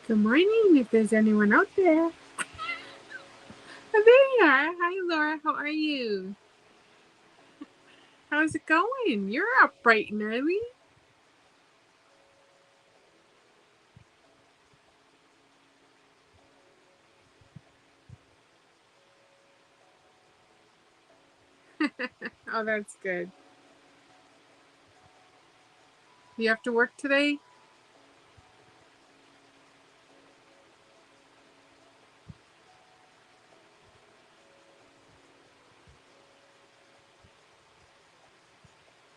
Good morning, if there's anyone out there. Oh, there you are. Hi, Laura. How are you? How's it going? You're up bright and early. Oh, that's good. You have to work today?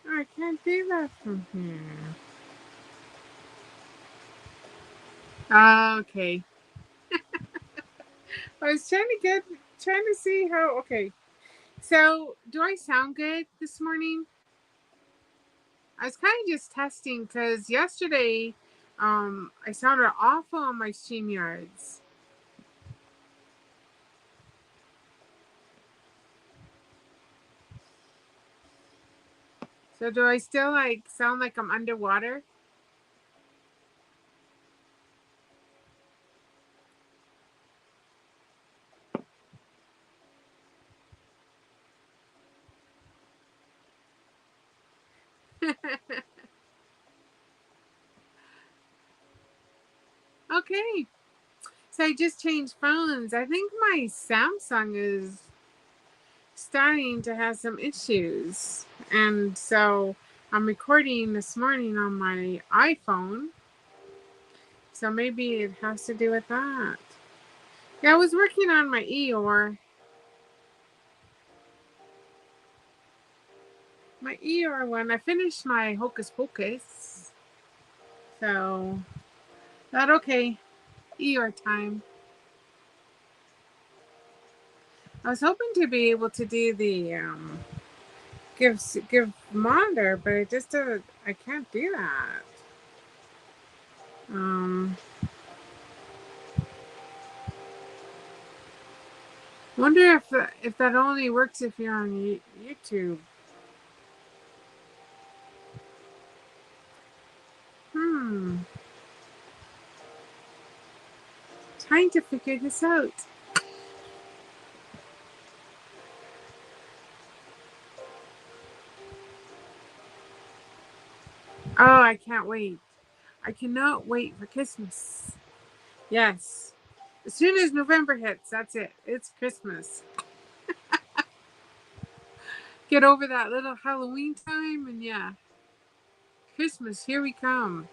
Oh, I can't do that from here. Okay. I was trying to see how. Okay. So, do I sound good this morning? I was kind of just testing because yesterday, I sounded awful on my StreamYards. So, do I still sound like I'm underwater? Okay. So I just changed phones. I think my Samsung is starting to have some issues. And so I'm recording this morning on my iPhone. So maybe it has to do with that. Yeah, I was working on my Eeyore. My Eeyore one. I finished my Hocus Pocus. So that okay. Eeyore time. I was hoping to be able to do the give monitor, but it just doesn't. I can't do that. Um, Wonder if that only works if you're on YouTube. Hmm. Trying to figure this out. Oh, I can't wait. I cannot wait for Christmas. Yes. As soon as November hits, that's it. It's Christmas. Get over that little Halloween time, and yeah, Christmas, here we come.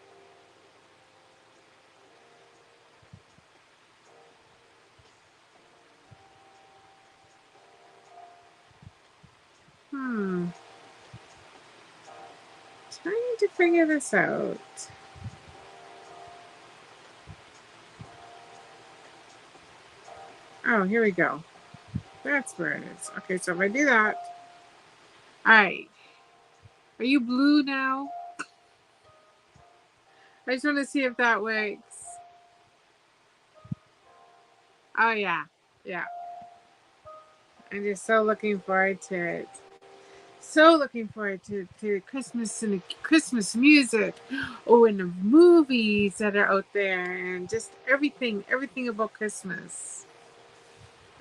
Hmm. Trying to figure this out. Oh, here we go. That's where it is. Okay, so if I do that. All right. Are you blue now? I just want to see if that works. Oh, yeah. Yeah. I'm just so looking forward to it. So looking forward to Christmas and Christmas music. Oh, and the movies that are out there and just everything about Christmas.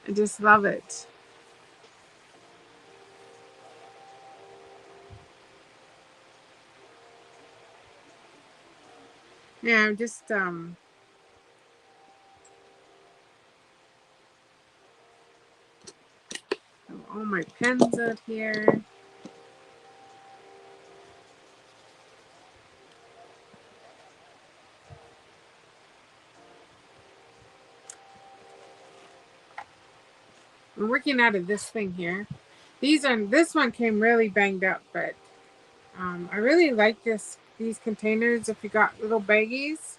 I just love it. Yeah, I'm just all my pens out here. I'm working out of this thing here. This one came really banged up, but I really like these containers. If you got little baggies,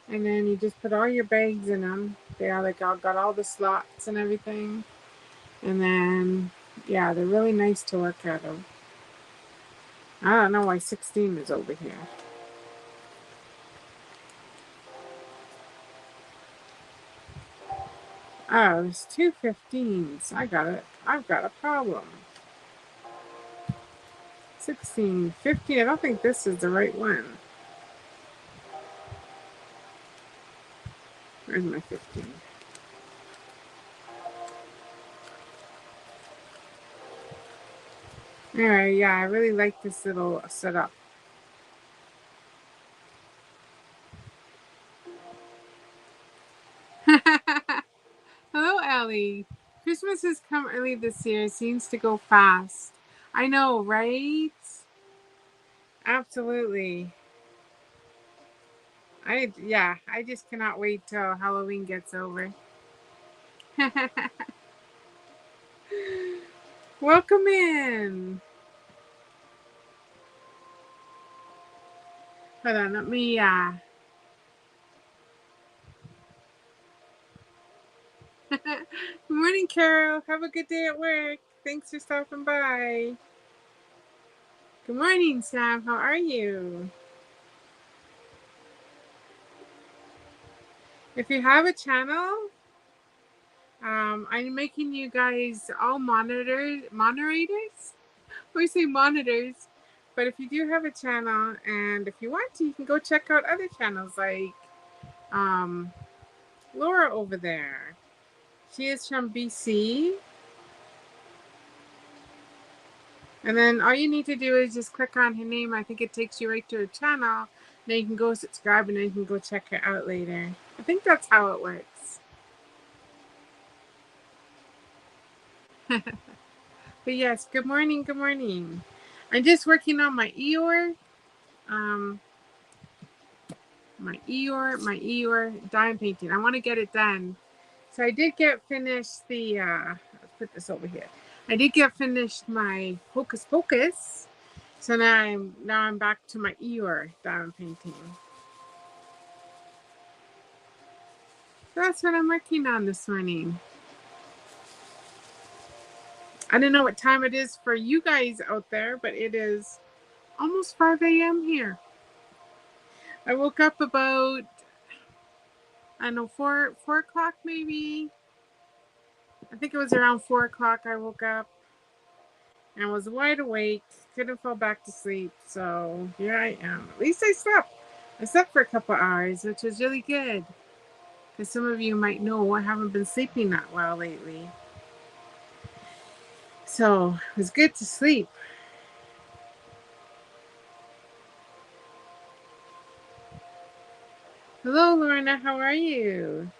and then you just put all your bags in them. They are like all got all the slots and everything, and then yeah, they're really nice to work out of. I don't know why 16 is over here. Oh, there's two 15s. I got it. I've got a problem. 16, 15. I don't think this is the right one. Where's my 15? Alright, yeah, I really like this little setup. Hello, Ellie. Christmas has come early this year. It seems to go fast. I know, right? Absolutely. I just cannot wait till Halloween gets over. Welcome in. Hold on, let me Good morning, Carol. Have a good day at work. Thanks for stopping by. Good morning, Sam. How are you? If you have a channel, I'm making you guys all moderators. We say monitors, but if you do have a channel, and if you want to, you can go check out other channels like um, Laura over there. She is from BC. And then all you need to do is just click on her name. I think it takes you right to her channel. Then you can go subscribe and then you can go check her out later. I think that's how it works. But yes, good morning, good morning. I'm just working on my Eeyore. Um, my Eeyore dime painting. I want to get it done. So I did get finished the, let's put this over here. I did get finished my Hocus Pocus. So now I'm back to my Eeyore dime painting. So that's what I'm working on this morning. I don't know what time it is for you guys out there, but it is almost 5 a.m. here. I woke up about, I don't know, 4 o'clock maybe. I think it was around 4 o'clock I woke up and was wide awake. Couldn't fall back to sleep. So here I am. At least I slept. I slept for a couple hours, which was really good. Because some of you might know I haven't been sleeping that well lately. So it was good to sleep. Hello, Lorna. How are you?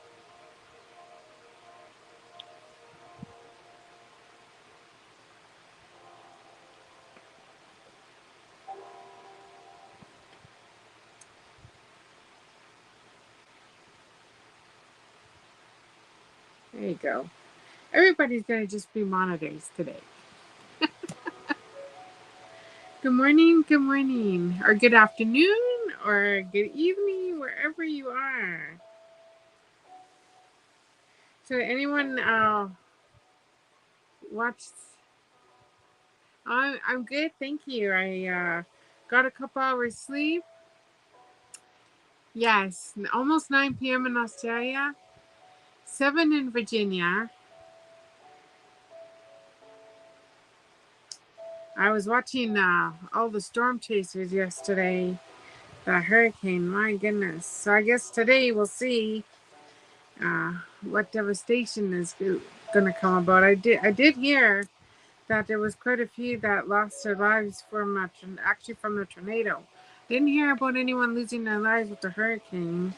There you go. Everybody's going to just be monitors today. Good morning, or good afternoon, or good evening, wherever you are. So, anyone watch? I'm good, thank you. I got a couple hours sleep. Yes, almost 9 p.m. in Australia, 7 in Virginia. I was watching all the storm chasers yesterday. The hurricane, my goodness. So I guess today we'll see what devastation is going to come about. I did hear that there was quite a few that lost their lives from from the tornado. Didn't hear about anyone losing their lives with the hurricane,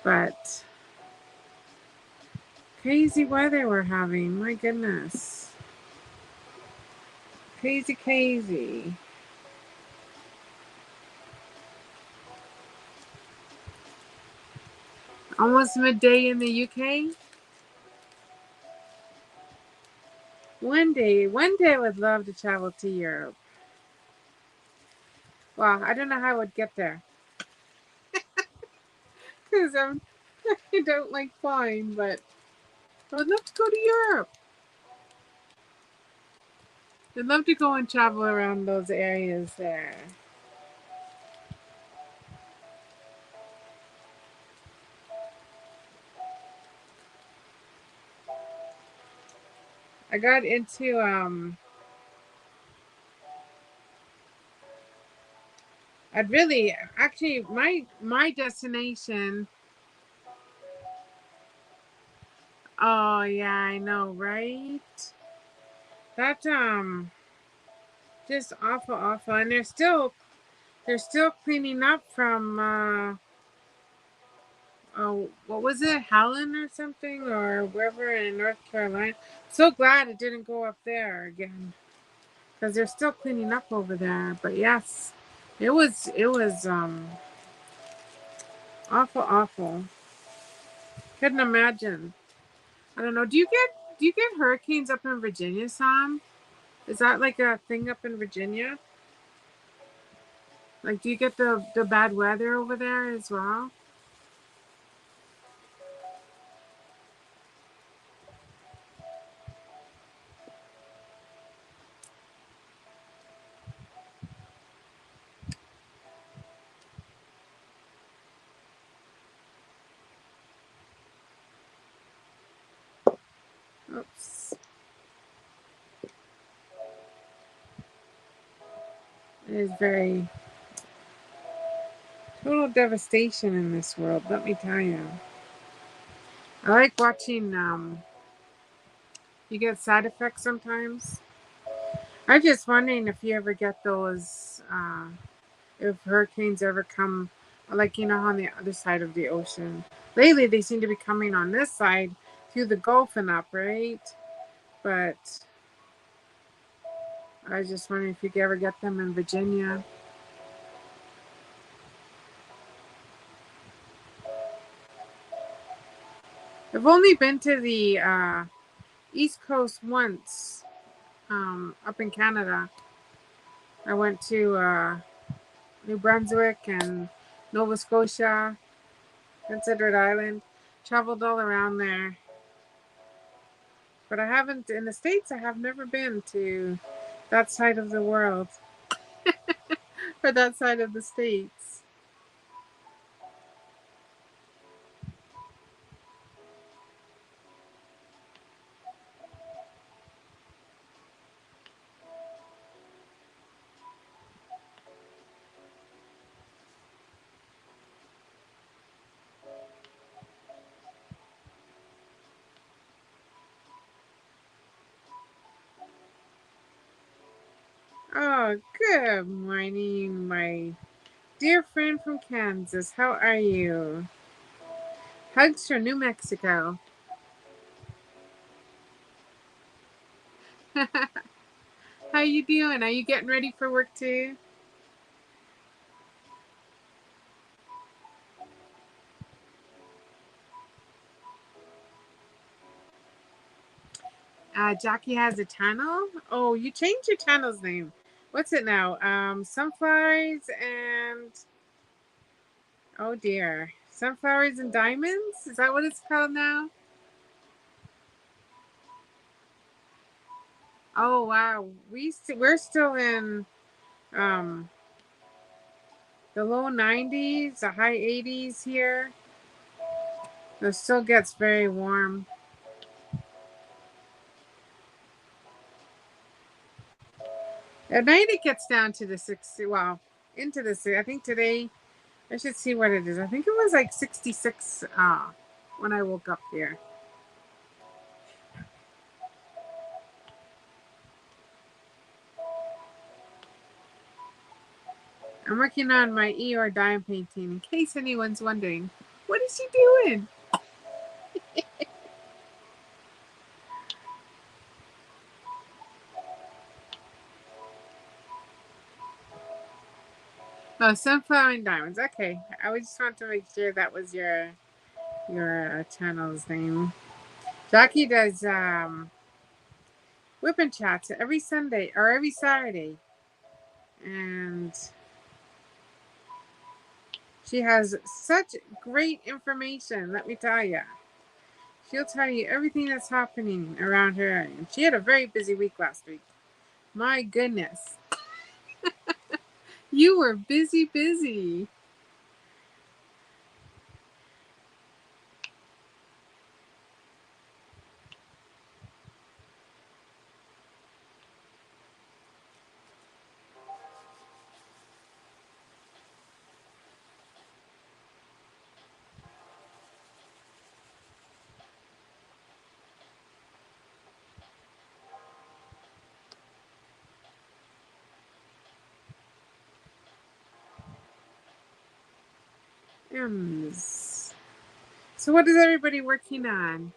but crazy weather we're having. My goodness, crazy. Almost midday in the UK. One day I would love to travel to Europe. Well, I don't know how I would get there because I don't like flying, but I would love to go to Europe. I'd love to go and travel around those areas there. I got into I'd really actually my destination yeah, I know, right? That just awful, awful. And they're still cleaning up from oh, what was it, Helen or something, or wherever in North Carolina. So glad it didn't go up there again, because they're still cleaning up over there. But yes, it was awful, awful. Couldn't imagine. I don't know. Do you get hurricanes up in Virginia, Sam? Is that like a thing up in Virginia? Like, do you get the bad weather over there as well? Oops. It is very total devastation in this world, let me tell you. I like watching you get side effects sometimes. I'm just wondering if you ever get those if hurricanes ever come, like, on the other side of the ocean. Lately they seem to be coming on this side through the Gulf and up, right? But I was just wondering if you could ever get them in Virginia. I've only been to the East Coast once, up in Canada. I went to New Brunswick and Nova Scotia, Prince Edward Island. Traveled all around there. But I haven't, in the States, I have never been to that side of the world, or that side of the States. Oh, good morning, my dear friend from Kansas. How are you? Hugs from New Mexico. How you doing? Are you getting ready for work too? Jackie has a channel. Oh, you changed your channel's name. What's it now? Sunflowers and, oh dear, Sunflowers and Diamonds. Is that what it's called now? Oh wow, we're still in um the low 90s, the high 80s here. It still gets very warm. At night it gets down to the 60. Well, into the I think today I should see what it is. I think it was like 66 when I woke up here. I'm working on my Eeyore dime painting, in case anyone's wondering. What is she doing? Oh, sunflower and diamonds. Okay, I just want to make sure that was your channel's name. Jackie does whip and chats every Sunday or every Saturday, and she has such great information. Let me tell you, she'll tell you everything that's happening around her. And she had a very busy week last week. My goodness, you were busy, busy. M's. So what is everybody working on?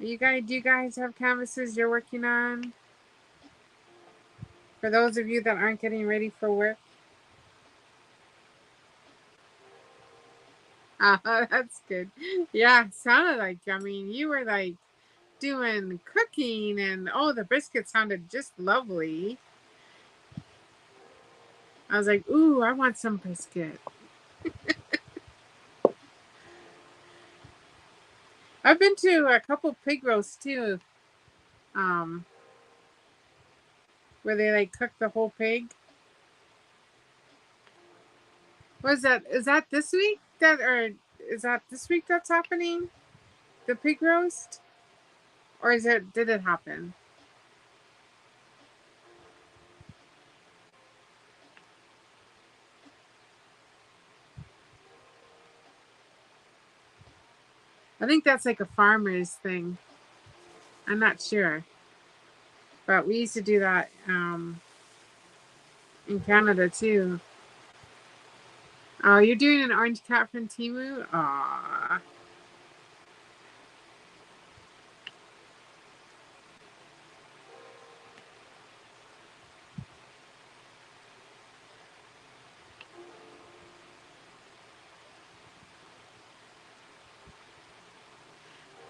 Do you guys have canvases you're working on? For those of you that aren't getting ready for work? That's good. Yeah, sounded like, I mean, you were like doing cooking and oh, the brisket sounded just lovely. I was like, ooh, I want some brisket. I've been to a couple pig roasts too, um, where they like cook the whole pig. Was that is that this week that or is that this week that's happening? The pig roast, or is it did it happen? I think that's like a farmer's thing. I'm not sure, but we used to do that in Canada too. Oh, you're doing an orange cat from Timu? Aw.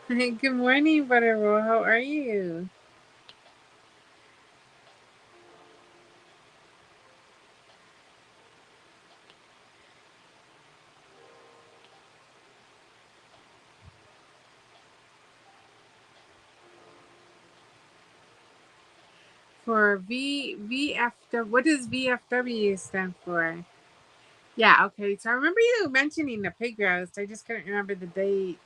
Good morning, Butterroll. How are you? For VFW, what does VFW stand for? Yeah, okay. So I remember you mentioning the pig roast. I just couldn't remember the date.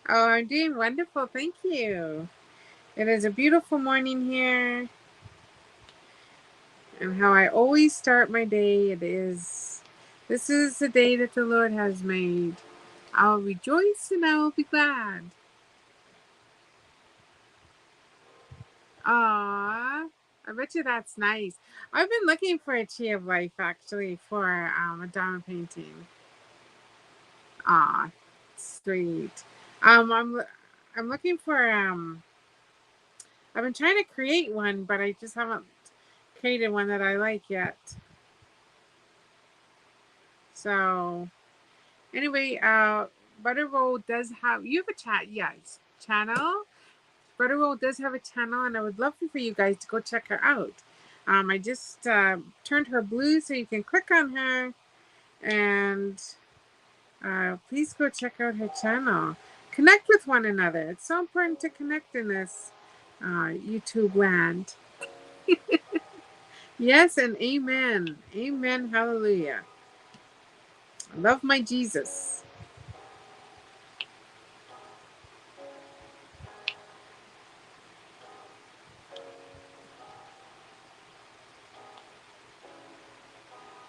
Oh, I'm doing wonderful. Thank you. It is a beautiful morning here. And how I always start my day, this is the day that the Lord has made. I'll rejoice and I will be glad. Ah, I bet you that's nice. I've been looking for a tree of life actually for a diamond painting. Ah, sweet. Um, I'm I'm looking for I've been trying to create one, but I just haven't created one that I like yet. So anyway, Butterroll does have you have a chat, yes, channel. Butterroll does have a channel, and I would love for you guys to go check her out. I just turned her blue, so you can click on her and please go check out her channel. Connect with one another. It's so important to connect in this YouTube land. Yes, and amen. Amen. Hallelujah. I love my Jesus.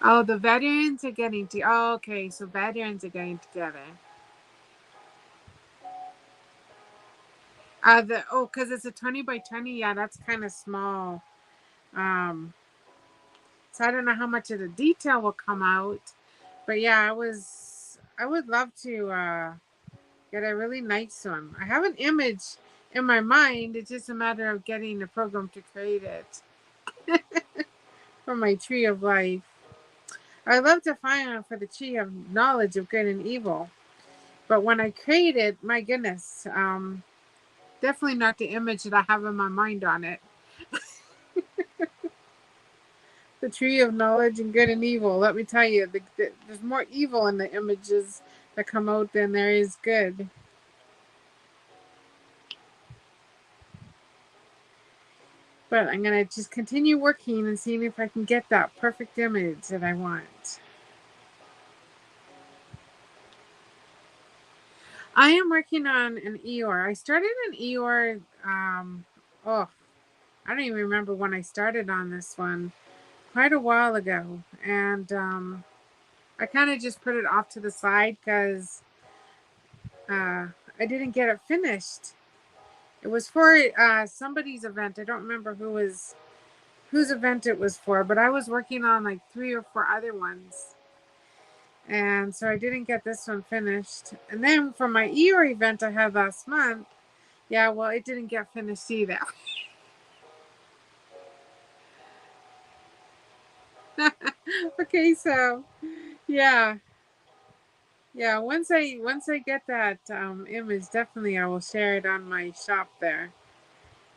Oh, the veterans are getting to. Oh, okay. So veterans are getting together. Because it's a 20 by 20. Yeah, that's kind of small. Um, so I don't know how much of the detail will come out, but yeah, I would love to get a really nice one. I have an image in my mind. It's just a matter of getting the program to create it for my tree of life. I love to find one for the tree of knowledge of good and evil. But when I create it, my goodness, definitely not the image that I have in my mind on it. The tree of knowledge and good and evil. Let me tell you, there's more evil in the images that come out than there is good. But I'm gonna just continue working and seeing if I can get that perfect image that I want. I am working on an Eeyore. I started an Eeyore. Oh, I don't even remember when I started on this one. Quite a while ago, and I kind of just put it off to the side because I didn't get it finished. It was for somebody's event. I don't remember whose event it was for, but I was working on like 3 or 4 other ones. And so I didn't get this one finished. And then for my Eeyore event I had last month, yeah, well, it didn't get finished either. Okay, so yeah, yeah. Once I get that image, definitely I will share it on my shop there,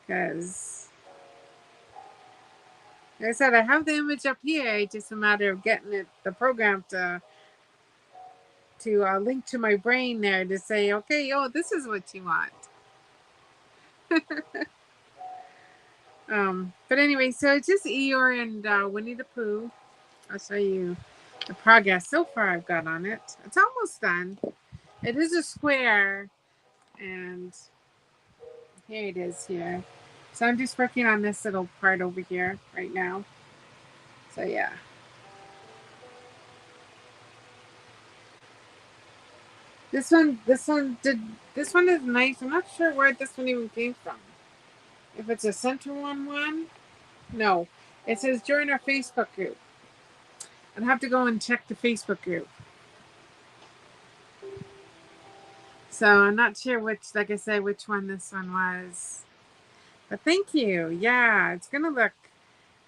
because like I said, I have the image up here. It's just a matter of getting the program to link to my brain there to say, okay, oh, this is what you want. But anyway, so it's just Eeyore and Winnie the Pooh. I'll show you the progress so far I've got on it. It's almost done. It is a square, and here it is here. So I'm just working on this little part over here right now. So yeah. This one is nice. I'm not sure where this one even came from. If it's a center one. No. It says join our Facebook group. I'd have to go and check the Facebook group. So I'm not sure which, like I said, which one this one was. But thank you. Yeah, it's gonna look.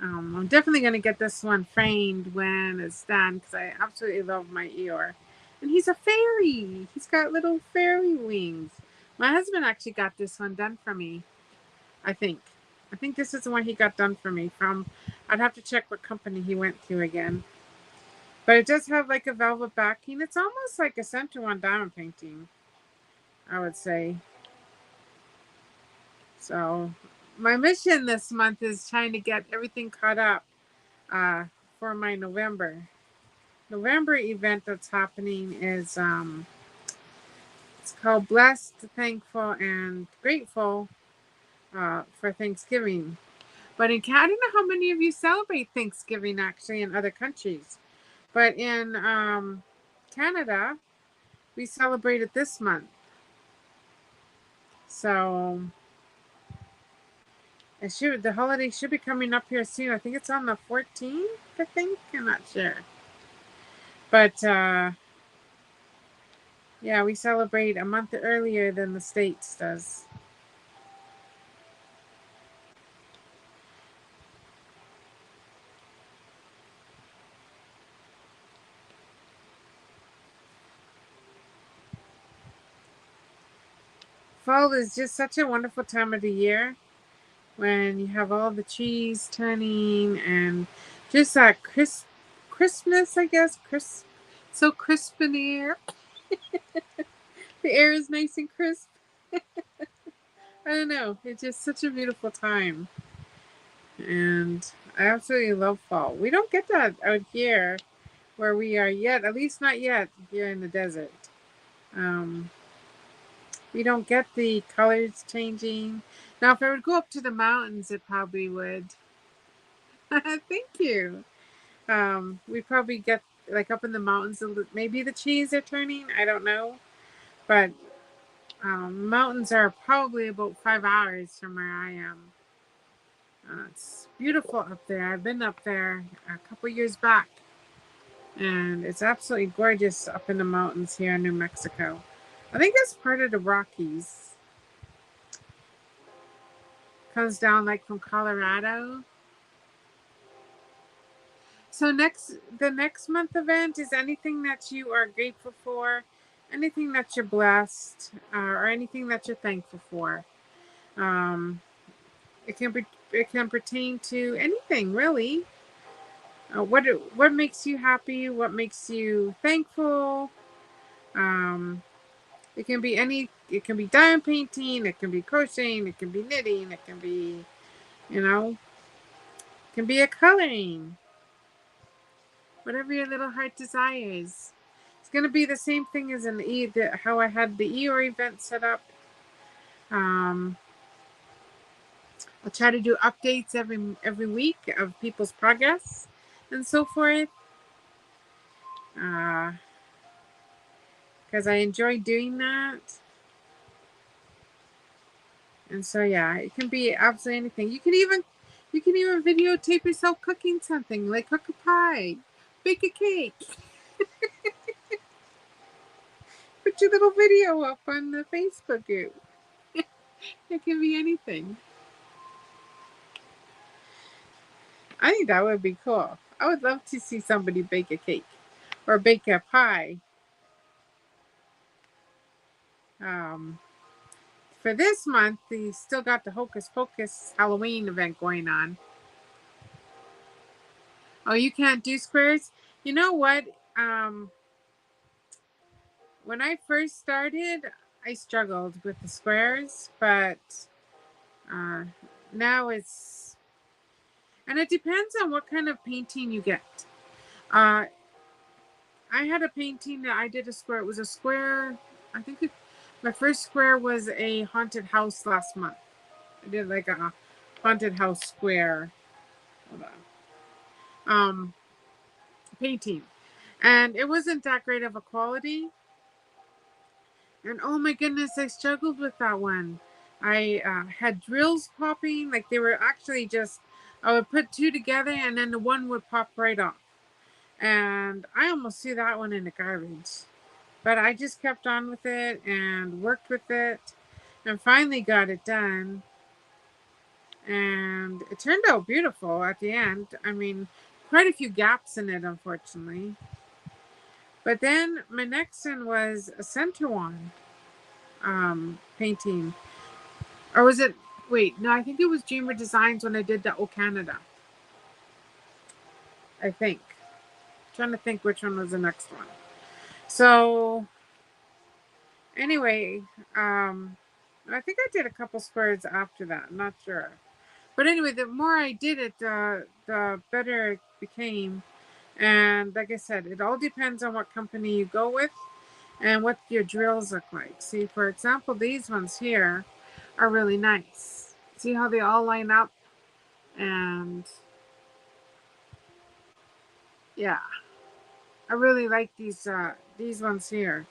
I'm definitely gonna get this one framed when it's done because I absolutely love my Eeyore, and he's a fairy. He's got little fairy wings. My husband actually got this one done for me. I think. I think this is the one he got done for me from. I'd have to check what company he went to again. But it does have like a velvet backing. It's almost like a center one diamond painting, I would say. So my mission this month is trying to get everything caught up uh, for my November event that's happening is it's called Blessed, Thankful, and Grateful for Thanksgiving. But in Canada, I don't know how many of you celebrate Thanksgiving actually in other countries. But in Canada, we celebrate it this month. So the holiday should be coming up here soon. I think it's on the 14th, I think. I'm not sure. But yeah, we celebrate a month earlier than the States does. Fall is just such a wonderful time of the year when you have all the trees turning and just that crispness, I guess. So crisp in the air. The air is nice and crisp. I don't know. It's just such a beautiful time. And I absolutely love fall. We don't get that out here where we are yet, at least not yet here in the desert. Um, we don't get the colors changing. Now, if I would go up to the mountains, it probably would. Thank you. We probably get like up in the mountains, maybe the trees are turning. I don't know. But mountains are probably about 5 hours from where I am. It's beautiful up there. I've been up there a couple years back, and it's absolutely gorgeous up in the mountains here in New Mexico. I think it's part of the Rockies. Comes down like from Colorado. So the next month event is anything that you are grateful for, anything that you're blessed, or anything that you're thankful for. Um, it can pertain to anything really. What makes you happy? What makes you thankful? Um, it can be any. It can be diamond painting. It can be crocheting. It can be knitting. It can be, you know, it can be a coloring. Whatever your little heart desires. It's gonna be the same thing as how I had the Eeyore event set up. Um, I'll try to do updates every week of people's progress and so forth. Because I enjoy doing that. And so yeah, it can be absolutely anything. You can even videotape yourself cooking something, like cook a pie, bake a cake, put your little video up on the Facebook group. It can be anything. I think that would be cool. I would love to see somebody bake a cake or bake a pie. Um, for this month, they still got the Hocus Pocus Halloween event going on. Oh, you can't do squares? You know what? Um, when I first started, I struggled with the squares, but uh, now and it depends on what kind of painting you get. Uh, I had a painting that I did a square. It was a square. I think my first square was a haunted house last month. I did like a haunted house square. Hold on. Painting, and it wasn't that great of a quality. And oh my goodness, I struggled with that one. I had drills popping, like they were actually just, I would put two together and then the one would pop right off. And I almost threw that one in the garbage. But I just kept on with it and worked with it and finally got it done. And it turned out beautiful at the end. I mean, quite a few gaps in it, unfortunately. But then my next one was a center one painting. Or was it, wait, no, I think it was Dreamer Designs when I did the O Canada. I think. I'm trying to think which one was the next one. So, anyway, I think I did a couple squares after that. I'm not sure. But anyway, the more I did it, the better it became. And like I said, it all depends on what company you go with and what your drills look like. See, for example, these ones here are really nice. See how they all line up? And yeah, I really like these ones here.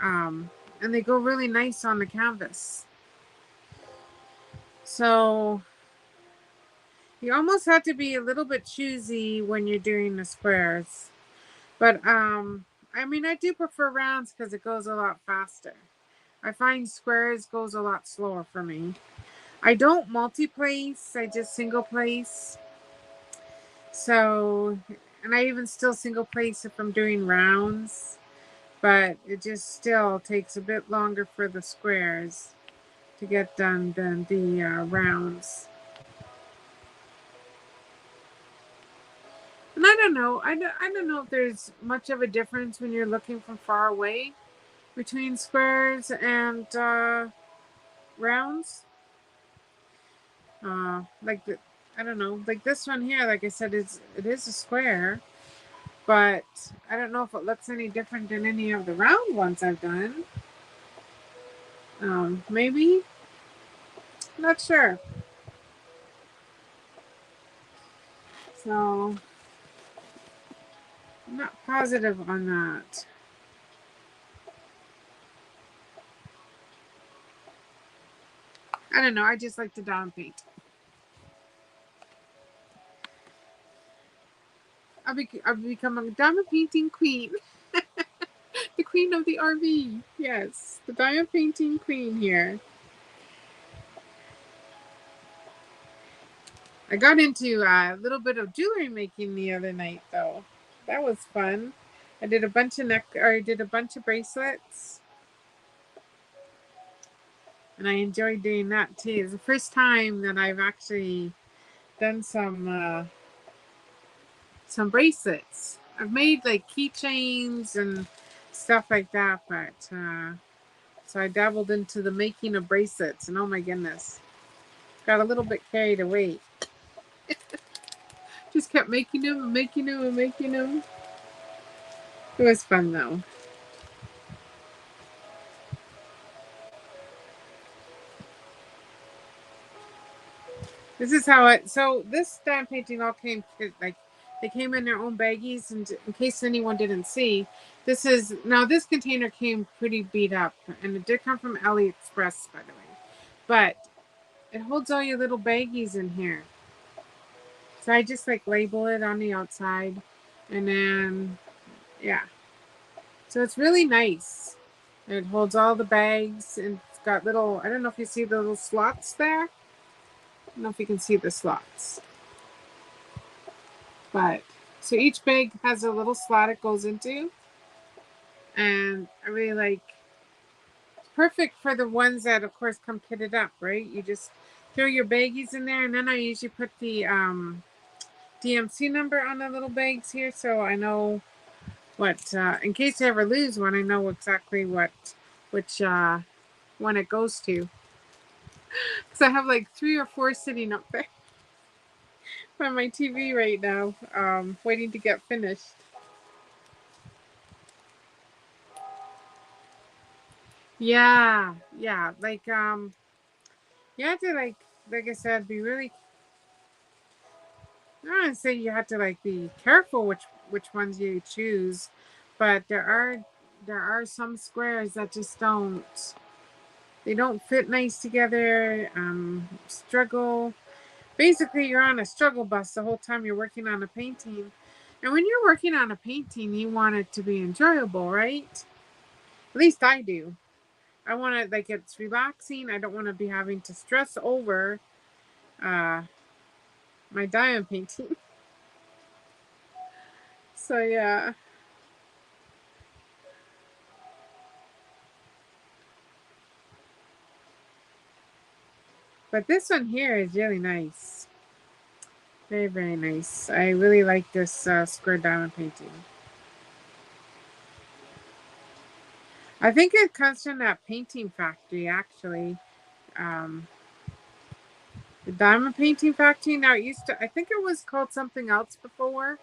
And they go really nice on the canvas. So you almost have to be a little bit choosy when you're doing the squares. But I mean, I do prefer rounds because it goes a lot faster. I find squares goes a lot slower for me. I don't multi-place, I just single place. So, and I even still single place if I'm doing rounds, but it just still takes a bit longer for the squares to get done than the rounds. And I don't know. I don't know if there's much of a difference when you're looking from far away between squares and rounds. Like the, I don't know. Like this one here, like I said, it is a square, but I don't know if it looks any different than any of the round ones I've done. Maybe. Not sure. So I'm not positive on that. I don't know. I just like to down paint. I've become a diamond painting queen. The queen of the RV. Yes, the diamond painting queen here. I got into a little bit of jewelry making the other night, though. That was fun. I did a bunch of bracelets, and I enjoyed doing that too. It's the first time that I've actually done some bracelets. I've made like keychains and stuff like that, but so I dabbled into the making of bracelets, and oh my goodness, got a little bit carried away. Just kept making them and making them and making them. It was fun though. This is how it. So this stamp painting all came like they came in their own baggies, and in case anyone didn't see, this container came pretty beat up, and it did come from AliExpress, by the way. but it holds all your little baggies in here. So I just like label it on the outside, and then yeah. So it's really nice. It holds all the bags, and it's got little, I don't know if you see the little slots there. I don't know if you can see the slots. But so each bag has a little slot it goes into. And I really like, it's perfect for the ones that of course come kitted up, right? You just throw your baggies in there, and then I usually put the DMC number on the little bags here, so I know what in case I ever lose one, I know exactly which one it goes to. Because I have like 3 or 4 sitting up there by my TV right now, waiting to get finished. Yeah, yeah. Like you have to like I said, be really, I don't want to say you have to like be careful which ones you choose, but there are some squares that just they don't fit nice together. Struggle. Basically, you're on a struggle bus the whole time you're working on a painting. And when you're working on a painting, you want it to be enjoyable, right? At least I do. I want it like it's relaxing. I don't want to be having to stress over uh, my diamond painting. So yeah. But this one here is really nice. Very, very nice. I really like this square diamond painting. I think it comes from that painting factory, actually. Um, the diamond painting factory. Now, it used to, I think it was called something else before.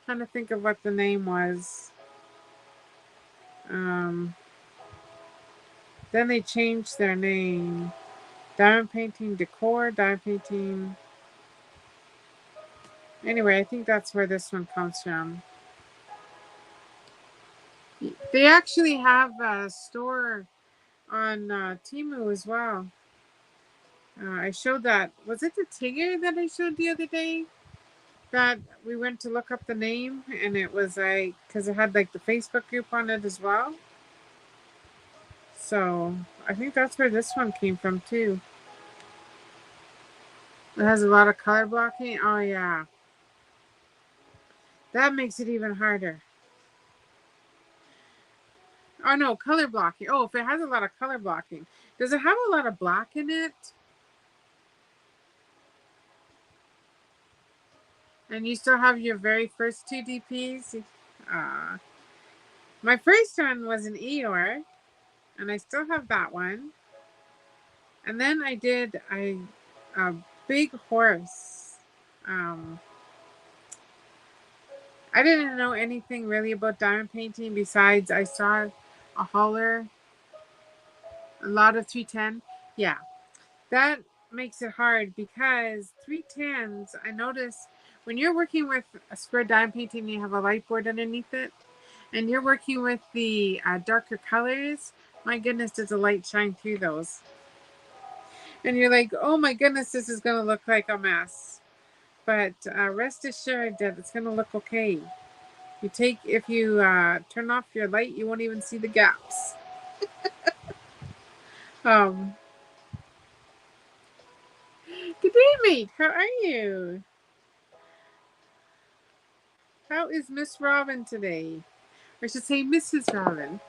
Trying to think of what the name was. Um, then they changed their name. Diamond painting decor, diamond painting. Anyway, I think that's where this one comes from. They actually have a store on Timu as well. I showed that. Was it the Tigger that I showed the other day? That we went to look up the name, and it was like, because it had like the Facebook group on it as well. So I think that's where this one came from too. It has a lot of color blocking. Oh yeah, that makes it even harder. Oh no, color blocking. Oh, if it has a lot of color blocking, does it have a lot of black in it? And you still have your very first 2 DPs? Uh, my first one was an Eeyore, and I still have that one. And then I did a big horse. Um, I didn't know anything really about diamond painting besides I saw a hauler, a lot of 310. Yeah, that makes it hard because 310s, I notice when you're working with a square diamond painting, you have a light board underneath it, and you're working with the darker colors. My goodness, does the light shine through those? And you're like, oh my goodness, this is going to look like a mess. But rest assured that it's going to look okay. If you turn off your light, you won't even see the gaps. Um, Good day, mate. How are you? How is Miss Robin today? Or I should say Mrs. Robin.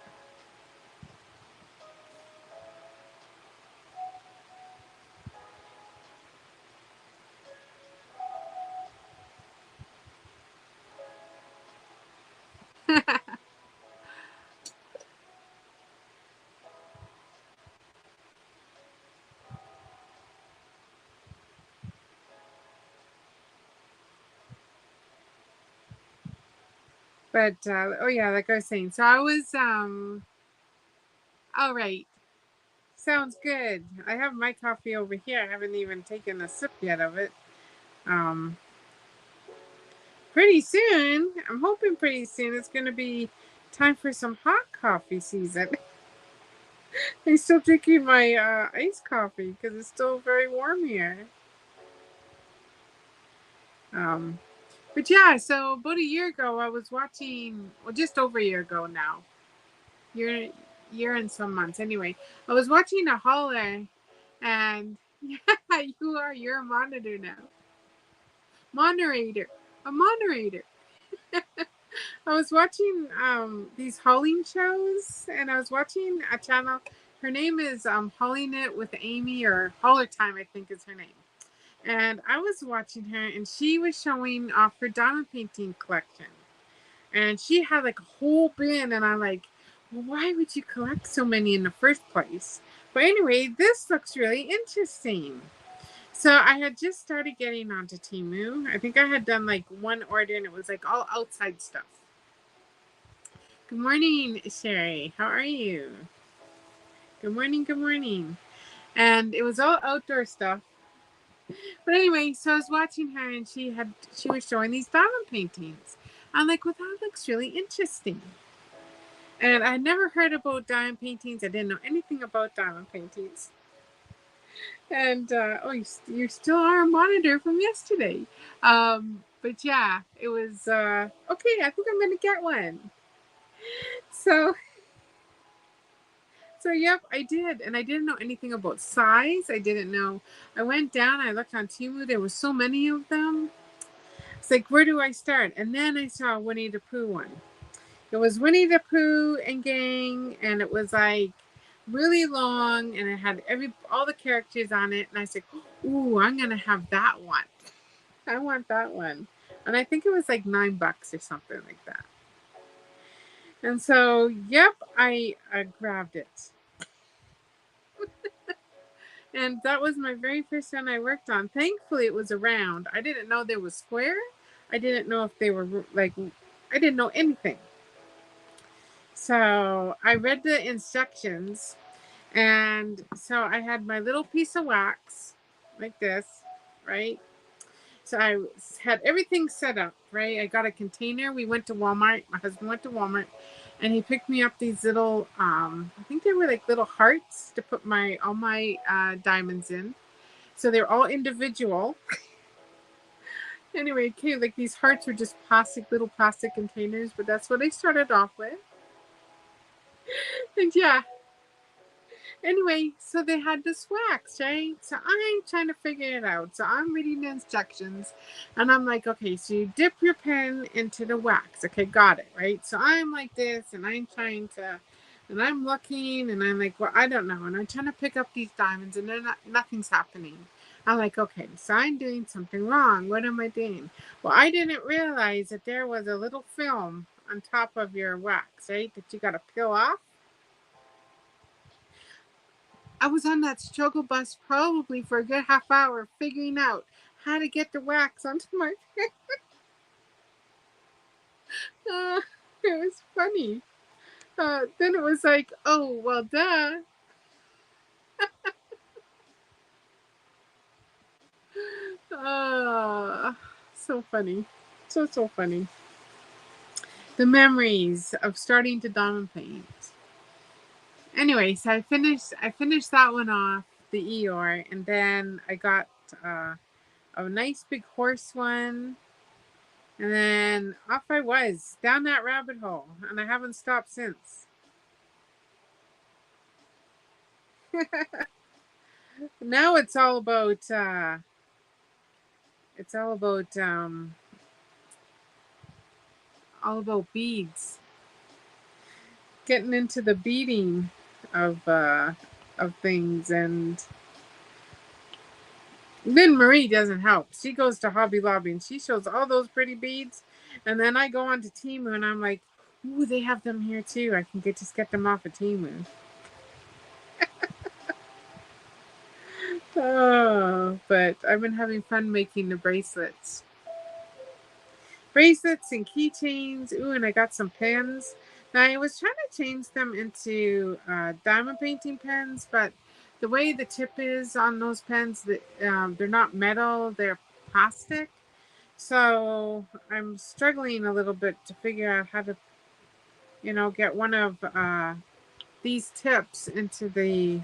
But oh yeah, like I was saying, so I was all right. Sounds good. I have my coffee over here. I haven't even taken a sip yet of it. Um, Pretty soon, I'm hoping pretty soon it's going to be time for some hot coffee season. I'm still drinking my iced coffee because it's still very warm here. Um, but yeah, so about a year ago, I was watching, well, just over a year ago now, year and some months. Anyway, I was watching a holiday, and yeah, you're a monitor now, moderator, a moderator. I was watching these hauling shows, and I was watching a channel. Her name is Hauling It with Amy, or Hauler Time, I think is her name. And I was watching her, and she was showing off her diamond painting collection. And she had like a whole bin, and I'm like, well, why would you collect so many in the first place? But anyway, this looks really interesting. So I had just started getting onto Temu. I think I had done like one order, and it was like all outside stuff. Good morning, Sherry. How are you? Good morning, good morning. And it was all outdoor stuff. But anyway, so I was watching her, and she was showing these diamond paintings. I'm like, well, that looks really interesting. And I never heard about diamond paintings. I didn't know anything about diamond paintings. And oh, you still are a monitor from yesterday. But yeah, it was okay. I think I'm gonna get one. So yep, I did, and I didn't know anything about size. I didn't know. I went down. I looked on Temu. There was so many of them. It's like, where do I start? And then I saw Winnie the Pooh one. It was Winnie the Pooh and gang, and it was like really long, and it had all the characters on it. And I said, "Ooh, I'm gonna have that one. I want that one." And I think it was like $9 or something like that. And so, yep, I grabbed it. And that was my very first one I worked on. Thankfully, it was a round. I didn't know they were square. I didn't know if they were like, I didn't know anything. So I read the instructions, and so I had my little piece of wax like this, right? So I had everything set up, right? I got a container. We went to Walmart. My husband went to Walmart, and he picked me up these little, I think they were like little hearts to put all my diamonds in. So they're all individual. Anyway, okay, like these hearts were just little plastic containers, but that's what I started off with. And yeah, anyway, so they had this wax, right? So I'm trying to figure it out. So I'm reading the instructions, and I'm like, okay, so you dip your pen into the wax. Okay, got it, right? So I'm like this, and I'm trying to, and I'm looking, and I'm like, well, I don't know. And I'm trying to pick up these diamonds, and nothing's happening. I'm like, okay, so I'm doing something wrong. What am I doing? Well, I didn't realize that there was a little film on top of your wax, right? That you got to peel off. I was on that struggle bus probably for a good half hour figuring out how to get the wax onto my face. It was funny. Then it was like, oh, well, duh. So funny. So funny. The memories of starting to diamond paint. Anyway, so I finished that one off, the Eeyore, and then I got a nice big horse one. And then off I was down that rabbit hole, and I haven't stopped since. Now it's all about beads. Getting into the beading of things, and then Marie doesn't help. She goes to Hobby Lobby and she shows all those pretty beads, and then I go on to Temu and I'm like, ooh, they have them here too. I can just get them off of Temu. Oh, but I've been having fun making the bracelets and keychains. Ooh, and I got some pens. Now I was trying to change them into diamond painting pens, but the way the tip is on those pens, they're not metal; they're plastic. So I'm struggling a little bit to figure out how to, get one of these tips into the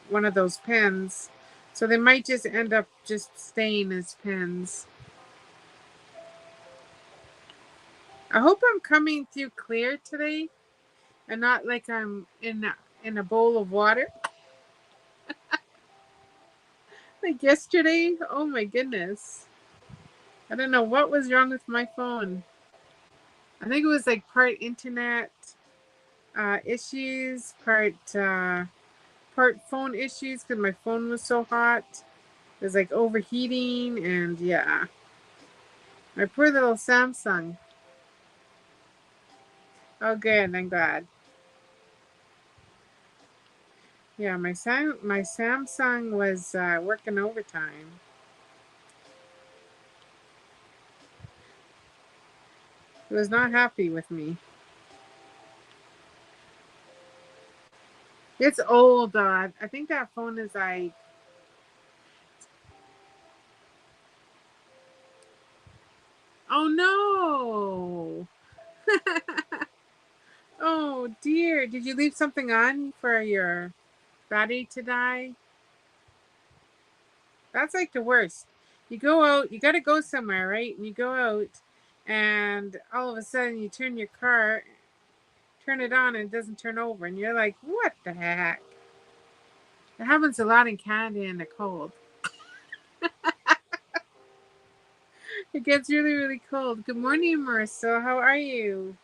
one of those pins. So they might just end up just staying as pins. I hope I'm coming through clear today and not like I'm in a bowl of water. Like yesterday, oh my goodness. I don't know what was wrong with my phone. I think it was like part internet issues, part phone issues because my phone was so hot. It was like overheating, and yeah, my poor little Samsung. Oh, good. I'm glad. Yeah, my Samsung was working overtime. It was not happy with me. It's old. I think that phone is like, oh no. Oh dear. Did you leave something on for your battery to die? That's like the worst. You go out, you got to go somewhere, right? And you go out, and all of a sudden you turn your car, turn it on, and it doesn't turn over. And you're like, what the heck? It happens a lot in Canada in the cold. It gets really, really cold. Good morning, Marissa. How are you?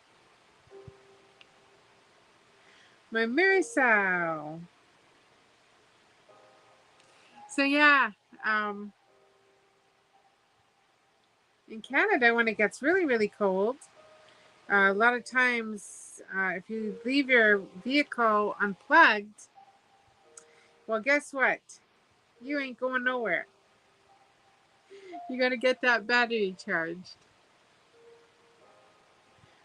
My Marisol. So yeah, um, in Canada, when it gets really, really cold, a lot of times, if you leave your vehicle unplugged, well, guess what? You ain't going nowhere. You got to get that battery charged.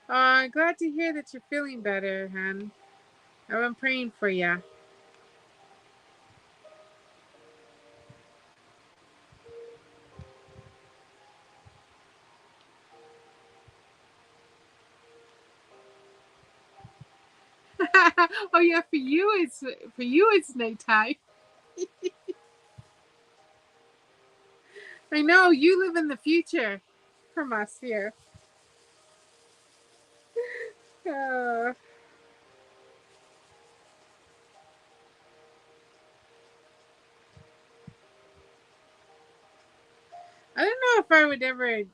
Glad to hear that you're feeling better, hon. I've been praying for you. Oh yeah, for you it's nighttime. I know you live in the future from us here. Uh, I don't know if I would ever. Do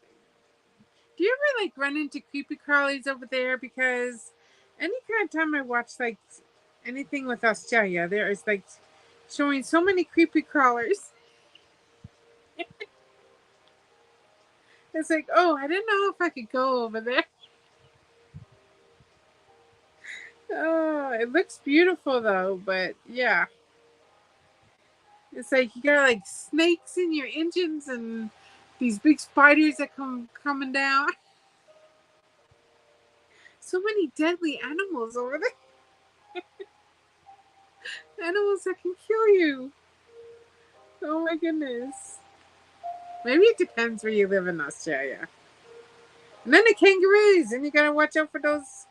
you ever like run into creepy crawlies over there? Because any kind of time I watch like anything with Australia, there is like showing so many creepy crawlers. It's like, oh, I didn't know if I could go over there. Oh, it looks beautiful though, but yeah, it's like you got like snakes in your engines and these big spiders that coming down. So many deadly animals over there. Animals that can kill you. Oh my goodness. Maybe it depends where you live in Australia. And then the kangaroos, and you gotta watch out for those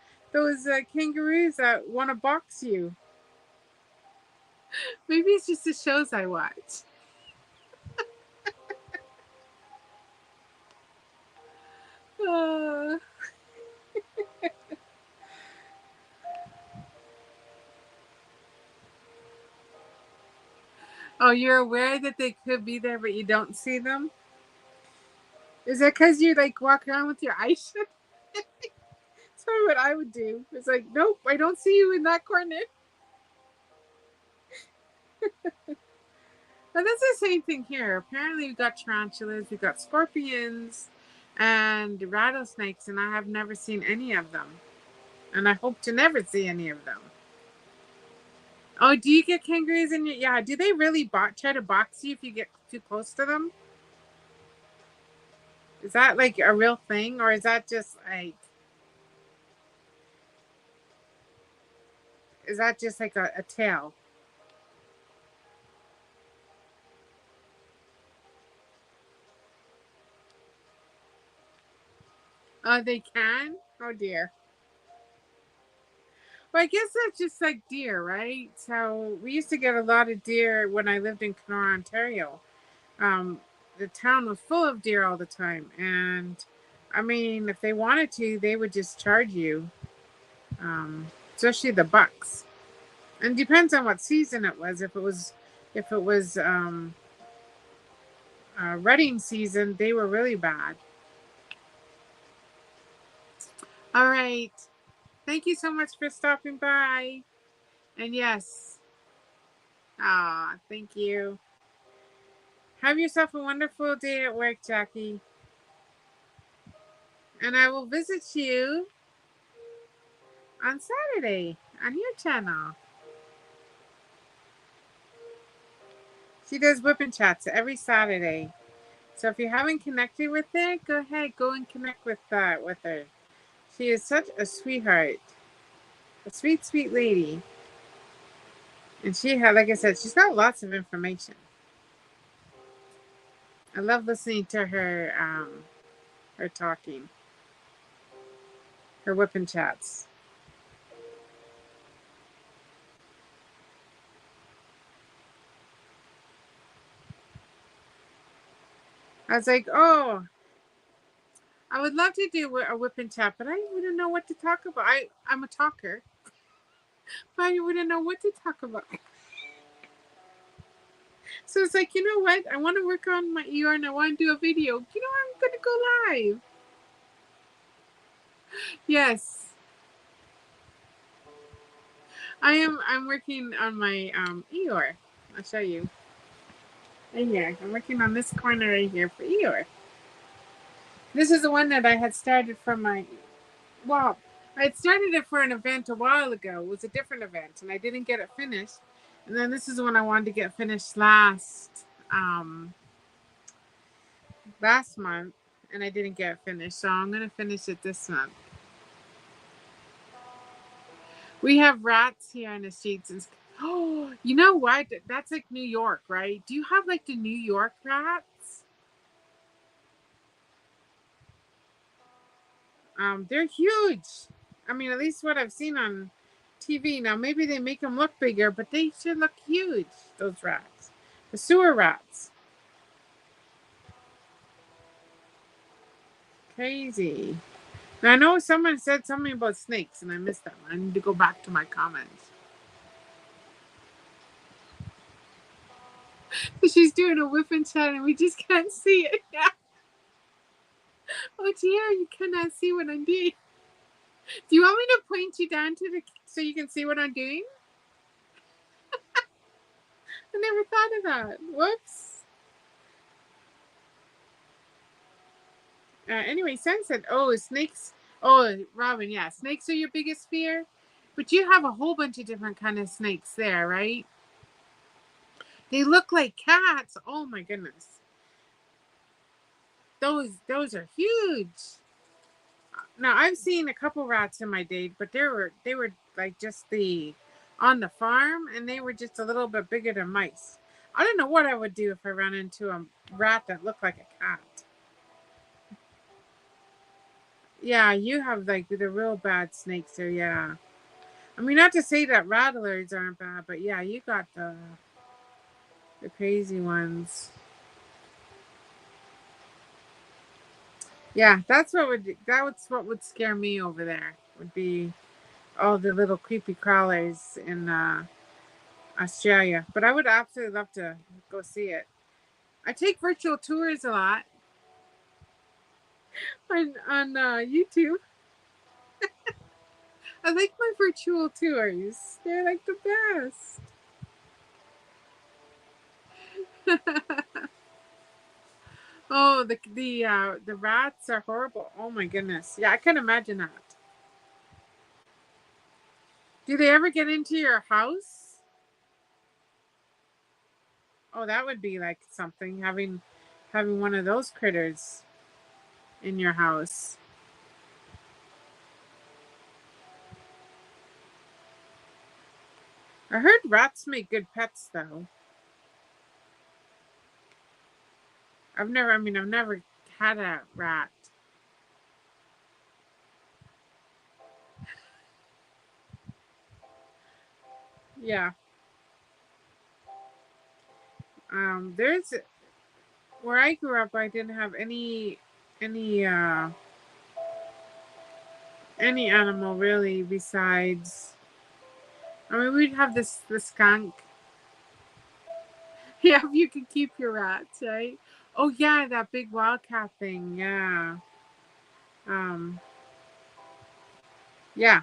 kangaroos that want to box you. Maybe it's just the shows I watch. Uh, oh, you're aware that they could be there, but you don't see them. Is that because you like walk around with your eyes shut? That's probably what I would do. It's like, nope, I don't see you in that corner. But that's the same thing here. Apparently, we've got tarantulas, we've got scorpions, and rattlesnakes, and I have never seen any of them. And I hope to never see any of them. Oh, do you get kangaroos in your? Yeah, do they really try to box you if you get too close to them? Is that like a real thing, or is that just like? Is that just like a tale? Oh, they can. Oh dear. But I guess that's just like deer, right? So we used to get a lot of deer when I lived in Kenora, Ontario. Um, the town was full of deer all the time, and I mean, if they wanted to, they would just charge you, um, especially the bucks. And depends on what season it was. If it was rutting season, they were really bad. All right. Thank you so much for stopping by. And yes, thank you. Have yourself a wonderful day at work, Jackie. And I will visit you on Saturday on your channel. She does WIP and chats every Saturday. So if you haven't connected with her, go ahead, go and connect with her. She is such a sweetheart, a sweet, sweet lady. And she had, like I said, she's got lots of information. I love listening to her, her talking, her WIP and chats. I was like, oh, I would love to do a WIP and chat, but I wouldn't know what to talk about. I'm a talker, but I wouldn't know what to talk about. So it's like, you know what? I want to work on my ER and I want to do a video. You know, I'm going to go live. Yes, I am. I'm working on my ER. I'll show you. In here, I'm working on this corner right here for ER. This is the one that I had started for my, well, I had started it for an event a while ago. It was a different event, and I didn't get it finished. And then this is the one I wanted to get finished last month, and I didn't get it finished. So I'm gonna finish it this month. We have rats here in the streets, and oh, you know what? That's like New York, right? Do you have like the New York rats? They're huge. I mean, at least what I've seen on TV. Now, maybe they make them look bigger, but they should look huge, those rats. The sewer rats. Crazy. Now, I know someone said something about snakes, and I missed that one. I need to go back to my comments. She's doing a whip and chat, and we just can't see it. Oh, dear, you cannot see what I'm doing. Do you want me to point you down to the so you can see what I'm doing? I never thought of that. Whoops. Anyway, Sen said, "Oh, snakes. Oh, Robin, yeah, snakes are your biggest fear, but you have a whole bunch of different kind of snakes there, right? They look like cats. Oh my goodness, those are huge. Now I've seen a couple rats in my day, but they were like just the on the farm, and they were just a little bit bigger than mice. I don't know what I would do if I ran into a rat that looked like a cat. Yeah, you have like the real bad snakes there. Yeah, I mean not to say that rattlers aren't bad, but yeah, you got the crazy ones. Yeah, that's what would scare me over there. Would be all the little creepy crawlers in Australia. But I would absolutely love to go see it. I take virtual tours a lot on YouTube. I like my virtual tours. They're like the best. Oh, the rats are horrible. Oh my goodness. Yeah, I can imagine that. Do they ever get into your house? Oh, that would be like something having one of those critters in your house. I heard rats make good pets though. I've never had a rat. Yeah. There's where I grew up. I didn't have any uh any animal really besides. I mean, we'd have the skunk. Yeah, if you could keep your rats, right? Oh yeah, that big wildcat thing. Yeah. Um. Yeah.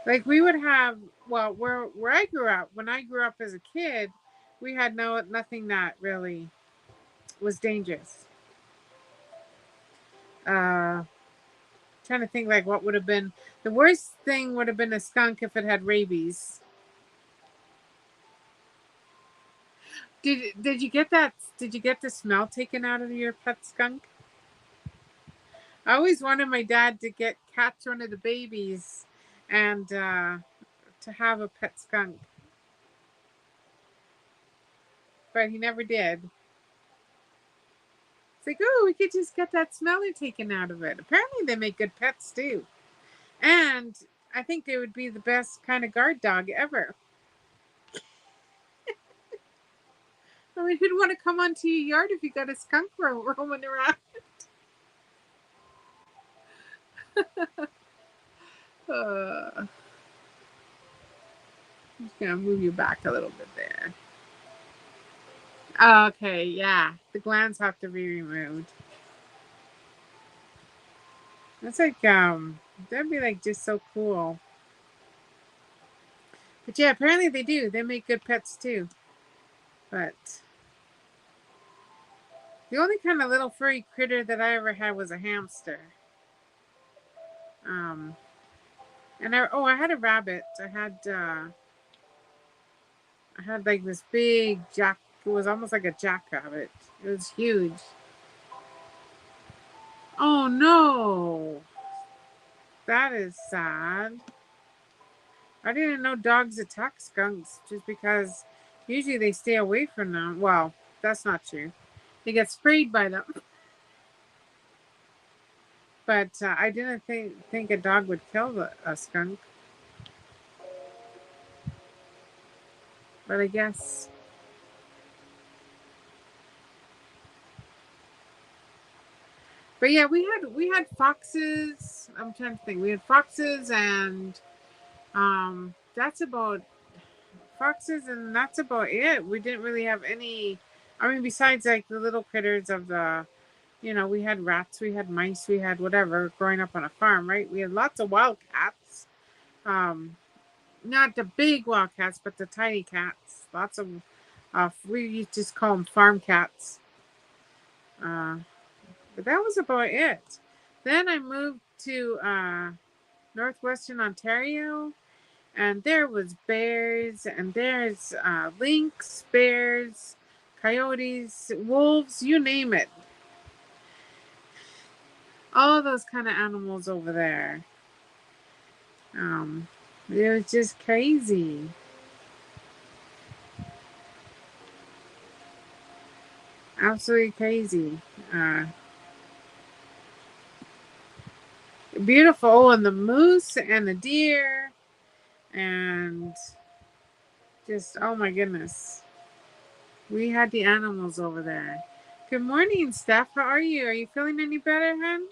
Like we would have. Well, where I grew up, when I grew up as a kid, we had nothing that really was dangerous. Uh, Trying to think like what would have been the worst thing would have been a skunk if it had rabies. Did you get that? Did you get the smell taken out of your pet skunk? I always wanted my dad to catch one of the babies, and to have a pet skunk, but he never did. It's like, oh, we could just get that smelling taken out of it. Apparently, they make good pets too, and I think they would be the best kind of guard dog ever. I mean, who'd want to come onto your yard if you got a skunk roaming around? I'm just gonna move you back a little bit there. Okay, yeah, the glands have to be removed. That's like that'd be like just so cool. But yeah, apparently they do. They make good pets too. But the only kind of little furry critter that I ever had was a hamster. Um, and I had a rabbit. I had like this big jack. It was almost like a jackrabbit. It was huge. Oh no, that is sad. I didn't know dogs attack skunks just because usually they stay away from them. Well, that's not true. They get sprayed by them. But I didn't think a dog would kill a skunk. But I guess. But yeah, we had foxes. I'm trying to think. We had foxes and that's about foxes and that's about it. We didn't really have any. I mean, besides like the little critters of the, we had rats, we had mice, we had whatever growing up on a farm, right? We had lots of wild cats. Um, Not the big wild cats, but the tiny cats. Lots of, we just call them farm cats. Uh, but that was about it. Then I moved to northwestern Ontario, and there was bears, and there's lynx, bears, coyotes, wolves, you name it. All those kind of animals over there. Um, it was just crazy. Absolutely crazy. Uh, Beautiful. Oh, and the moose and the deer and just, oh my goodness. We had the animals over there. Good morning, Steph. How are you? Are you feeling any better, hon?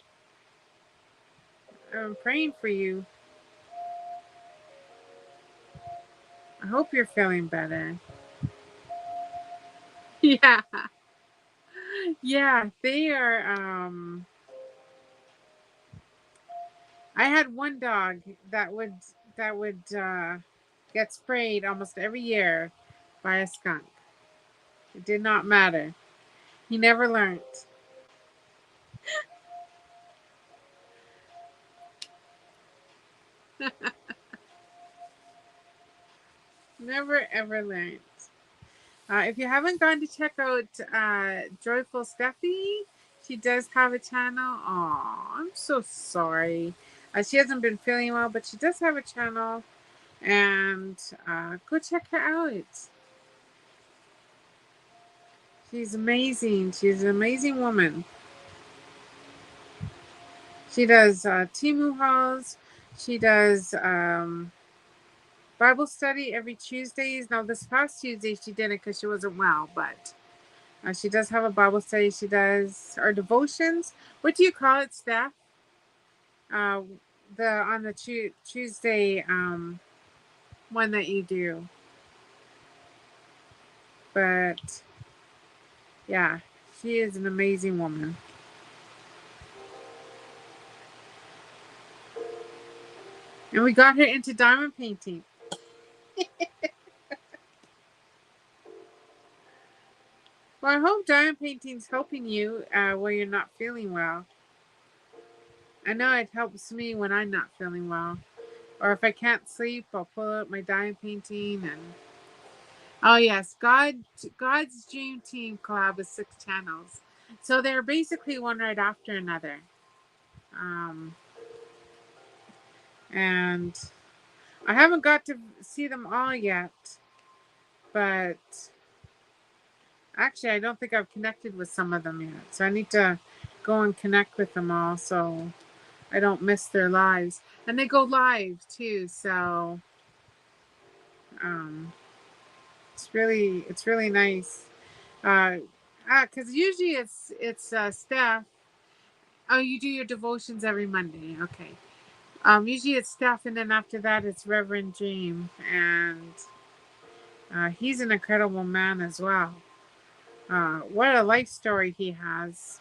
I'm praying for you. I hope you're feeling better. Yeah. Yeah, they are I had one dog that would get sprayed almost every year by a skunk. It did not matter. He never learned. Never ever learned. If you haven't gone to check out Joyful Steffi, she does have a channel. Oh, I'm so sorry. She hasn't been feeling well, but she does have a channel, and go check her out. She's amazing. She's an amazing woman. She does Timu hauls. She does Bible study every Tuesdays. Now, this past Tuesday she didn't because she wasn't well, but she does have a Bible study. She does our devotions. What do you call it, Steph? Uh, the on the Tuesday one that you do. But yeah, she is an amazing woman. And we got her into diamond painting. Well, I hope diamond painting's helping you when you're not feeling well. I know it helps me when I'm not feeling well. Or if I can't sleep, I'll pull out my diamond painting and oh yes, God's Dream Team collab with 6 channels. So they're basically one right after another. Um, and I haven't got to see them all yet, but actually I don't think I've connected with some of them yet. So I need to go and connect with them all so I don't miss their lives. And they go live too, so um, it's really nice. Because usually it's Steph. Oh, you do your devotions every Monday. Okay. Usually it's Steph, and then after that it's Reverend James, and he's an incredible man as well. What a life story he has.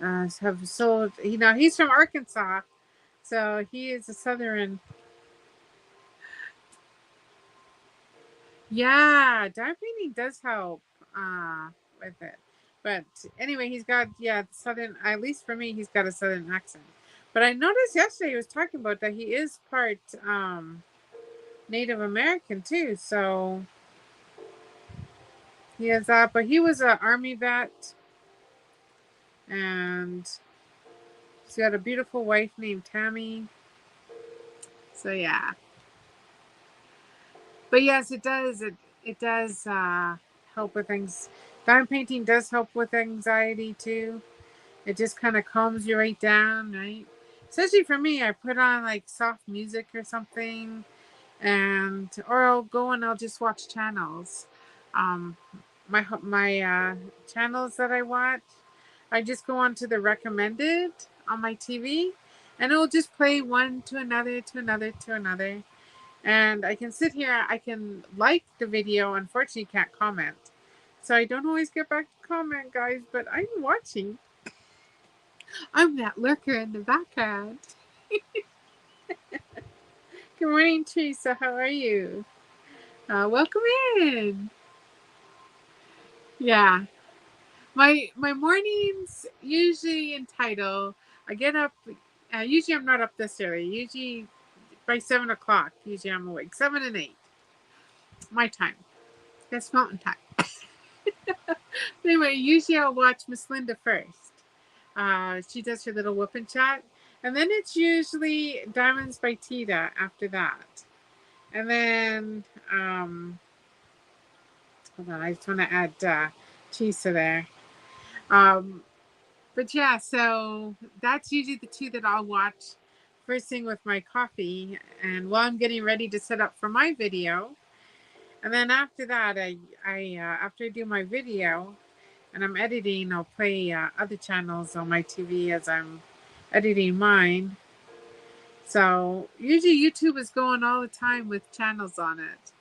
Have sold. He's from Arkansas, so he is a Southern. Yeah, dive painting does help with it. But anyway, he's got Southern. At least for me, he's got a Southern accent. But I noticed yesterday he was talking about that he is part Native American too. So he has that. But he was an army vet, and he's got a beautiful wife named Tammy. So yeah. But yes, it does. It does help with things. Diamond painting does help with anxiety too. It just kind of calms you right down, right? Especially for me, I put on like soft music or something, and or I'll go and I'll just watch channels. Um, my channels that I watch, I just go on to the recommended on my TV, and it will just play one to another to another to another, and I can sit here. I can like the video. Unfortunately, can't comment, so I don't always get back to comment, guys. But I'm watching. I'm that lurker in the background. Good morning, Teresa. How are you? Welcome in. Yeah, my mornings usually entitled. I get up. Usually I'm not up this early. Usually by 7 o'clock. Usually I'm awake. 7 and 8, my time. That's mountain time. Anyway, usually I'll watch Miss Linda first. She does her little whoop and chat, and then it's usually Diamonds by Tita after that. And then, hold on, I just want to add cheese to there. Um, but yeah, so that's usually the two that I'll watch first thing with my coffee, and while I'm getting ready to set up for my video. And then after that, after I do my video and I'm editing, I'll play other channels on my TV as I'm editing mine. So usually YouTube is going all the time with channels on it.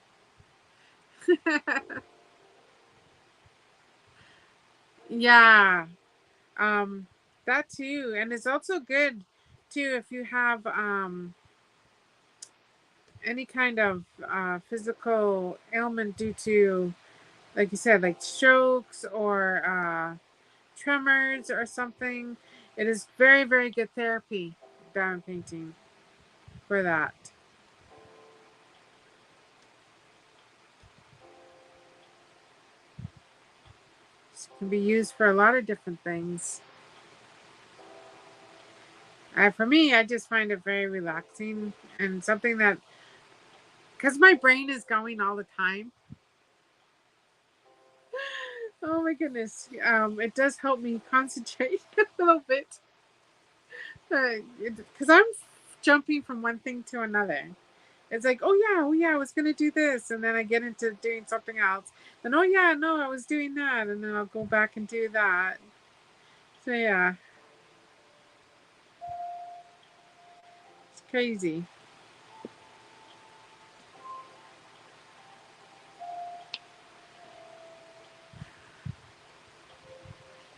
Yeah, um, that too, and it's also good too if you have any kind of physical ailment due to, like you said, like strokes or tremors or something. It is very, very good therapy, diamond painting, for that. It can be used for a lot of different things. For me, I just find it very relaxing and something that, because my brain is going all the time. Oh my goodness. It does help me concentrate a little bit. Because I'm jumping from one thing to another. It's like, oh yeah, I was gonna do this, and then I get into doing something else. Then, oh yeah, no, I was doing that, and then I'll go back and do that. So yeah, it's crazy.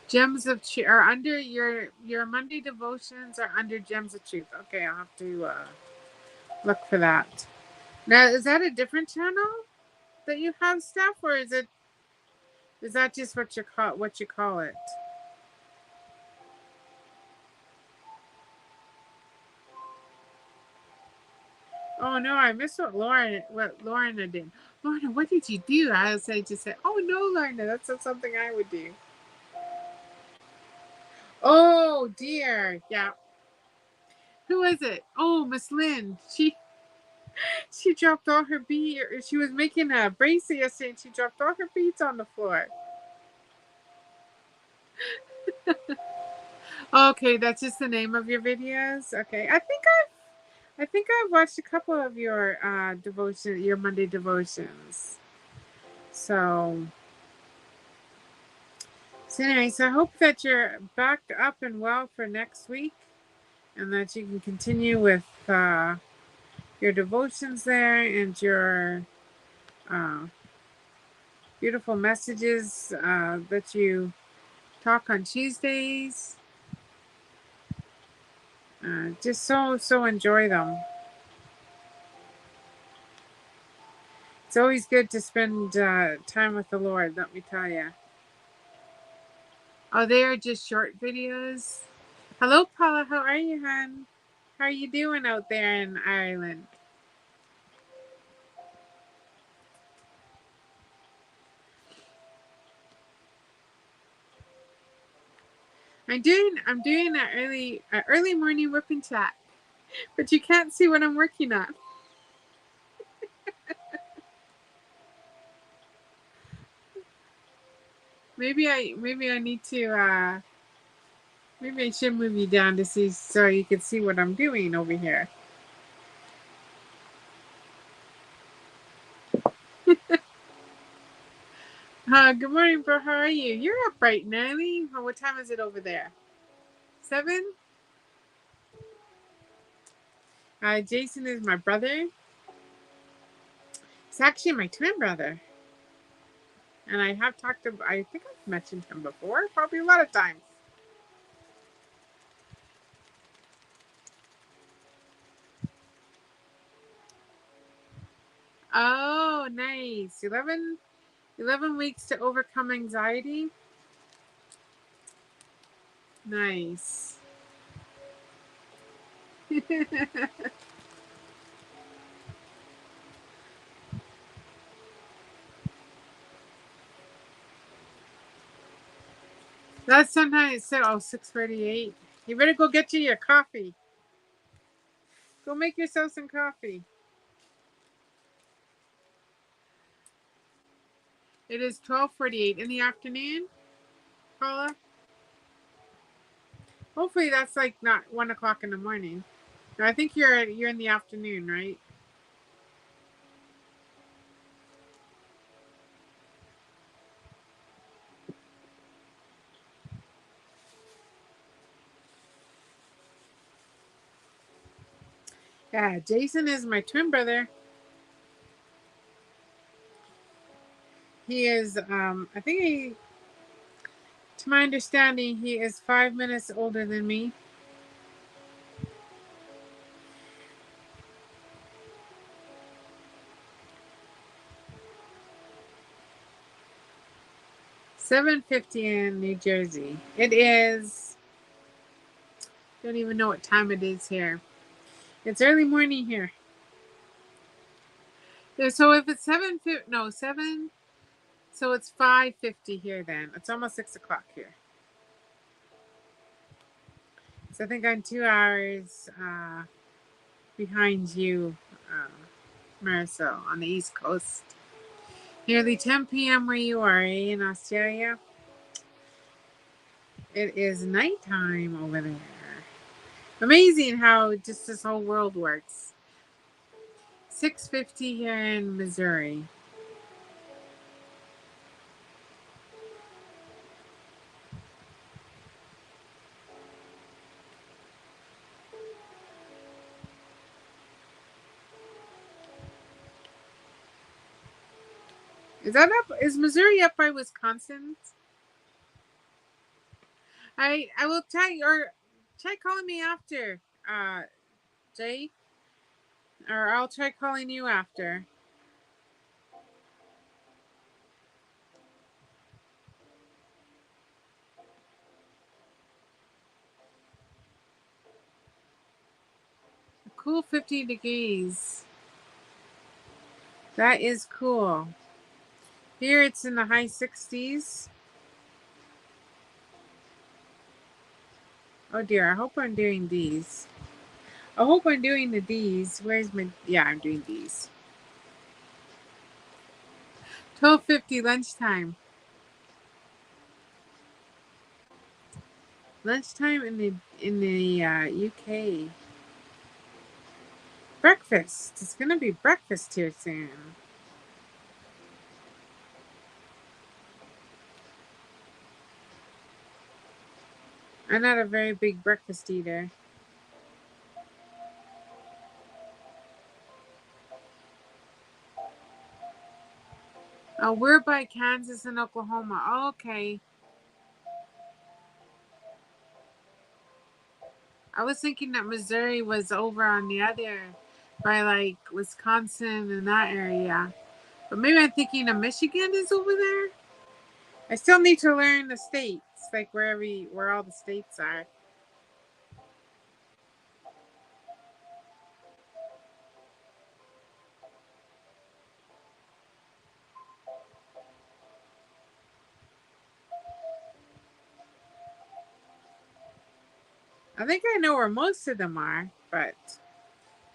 Gems of Truth are under your Monday devotions are under Gems of Truth. Okay, I'll have to look for that. Now, is that a different channel that you have stuff, or is that just what you call it? Oh no, I missed what Lorna did. Lorna, what did you do? I was just said, oh no, Lorna, that's not something I would do. Oh dear, yeah. Who is it? Oh, Miss Lynn. She dropped all her beads. She was making a bracelet yesterday, and she dropped all her beads on the floor. Okay, that's just the name of your videos. Okay, I think I've watched a couple of your your Monday devotions. So, so anyway, so I hope that you're back up and well for next week, and that you can continue with your devotions there and your uh, beautiful messages that you talk on Tuesdays. Just so enjoy them. It's always good to spend time with the Lord, let me tell you. Oh, they are just short videos. Hello, Paula. How are you, hon? How are you doing out there in Ireland? I'm doing an early morning whipping chat, but you can't see what I'm working on. Maybe I need to maybe I should move you down to see so you can see what I'm doing over here. Good morning, bro. How are you? You're up bright and early. What time is it over there? 7? Jason is my brother. He's actually my twin brother. And I have talked to, I think I've mentioned him before, probably a lot of times. Oh, nice. 11 weeks to overcome anxiety. Nice. That's sometimes so. Oh, 6:38. You better go get you your coffee. Go make yourself some coffee. It is 12:48 in the afternoon, Paula. Hopefully that's like not 1 o'clock in the morning. No, I think you're in the afternoon, right? Yeah, Jason is my twin brother. He is I think to my understanding he is 5 minutes older than me. 7:50 in New Jersey. It is. Don't even know what time it is here. It's early morning here. So if it's 7:50, no 7. So it's 5:50 here. Then it's almost 6 o'clock here. So I think I'm 2 hours behind you, Marisol, on the East Coast. Nearly 10 p.m. where you are, in Australia. It is nighttime over there. Amazing how just this whole world works. 6:50 here in Missouri. Is that up? Is Missouri up by Wisconsin? I will try calling me after, Jay, or I'll try calling you after. A cool 50 degrees. That is cool. Here it's in the high 60s. Oh dear, I hope I'm doing these. I hope I'm doing the D's. Where's my, yeah, I'm doing these. 12:50 lunchtime. Lunchtime in the UK. Breakfast. It's gonna be breakfast here soon. I'm not a very big breakfast eater. Oh, we're by Kansas and Oklahoma. Oh, okay. I was thinking that Missouri was over on the other, by like Wisconsin and that area. But maybe I'm thinking of Michigan is over there. I still need to learn the states, like where all the states are. I think I know where most of them are, but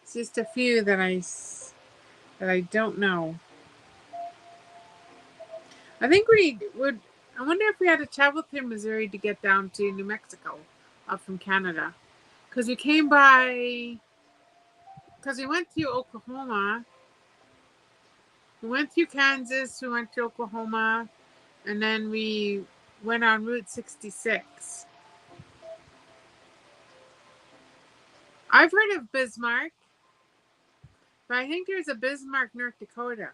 it's just a few that I don't know. I think we would. I wonder if we had to travel through Missouri to get down to New Mexico, up from Canada, because we came by. Because we went through Oklahoma, we went through Kansas, we went to Oklahoma, and then we went on Route 66. I've heard of Bismarck, but I think there's a Bismarck, North Dakota.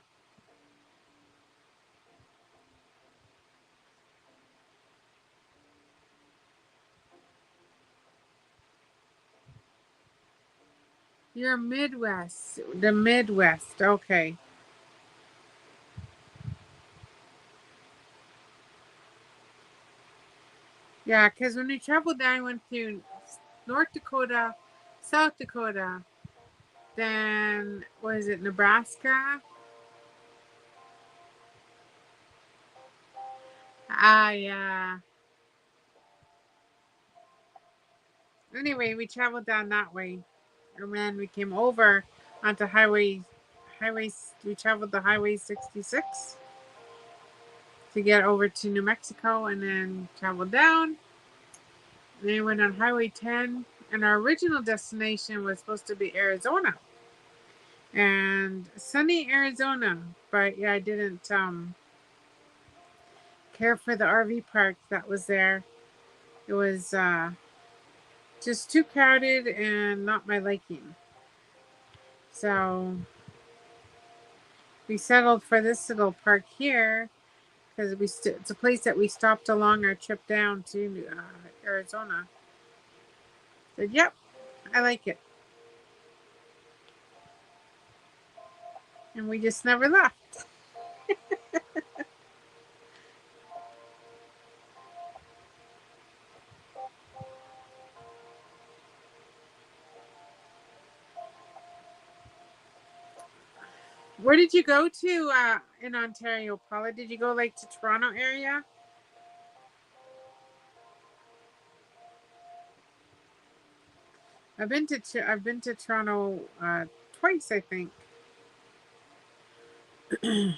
You're Midwest, the Midwest. Okay. Yeah, because when we traveled down, I went through North Dakota, South Dakota, then was it Nebraska? Ah, yeah. Anyway, we traveled down that way, and then we came over onto highways. We traveled the Highway 66 to get over to New Mexico, and then traveled down. And then we went on Highway 10, and our original destination was supposed to be Arizona, and sunny Arizona. But yeah, I didn't care for the RV park that was there. It was just too crowded and not my liking. So we settled for this little park here because it's a place that we stopped along our trip down to Arizona. Said, "Yep, I like it," and we just never left. Where did you go to in Ontario, Paula? Did you go like to Toronto area? I've been to Toronto twice, I think. And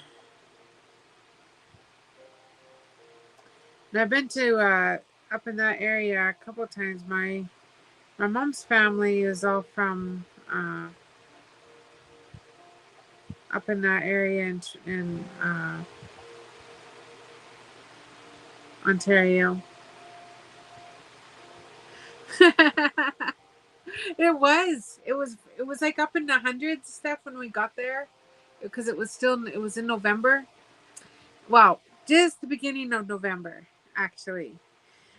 I've been to up in that area a couple of times. My mom's family is all from up in that area in Ontario. It was like up in the hundreds stuff when we got there because it was in November. Well, just the beginning of November actually.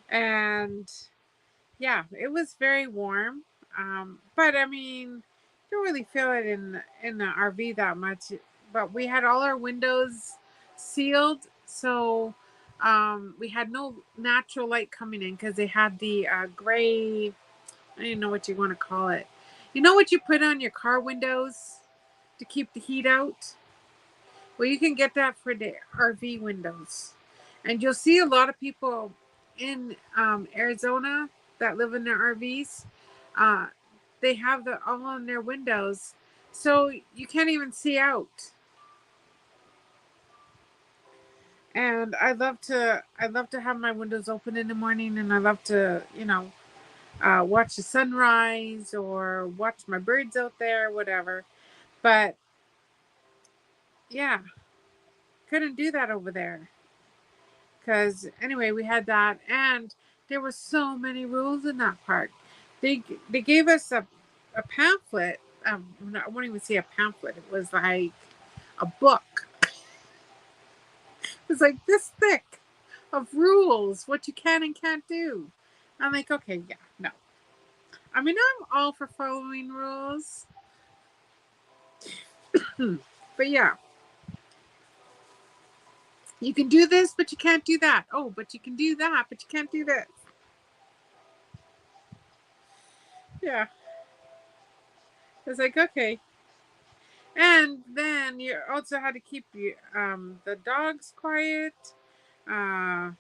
And yeah, it was very warm. But I mean, don't really feel it in the RV that much. But we had all our windows sealed, so we had no natural light coming in because they had the gray. I don't know what you want to call it. You know what you put on your car windows to keep the heat out? Well, you can get that for the RV windows. And you'll see a lot of people in Arizona that live in their RVs. Uh, they have the all on their windows, so you can't even see out. And I love to have my windows open in the morning, and I love to, watch the sunrise or watch my birds out there, whatever. But yeah, couldn't do that over there. Because anyway, we had that, and there were so many rules in that park. They gave us a pamphlet. I won't even say a pamphlet. It was like a book. It was like this thick of rules, what you can and can't do. I'm like, okay, yeah, no. I mean, I'm all for following rules, but yeah, you can do this, but you can't do that. Oh, but you can do that, but you can't do this. Yeah, it's like okay. And then you also had to keep the dogs quiet. Uh,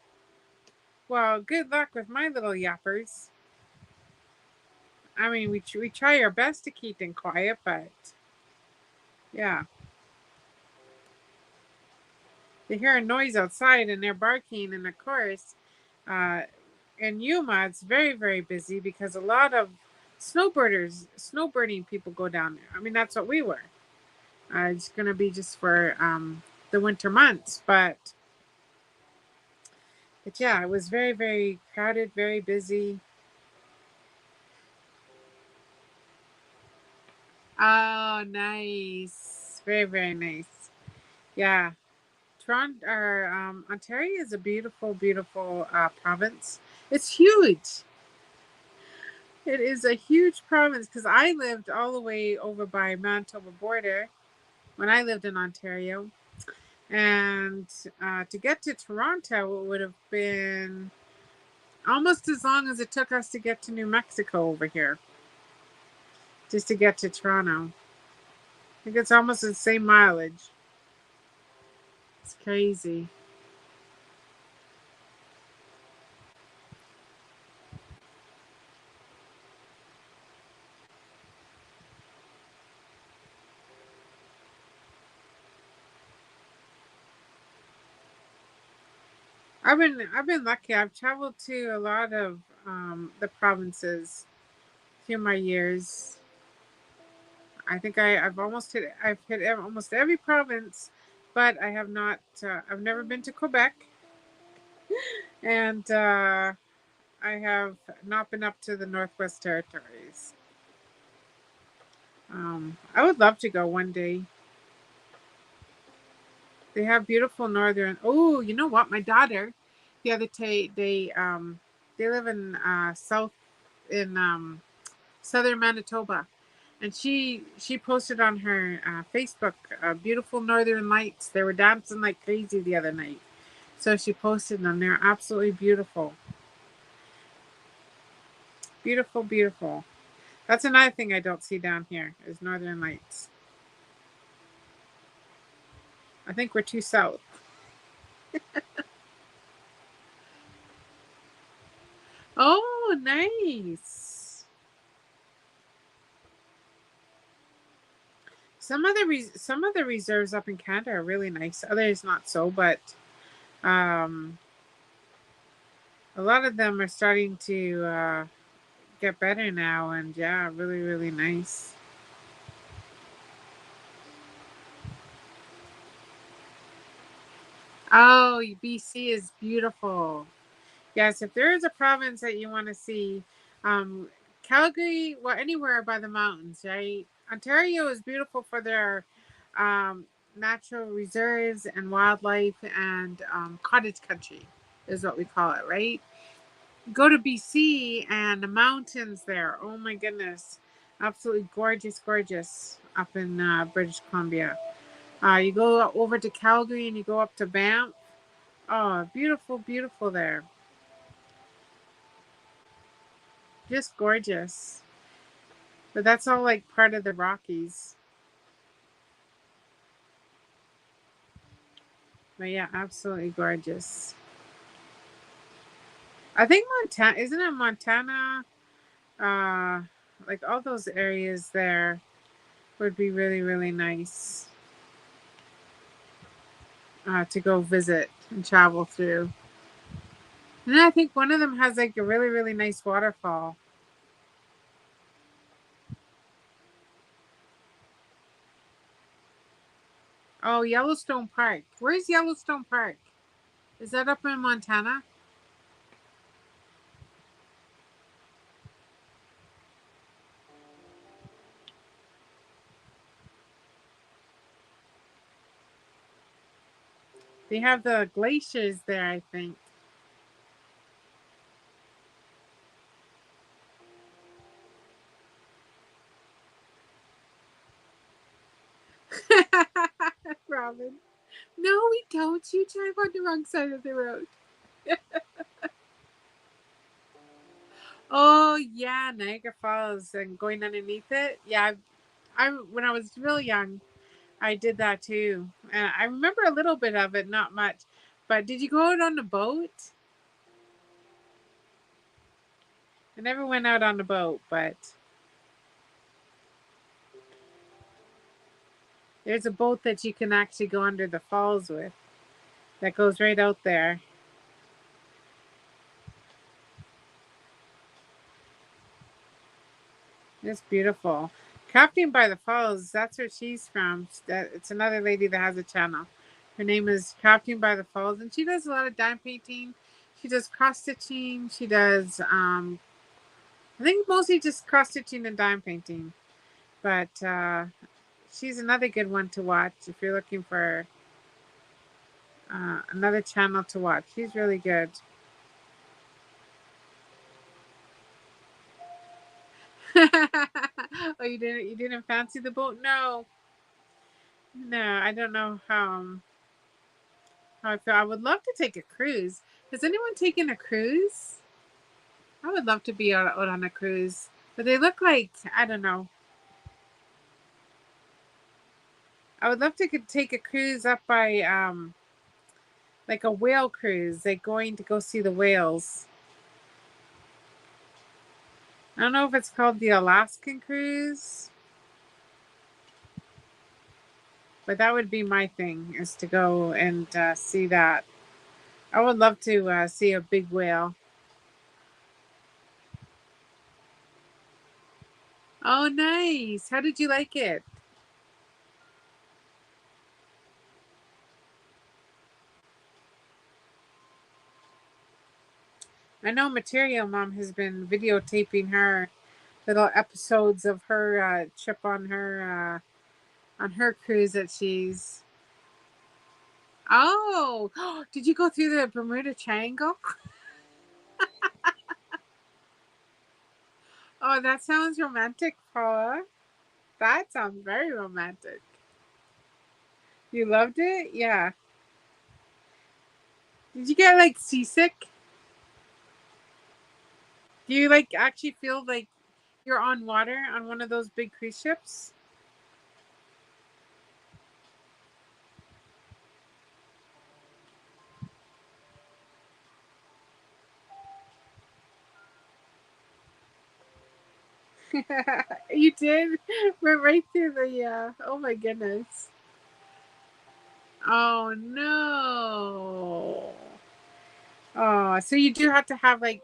well, good luck with my little yappers. I mean, we try our best to keep them quiet, but yeah, they hear a noise outside and they're barking. And of course, uh, in Yuma, it's very, very busy because a lot of snowbirding people go down there. I mean, that's what we were. It's going to be just for the winter months, but yeah, it was very, very crowded, very busy. Oh, nice. Very, very nice. Yeah. Toronto or Ontario is a beautiful, beautiful province. It's huge. It is a huge province because I lived all the way over by Manitoba border when I lived in Ontario. And to get to Toronto, it would have been almost as long as it took us to get to New Mexico over here, just to get to Toronto. I think it's almost the same mileage. It's crazy. I've been lucky. I've traveled to a lot of the provinces through my years. I think I've hit almost every province, but I have not. I've never been to Quebec, and I have not been up to the Northwest Territories. I would love to go one day. They have beautiful northern. Oh, you know what? My daughter, the other day, they live in south in southern Manitoba, and she posted on her Facebook beautiful northern lights. They were dancing like crazy the other night, so she posted them. They're absolutely beautiful, beautiful, beautiful. That's another thing I don't see down here is northern lights. I think we're too south. Oh, nice. Some of the reserves up in Canada are really nice. Others not so, but um, a lot of them are starting to get better now, and yeah, really, really nice. Oh, BC is beautiful. Yes, if there is a province that you want to see, um, Calgary, well, anywhere by the mountains, right? Ontario is beautiful for their um, natural reserves and wildlife and cottage country, is what we call it, right? Go to BC and the mountains there. Oh my goodness, absolutely gorgeous, gorgeous up in British Columbia. You go over to Calgary and you go up to Banff. Oh, beautiful, beautiful there. Just gorgeous. But that's all like part of the Rockies. But yeah, absolutely gorgeous. I think Montana, isn't it Montana? Uh, like all those areas there would be really, really nice to go visit and travel through. And I think one of them has like a really, really nice waterfall. Oh, Yellowstone Park. Where's Yellowstone Park? Is that up in Montana? They have the glaciers there, I think. Robin. No, we don't. You drive on the wrong side of the road. Oh yeah, Niagara Falls and going underneath it. Yeah, I when I was real young, I did that too, and I remember a little bit of it, not much. But did you go out on the boat? I never went out on the boat, but there's a boat that you can actually go under the falls with that goes right out there. It's beautiful. Captain by the Falls, that's where she's from. It's another lady that has a channel. Her name is Captain by the Falls, and she does a lot of dime painting. She does cross stitching. She does, I think mostly just cross stitching and dime painting. But she's another good one to watch if you're looking for another channel to watch. She's really good. Oh, you didn't fancy the boat? No, no, I don't know how I feel. I would love to take a cruise. Has anyone taken a cruise? I would love to be out on a cruise, but they look like I don't know. I would love to take a cruise up by like a whale cruise. Like going to go see the whales. I don't know if it's called the Alaskan cruise, but that would be my thing is to go and see that. I would love to see a big whale. Oh, nice! How did you like it? I know Material Mom has been videotaping her little episodes of her trip on her cruise that she's. Oh, did you go through the Bermuda Triangle? Oh, that sounds romantic, Paula. That sounds very romantic. You loved it? Yeah. Did you get like seasick? Do you like actually feel like you're on water on one of those big cruise ships? You did? Went right through the, oh my goodness. Oh no. Oh, so you do have to have like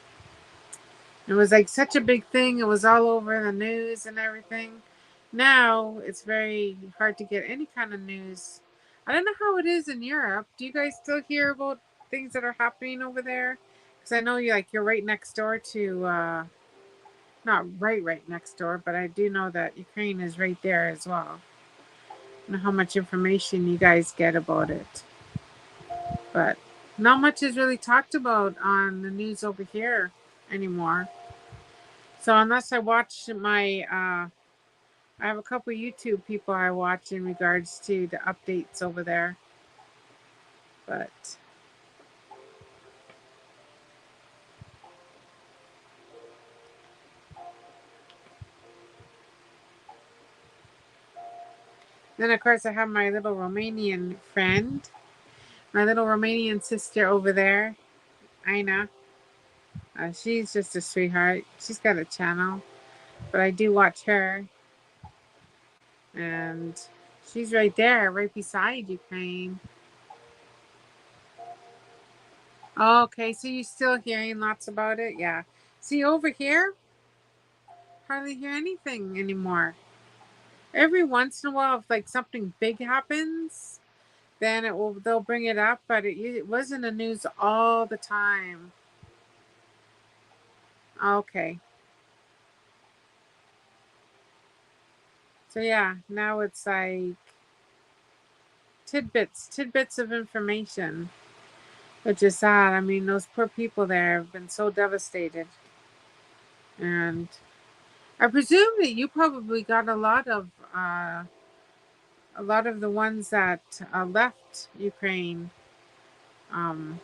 It was like such a big thing. It was all over the news and everything. Now it's very hard to get any kind of news. I don't know how it is in Europe. Do you guys still hear about things that are happening over there? Because I know you're right next door to not right next door, but I do know that Ukraine is right there as well. I don't know how much information you guys get about it, but not much is really talked about on the news over here anymore. So unless I watch I have a couple YouTube people I watch in regards to the updates over there, but then of course I have my little Romanian friend, my little Romanian sister over there, Ina. She's just a sweetheart. She's got a channel, but I do watch her, and she's right there, right beside Ukraine. Oh, okay, so you're still hearing lots about it? Yeah. See, over here, hardly hear anything anymore. Every once in a while, if like something big happens, then they'll bring it up, but it wasn't the news all the time. Okay. So yeah, now it's like tidbits of information, which is sad. I mean, those poor people there have been so devastated. And I presume that you probably got a lot of the ones that left Ukraine. Um,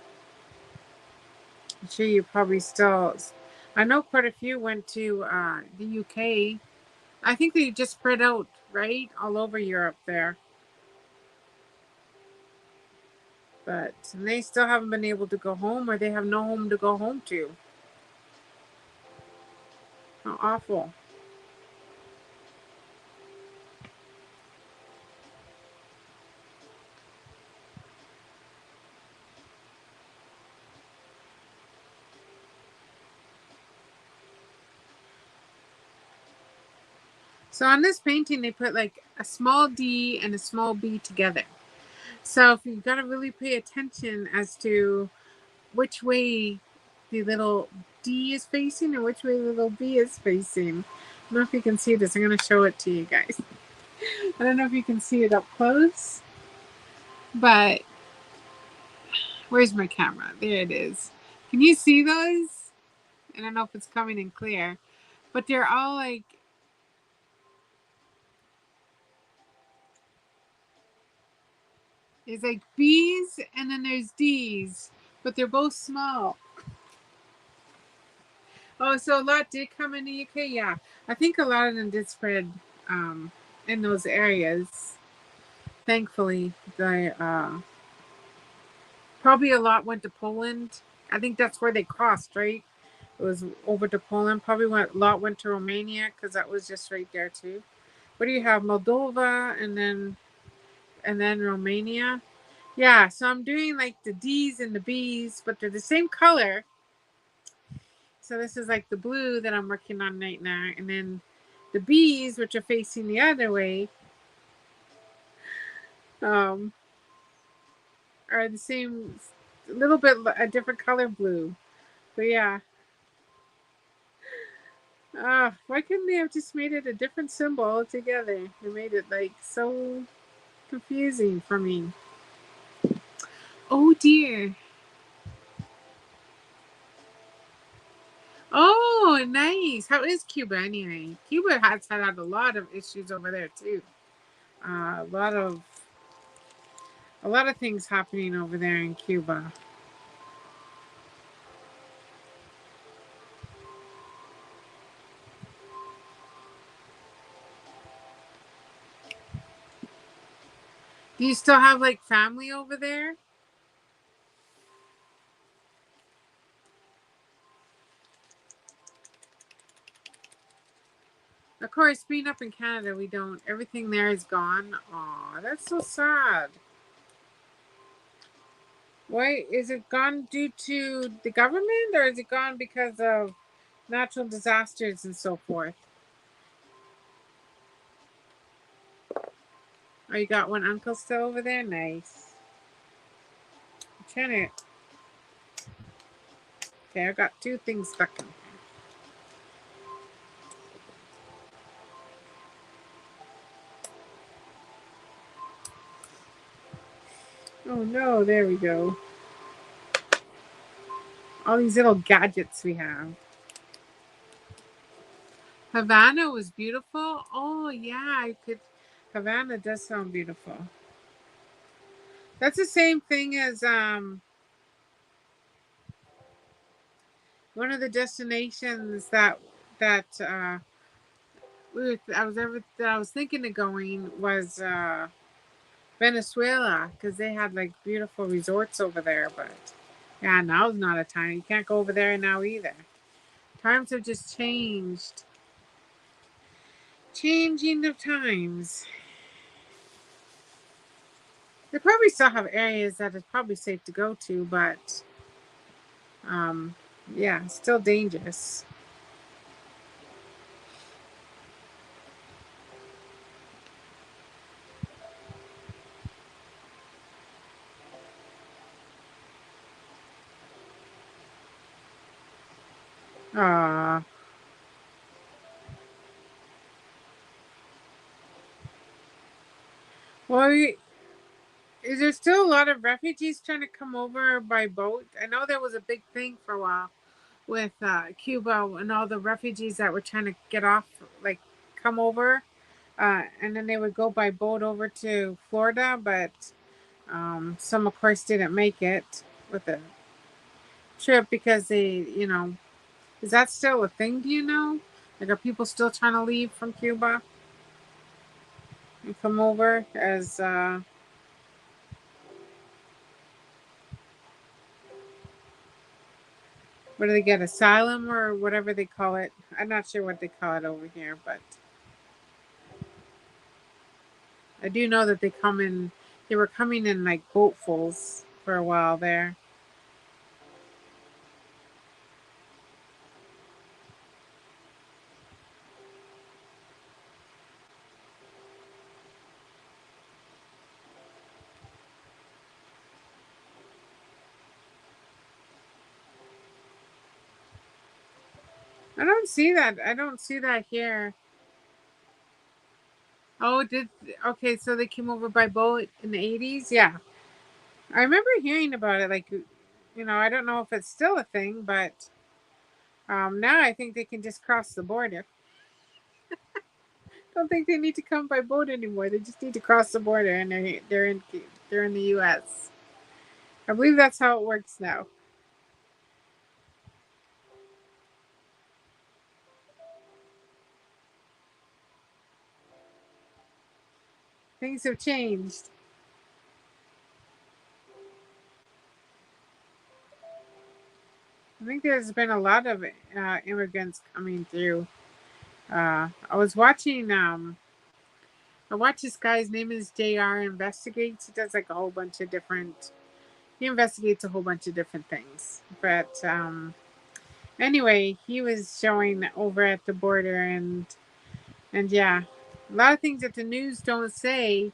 I'm sure you probably still. I know quite a few went to the UK. I think they just spread out, right, all over Europe there. But they still haven't been able to go home, or they have no home to go home to. How awful. So on this painting, they put like a small d and a small b together. So if you've got to really pay attention as to which way the little D is facing and which way the little B is facing. I don't know if you can see this. I'm going to show it to you guys. I don't know if you can see it up close, but where's my camera? There it is. Can you see those? I don't know if it's coming in clear, but they're all like, there's like B's and then there's D's, but they're both small. Oh, so a lot did come in the UK? Yeah. I think a lot of them did spread in those areas. Thankfully, probably a lot went to Poland. I think that's where they crossed, right? It was over to Poland. Probably a lot went to Romania because that was just right there too. What do you have? Moldova and then Romania. Yeah, so I'm doing like the D's and the B's, but they're the same color. So this is like the blue that I'm working on right now, and then the B's, which are facing the other way, um, are the same, a little bit a different color blue. But yeah, why couldn't they have just made it a different symbol altogether? They made it like so confusing for me. Oh dear. Oh, nice. How is Cuba anyway? Cuba has had a lot of issues over there too. Uh, a lot of a lot of things happening over there in Cuba. Do you still have like family over there? Of course, being up in Canada, we don't. Everything there is gone. Aw, that's so sad. Why is it gone due to the government, or is it gone because of natural disasters and so forth. Oh, you got one uncle still over there? Nice. I'm trying to. Okay, I got two things stuck in. Oh no, there we go. All these little gadgets we have. Havana was beautiful. Oh yeah, I could. Havana does sound beautiful. That's the same thing as one of the destinations that I was thinking of going was Venezuela because they had like beautiful resorts over there. But yeah, now's not a time. You can't go over there now either. Times have just changed. Changing of times. They probably still have areas that it's probably safe to go to, but um, yeah, still dangerous. Uh, well, is there still a lot of refugees trying to come over by boat? I know there was a big thing for a while with Cuba and all the refugees that were trying to get off, like come over, and then they would go by boat over to Florida, but some, of course, didn't make it with the trip because is that still a thing? Do you know? Like, are people still trying to leave from Cuba and come over as what do they get, asylum or whatever they call it? I'm not sure what they call it over here, but I do know that they were coming in like boatfuls for a while there. I don't see that. I don't see that here. Oh, okay, so they came over by boat in the 80s? Yeah. I remember hearing about it. Like, I don't know if it's still a thing, but now I think they can just cross the border. Don't think they need to come by boat anymore. They just need to cross the border, and they're in the U.S. I believe that's how it works now. Things have changed. I think there's been a lot of immigrants coming through. I was watching. I watch this guy's name is Jr. Investigates. He does like a whole bunch of different. He investigates a whole bunch of different things. But anyway, he was showing over at the border, and yeah, a lot of things that the news don't say.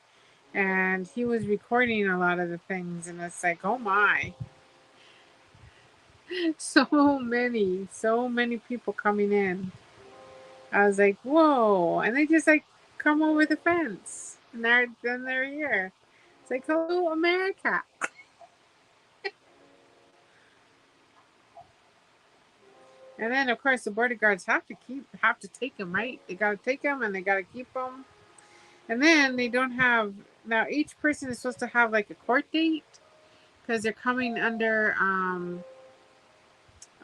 And he was recording a lot of the things, and it's like, oh my, so many people coming in. I was like, whoa. And they just like come over the fence. And they're here. It's like, hello, America. And then of course the border guards have to take them, right? They gotta take them and they gotta keep them. And then they don't have now each person is supposed to have like a court date because they're coming under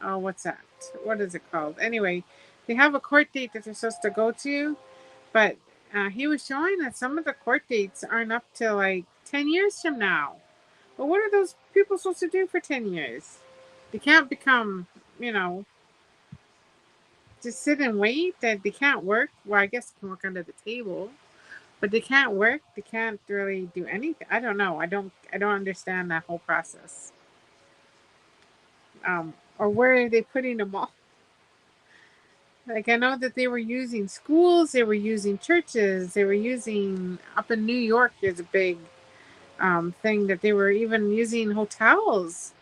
oh, what's that? What is it called? Anyway, they have a court date that they're supposed to go to, but he was showing that some of the court dates aren't up to like 10 years from now. Well, what are those people supposed to do for 10 years? They can't become, you know, just sit and wait. That they can't work. Well, I guess they can work under the table, but they can't work. They can't really do anything. I don't know. I don't understand that whole process. Or where are they putting them all? Like I know that they were using schools, they were using churches, they were using up in New York. There's a big thing that they were even using hotels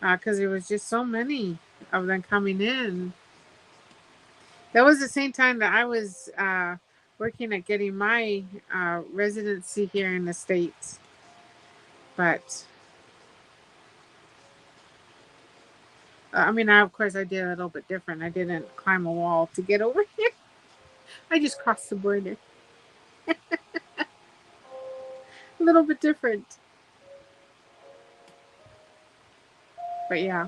because there was just so many of them coming in. That was the same time that I was working at getting my residency here in the States. But I mean, of course, I did a little bit different. I didn't climb a wall to get over here. I just crossed the border. A little bit different. But yeah.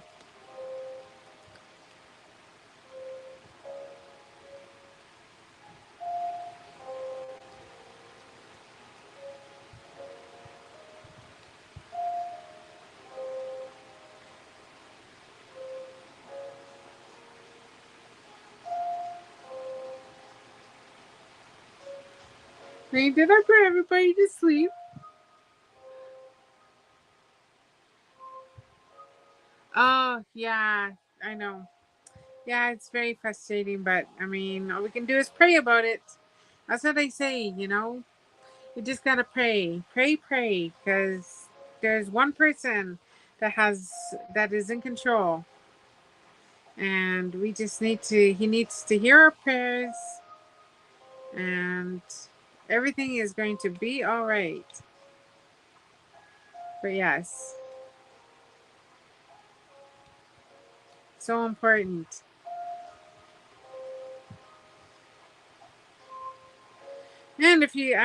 Hey, did I put everybody to sleep? Oh, yeah. I know. Yeah, it's very frustrating, but I mean, all we can do is pray about it. That's what I say, you know? You just gotta pray. Pray, pray, because there's one person that is in control. And we just he needs to hear our prayers, and everything is going to be all right. But yes, so important. And if you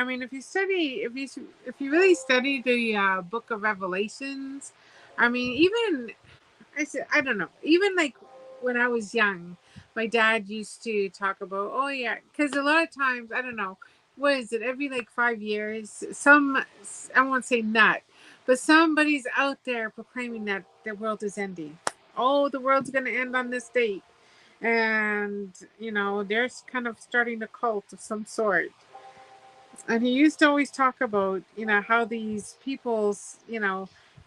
study, if you really study the Book of Revelations, I mean, even I don't know, even like when I was young, my dad used to talk about, oh yeah, because a lot of times I don't know, what is it? Every like 5 years, I won't say nut, but somebody's out there proclaiming that the world is ending. Oh, the world's gonna end on this date, and they're kind of starting a cult of some sort. And he used to always talk about, how these people's,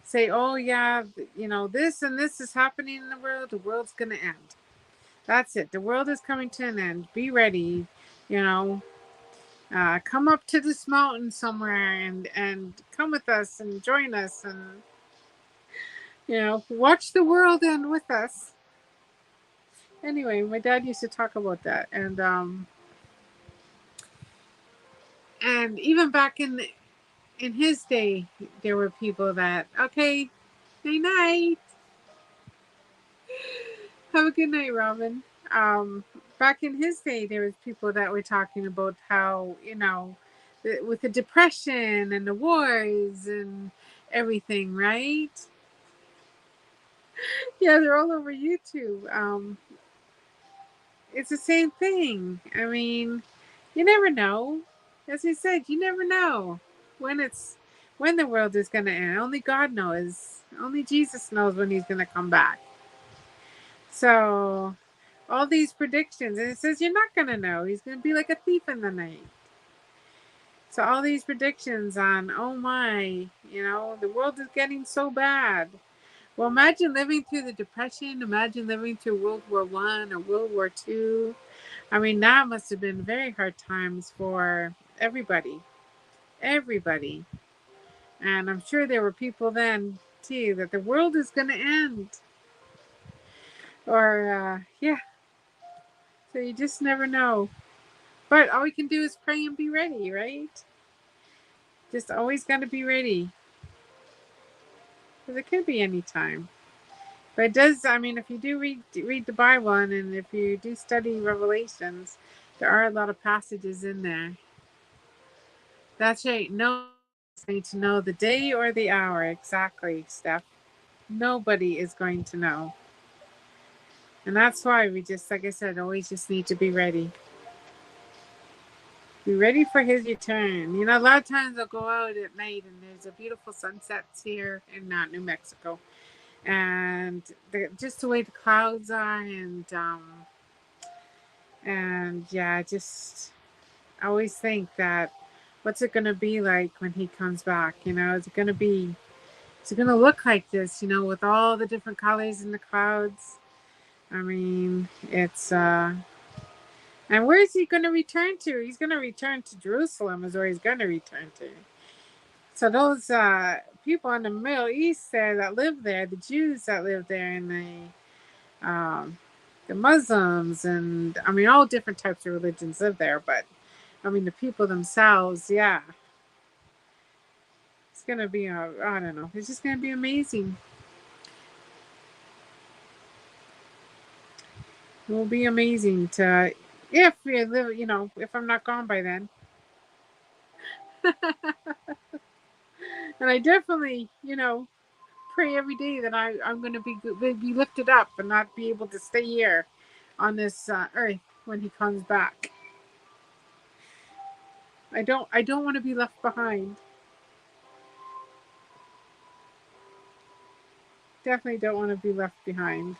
say, oh, yeah, this and this is happening in the world. The world's going to end. That's it. The world is coming to an end. Be ready, you know. Come up to this mountain somewhere and come with us and join us and, watch the world end with us. Anyway, my dad used to talk about that. And even back in his day, there were people that, okay, night night. Have a good night, Robin. Um, Back in his day, there was people that were talking about how, with the depression and the wars and everything, right? Yeah, they're all over YouTube. It's the same thing. I mean, you never know. As he said, you never know when it's when the world is going to end. Only God knows. Only Jesus knows when he's going to come back. So, all these predictions, and it says you're not going to know. He's going to be like a thief in the night. So, all these predictions on, oh my, the world is getting so bad. Well, imagine living through the Depression. Imagine living through World War One or World War Two. I mean, that must have been very hard times for everybody. Everybody. And I'm sure there were people then, too, that the world is going to end. Or, yeah. So you just never know. But all we can do is pray and be ready, right? Just always got to be ready. Because it could be any time. But it does, I mean, if you do read the Bible and if you do study Revelations, there are a lot of passages in there. That's right. No one's going to know the day or the hour exactly, Steph. Nobody is going to know. And that's why we just, like I said, always just need to be ready. Be ready for his return. A lot of times I'll go out at night and there's a beautiful sunsets here in New Mexico. And just the way the clouds are and yeah, just I always think that what's it going to be like when he comes back? Is it going to look like this, with all the different colors in the clouds? I mean, it's And where is he going to return to? He's going to return to Jerusalem, is where he's going to return to. So those people in the Middle East there that live there, the Jews that live there, and the Muslims, and I mean all different types of religions live there. But I mean the people themselves, yeah, it's gonna be I don't know, it's just gonna be amazing. It will be amazing to if we live, if I'm not gone by then. And I definitely, pray every day that I'm going to be lifted up and not be able to stay here on this earth when he comes back. I don't want to be left behind. Definitely don't want to be left behind.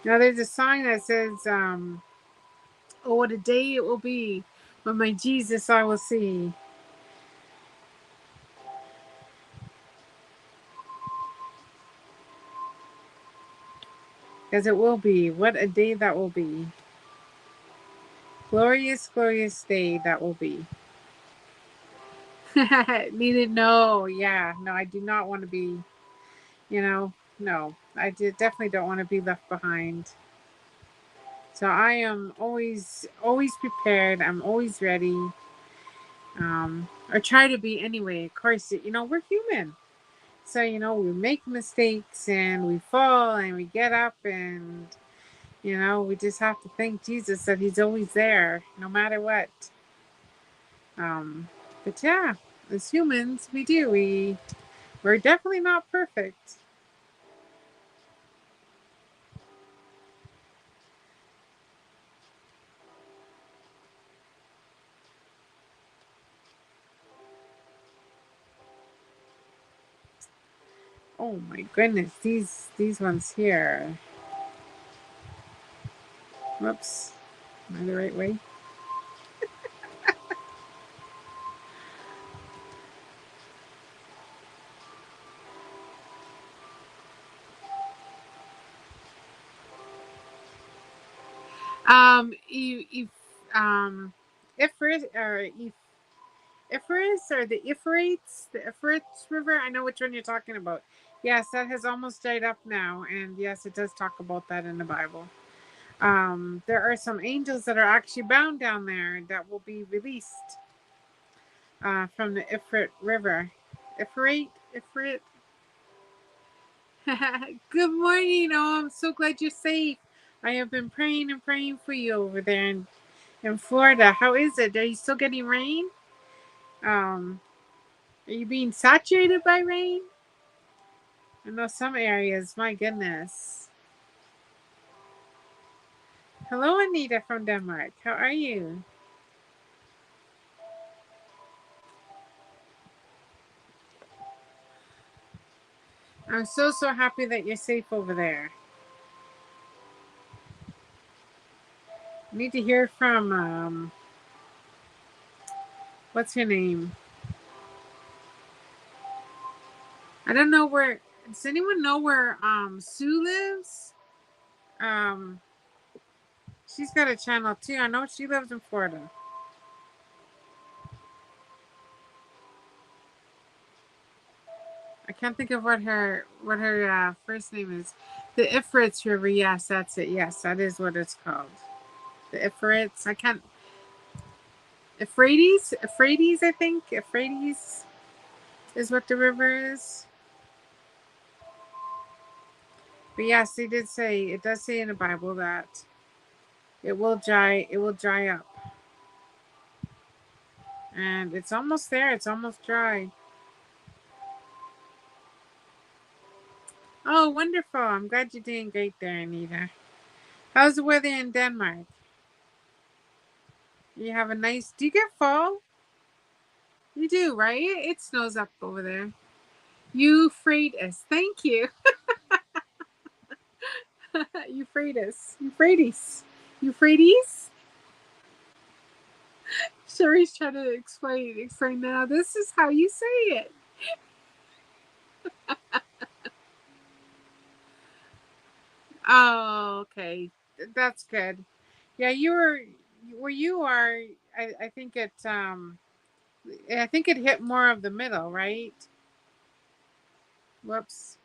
Now there's a sign that says, "Oh, what a day it will be when my Jesus I will see." Because it will be. What a day that will be. Glorious, glorious day that will be. Needed no, yeah, no, I do not want to be, no, definitely don't want to be left behind. So I am always prepared. I'm always ready. Or try to be anyway. Of course, we're human. So, we make mistakes and we fall and we get up and, we just have to thank Jesus that he's always there, no matter what. Um, but yeah, as humans, we're definitely not perfect. Oh my goodness, these ones here. Whoops. Am I the right way? You Ifrit or Ifris or the Ifrits River. I know which one you're talking about. Yes, that has almost dried up now, and yes, it does talk about that in the Bible. There are some angels that are actually bound down there that will be released from the Ifrit River. Ifrit. Good morning. Oh, I'm so glad you're safe. I have been praying and praying for you over there in Florida. How is it? Are you still getting rain? Um, are you being saturated by rain? I know some areas. My goodness. Hello, Anita from Denmark. How are you? I'm so happy that you're safe over there. I need to hear from what's her name? I don't know where. Does anyone know where Sue lives? Um, she's got a channel too. I know she lives in Florida. I can't think of what her first name is. The Ifrits River. Yes, that's it. Yes, that is what it's called. The Ifrits. I can't. Euphrates. I think Euphrates is what the river is. But yes, they did say it does say in the Bible that it will dry. It will dry up, and it's almost there. It's almost dry. Oh, wonderful! I'm glad you're doing great there, Anita. How's the weather in Denmark? You have a nice. Do you get fall? You do, right? It snows up over there. Euphrates. Thank you. Euphrates. Euphrates. Euphrates. Sherry's trying to explain now. This is how you say it. Oh, okay. That's good. Yeah, you were where you are. I think I think it hit more of the middle, right? Whoops.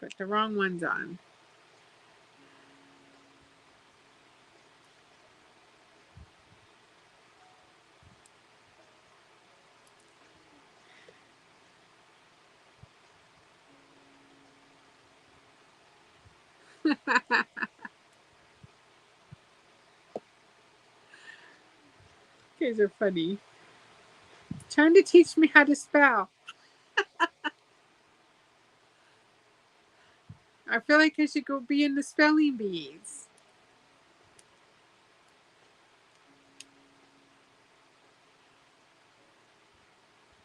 Put the wrong ones on. You guys are funny. Trying to teach me how to spell. I feel like I should go be in the spelling bees.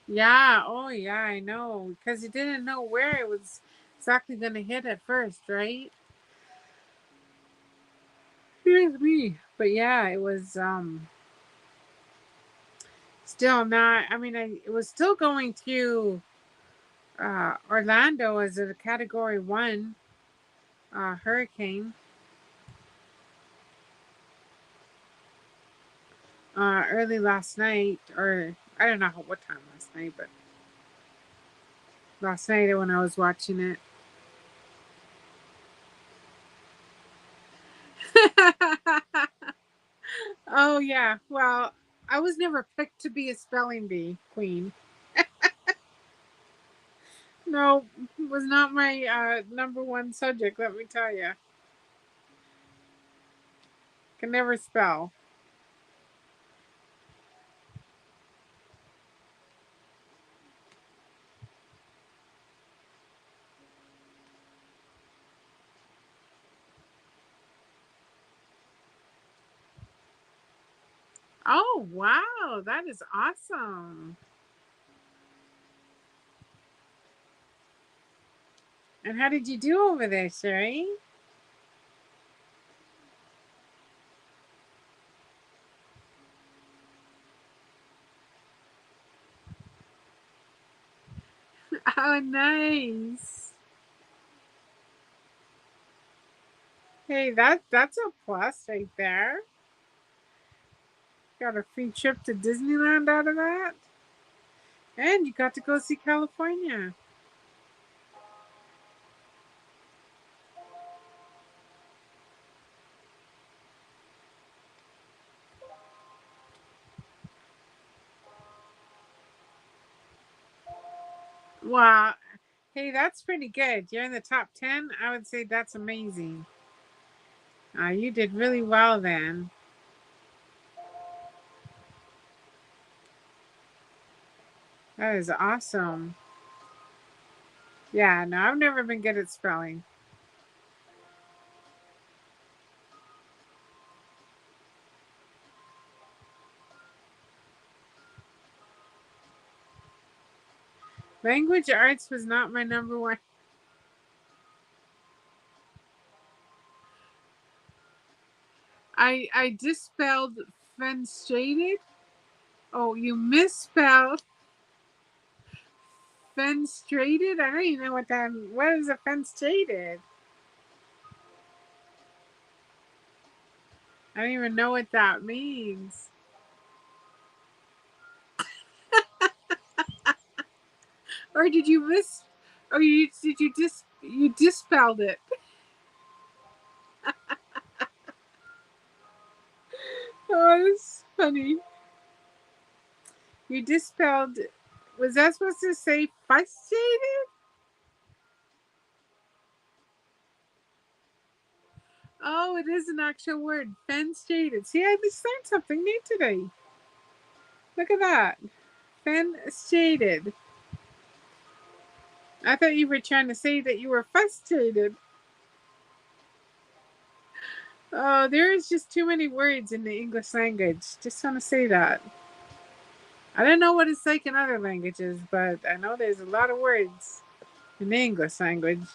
Yeah, oh yeah, I know. Because you didn't know where it was exactly going to hit at first, right? Here's me. But yeah, it was still not, I mean, it was still going to Orlando as a category 1 hurricane early last night, or I don't know what time last night, but last night when I was watching it. Oh yeah. Well, I was never picked to be a spelling bee queen. No, it was not my number one subject. Let me tell you, can never spell. Oh wow, that is awesome. And how did you do over there, Sherry? Oh, nice. Hey, that's a plus right there. Got a free trip to Disneyland out of that, and you got to go see California. Wow. Hey, that's pretty good. You're in the top 10. I would say that's amazing. You did really well then. That is awesome. Yeah, no, I've never been good at spelling. Language arts was not my number one. I misspelled fenstrated. Oh, you misspelled fenstrated? I don't even know what is a fenstrated? I don't even know what that means. Or did you miss? Or you dispelled it? Oh, that's funny. You dispelled. Was that supposed to say frustrated? Oh, it is an actual word. Fenstrated. See, I just learned something new today. Look at that. Fenstrated. I thought you were trying to say that you were frustrated. Oh, there's just too many words in the English language. Just want to say that. I don't know what it's like in other languages, but I know there's a lot of words in the English language.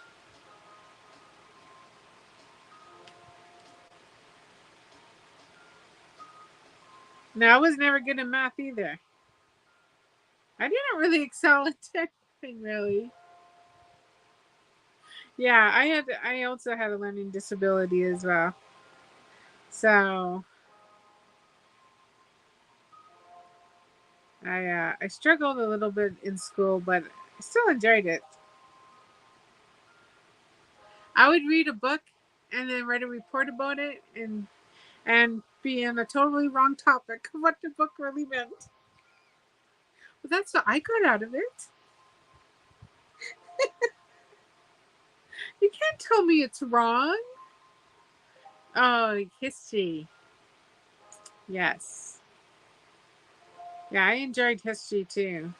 No, I was never good in math either. I didn't really excel at anything really. Yeah, I also had a learning disability as well. So I struggled a little bit in school, but I still enjoyed it. I would read a book and then write a report about it and be on a totally wrong topic of what the book really meant. But that's what I got out of it. You can't tell me it's wrong. Oh, history. Yes. Yeah, I enjoyed history too.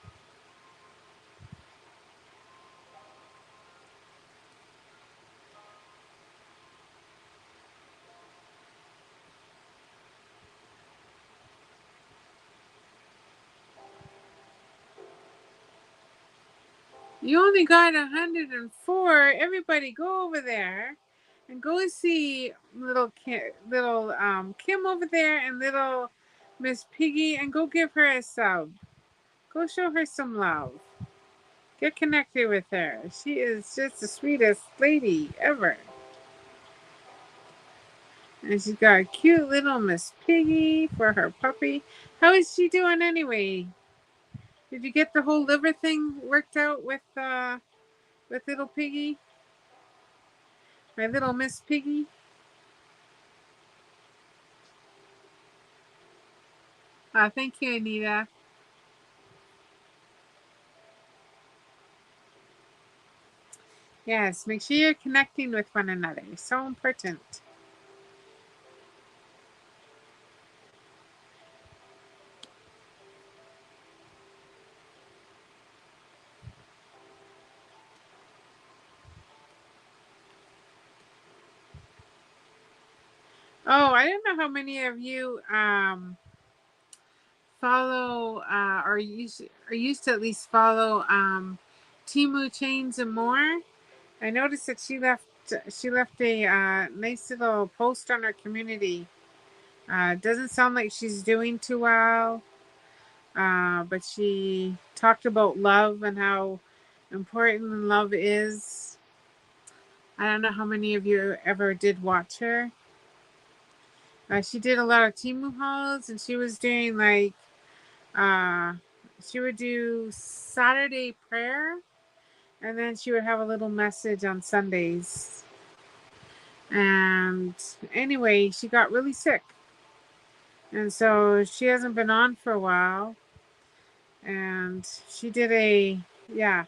You only got 104. Everybody go over there and go see little Kim over there and little Miss Piggy and go give her a sub. Go show her some love. Get connected with her. She is just the sweetest lady ever. And she's got a cute little Miss Piggy for her puppy. How is she doing anyway? Did you get the whole liver thing worked out with little Piggy? My little Miss Piggy? Thank you, Anita. Yes, make sure you're connecting with one another. So important. Oh, I don't know how many of you follow or used to at least follow Timu Chains and More. I noticed that she left a nice little post on her community. Doesn't sound like she's doing too well, but she talked about love and how important love is. I don't know how many of you ever did watch her. She did a lot of Timu hauls, and she was doing like uh, she would do Saturday prayer, and then she would have a little message on Sundays. And anyway, she got really sick, and so she hasn't been on for a while. And she did a yeah,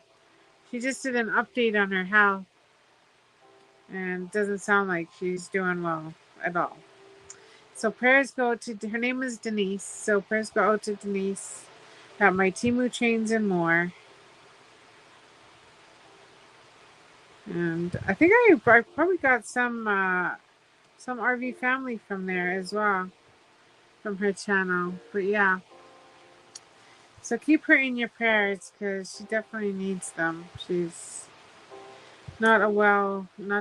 she just did an update on her health, and doesn't sound like she's doing well at all. So prayers go to her name is Denise. So prayers go out to Denise. Got my Timu chains and more. And I think I probably got some RV family from there as well, from her channel. But yeah, so keep her in your prayers because she definitely needs them. She's not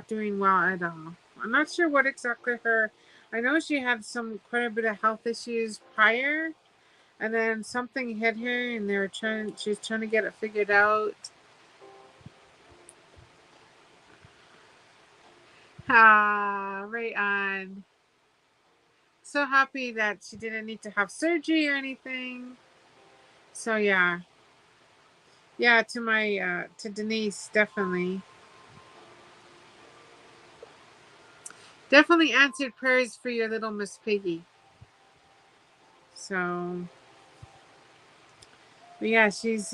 doing well at all. I'm not sure what exactly her. I know she had quite a bit of health issues prior, and then something hit her, and she was trying to get it figured out. Ah, right on. So happy that she didn't need to have surgery or anything. So yeah, yeah. To Denise, definitely answered prayers for your little Miss Piggy. So, but yeah, she's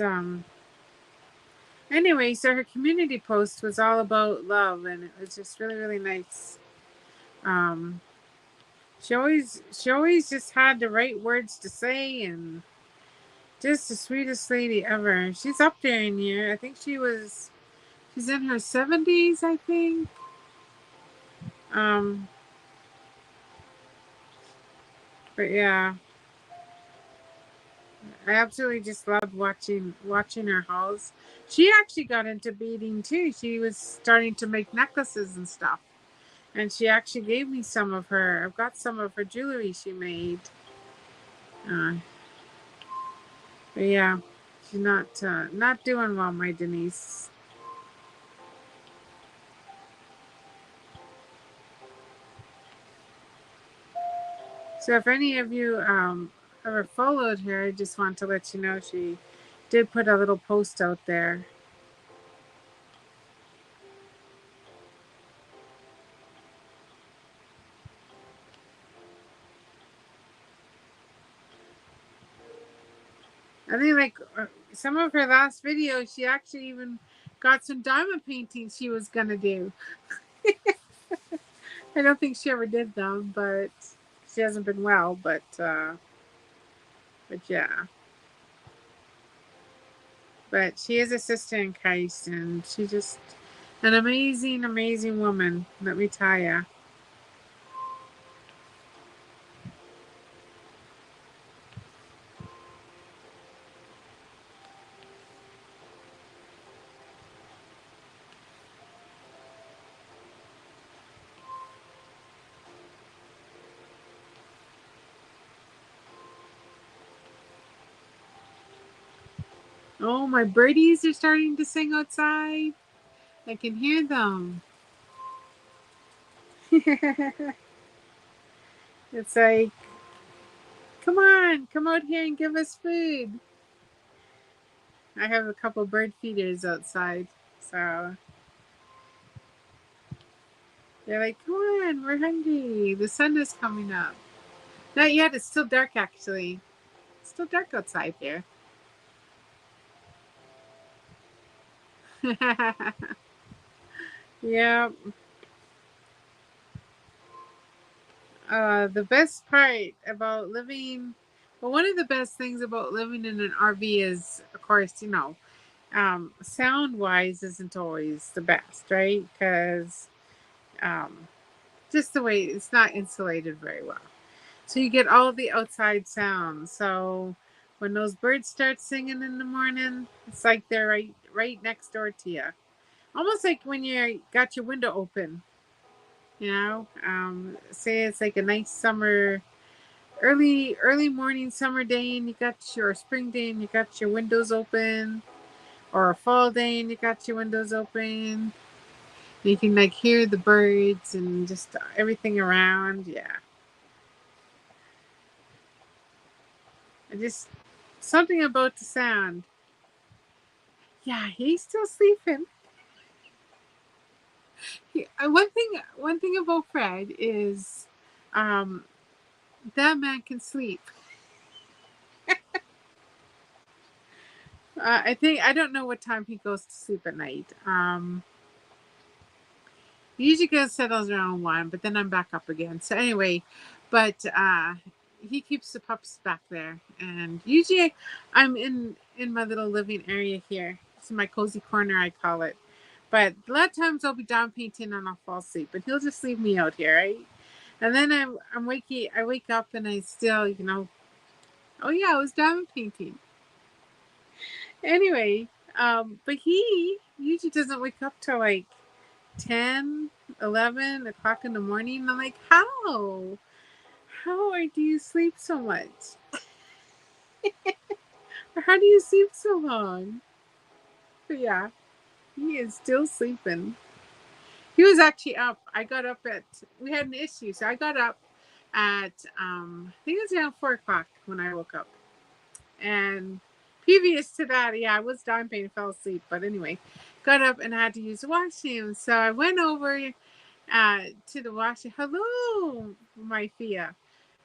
Anyway, so her community post was all about love, and it was just really, really nice. Um, she always just had the right words to say, and just the sweetest lady ever. She's up there in here. I think she's in her 70s, I think. Um, but yeah, I absolutely just loved watching her hauls. She actually got into beading too. She was starting to make necklaces and stuff. And she actually gave me some of her. I've got some of her jewelry she made. Uh, but yeah, she's not doing well, my Denise. So if any of you ever followed her, I just want to let you know she did put a little post out there. I think like some of her last videos, she actually even got some diamond paintings she was gonna do. I don't think she ever did them, but she hasn't been well. But yeah, but she is a sister in Christ, and she's just an amazing, amazing woman. Let me tell you. Oh, my birdies are starting to sing outside. I can hear them. It's like, come on, come out here and give us food. I have a couple bird feeders outside, so they're like, come on, we're hungry. The sun is coming up. Not yet, it's still dark actually. It's still dark outside here. Yeah. The best part about living, well, one of the best things about living in an RV is, of course, sound wise isn't always the best, right? Because um, just the way it's not insulated very well. So you get all the outside sounds. So when those birds start singing in the morning, it's like they're right next door to you. Almost like when you got your window open, say it's like a nice summer, early morning summer day, and you got your spring day, and you got your windows open, or a fall day, and you got your windows open. You can like hear the birds and just everything around. Yeah, I just something about the sound. Yeah, he's still sleeping. One thing about Fred is, um, that man can sleep. I don't know what time he goes to sleep at night. He usually goes settles around 1, but then I'm back up again. So anyway, but he keeps the pups back there, and usually I'm in my little living area here. It's my cozy corner, I call it. But a lot of times I'll be down painting and I'll fall asleep, but he'll just leave me out here, right? And then I wake up and I still, oh yeah, I was diamond painting. Anyway, but he usually doesn't wake up till like 10, 11 o'clock in the morning. I'm like, how? Do you sleep so much? Or how do you sleep so long? But yeah, he is still sleeping. He was actually up. We had an issue. So I got up at, I think it was around 4 o'clock when I woke up. And previous to that, yeah, I was down pain, fell asleep. But anyway, got up and had to use the washroom. So I went over to the washroom. Hello, my Fia,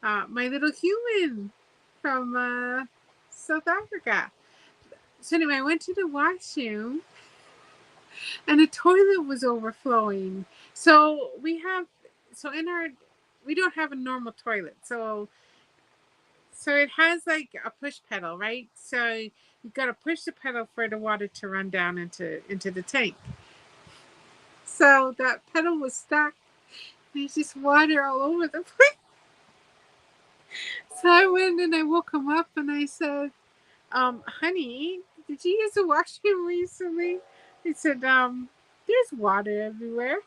my little human from South Africa. So anyway, I went to the washroom and the toilet was overflowing. So so in our, we don't have a normal toilet. So it has like a push pedal, right? So you got to push the pedal for the water to run down into the tank. So that pedal was stuck. There's just water all over the place. So I went and I woke him up and I said, honey, did you use the washroom recently? He said, there's water everywhere.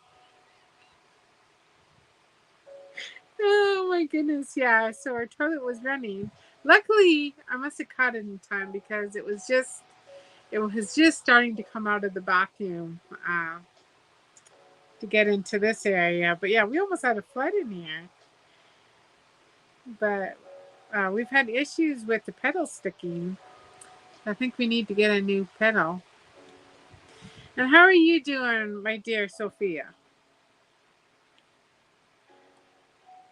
Oh my goodness, yeah. So our toilet was running, Luckily, I must have caught it in time because it was just starting to come out of the vacuum to get into this area. But yeah, we almost had a flood in here. But we've had issues with the pedal sticking. I think we need to get a new pedal. And how are you doing, my dear Sophia?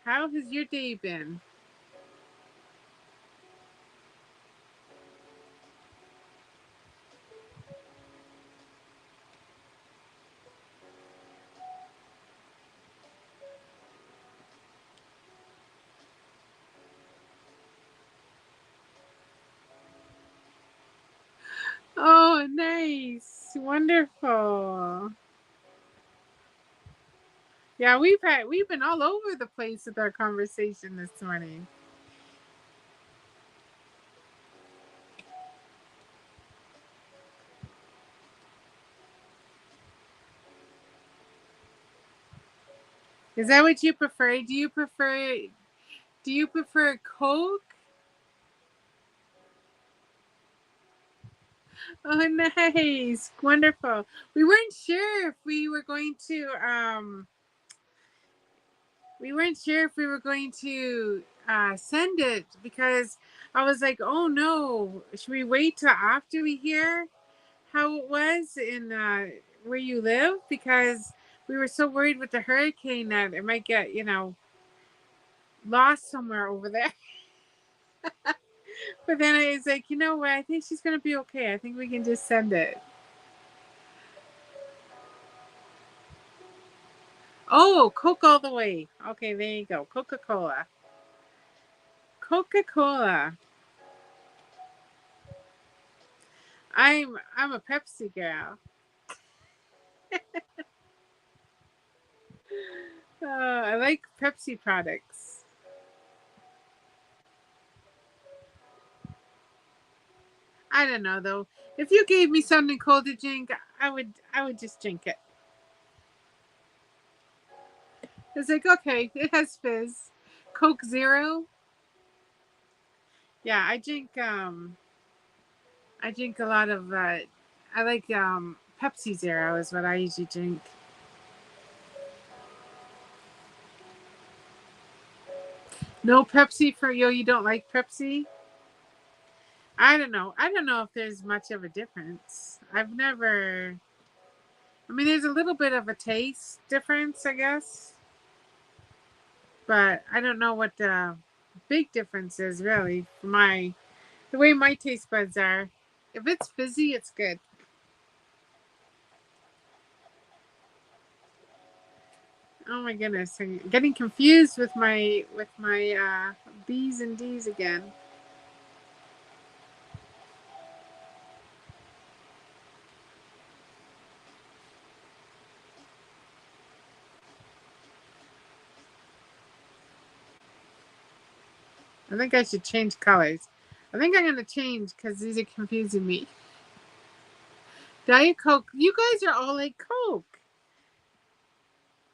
How has your day been? Oh, nice. Wonderful. Yeah, we've been all over the place with our conversation this morning. Is that what you prefer? Do you prefer Coke? Oh, nice. Wonderful. We weren't sure if we were going to send it because I was like, oh no, should we wait till after we hear how it was in where you live? Because we were so worried with the hurricane that it might get, lost somewhere over there. But then I was like, you know what? I think she's going to be okay. I think we can just send it. Oh, Coke all the way. Okay, there you go. Coca-Cola. Coca-Cola. I'm a Pepsi girl. I like Pepsi products. I don't know though. If you gave me something cold to drink, I would just drink it. It's like okay, it has fizz. Coke Zero. Yeah, I drink a lot of I like Pepsi Zero is what I usually drink. No Pepsi for you. You don't like Pepsi? I don't know. I don't know if there's much of a difference. I've never. I mean, there's a little bit of a taste difference, I guess, but I don't know what the big difference is really for the way my taste buds are. If it's fizzy, it's good. Oh my goodness, I'm getting confused with my B's and D's again. I think I should change colors. I think I'm gonna change because these are confusing me. Diet Coke. You guys are all like Coke.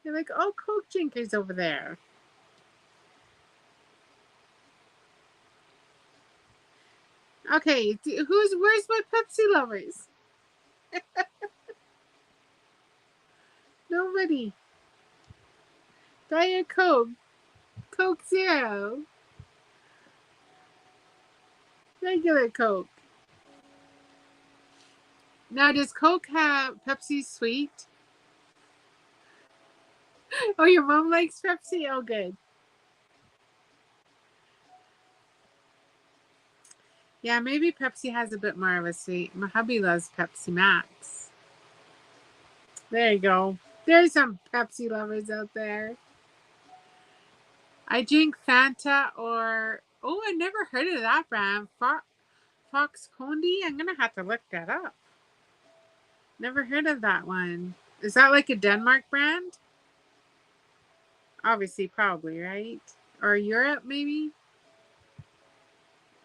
You're like all Coke drinkers over there. Okay, where's my Pepsi lovers? Nobody. Diet Coke, Coke Zero, regular Coke. Now, does Coke have Pepsi sweet? Oh, your mom likes Pepsi? Oh, good. Yeah, maybe Pepsi has a bit more of a sweet. My hubby loves Pepsi Max. There you go. There's some Pepsi lovers out there. I drink Fanta or oh, I never heard of that brand. Fox Condi. I'm gonna have to look that up. Never heard of that one. Is that like a Denmark brand? Obviously, probably, right? Or Europe, maybe?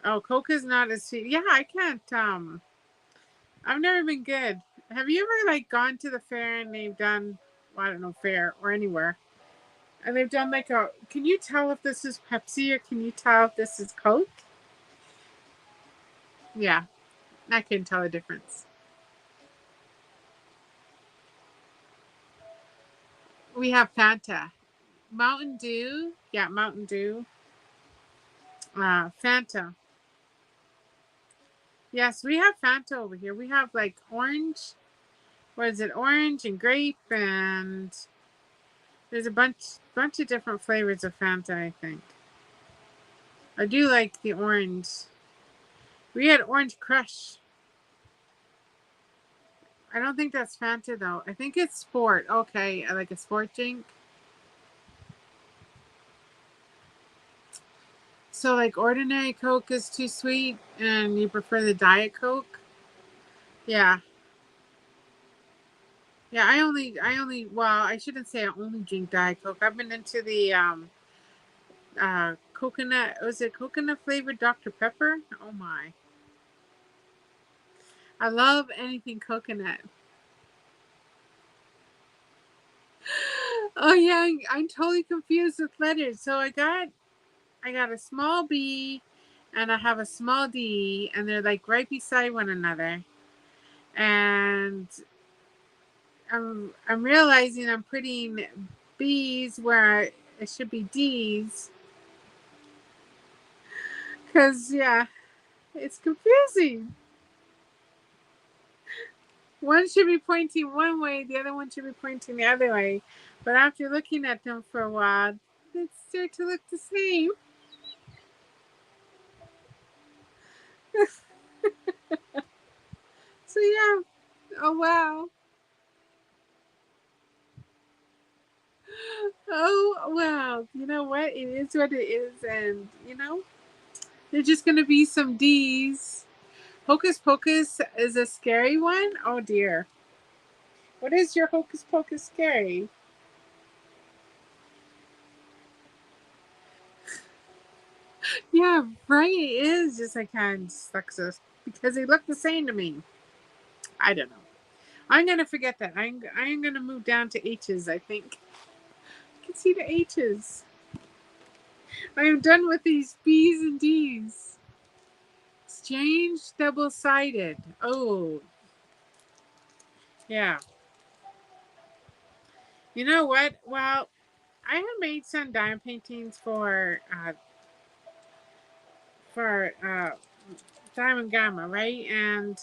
Oh, Coke is not as sweet. Yeah, I can't. I've never been good. Have you ever like gone to the fair and they've done, well, I don't know, fair or anywhere, and they've done like a? Can you tell if this is Pepsi or can you tell if this is Coke? Yeah, I can tell the difference. We have Fanta. Mountain Dew. Yeah, Mountain Dew. Fanta. Yes, we have Fanta over here. We have like orange. What is it? Orange and grape, and there's a bunch of different flavors of Fanta, I think. I do like the orange. We had Orange Crush. I don't think that's Fanta though. I think it's Sport. Okay, I like a Sport drink. So like ordinary Coke is too sweet, and you prefer the Diet Coke. Yeah, yeah. Well, I shouldn't say I only drink Diet Coke. I've been into the coconut. Was it coconut flavored Dr Pepper? Oh my, I love anything coconut. Oh yeah, I'm totally confused with letters. So I got a small B, and I have a small D, and they're like right beside one another. And I'm realizing I'm putting B's where it should be D's, because yeah, it's confusing. One should be pointing one way, the other one should be pointing the other way. But after looking at them for a while, they start to look the same. So yeah, oh wow. Oh wow. You know what? It is what it is, and there's just gonna be some D's. Hocus Pocus is a scary one? Oh dear. What is your Hocus Pocus scary? Yeah, right. It is just I can't sexist because they look the same to me. I don't know. I'm gonna forget that. I'm gonna move down to H's. I think I can see the H's. I am done with these B's and D's. Exchange double sided. Oh yeah. You know what? Well, I have made some diamond paintings for Diamond Gamma, right? And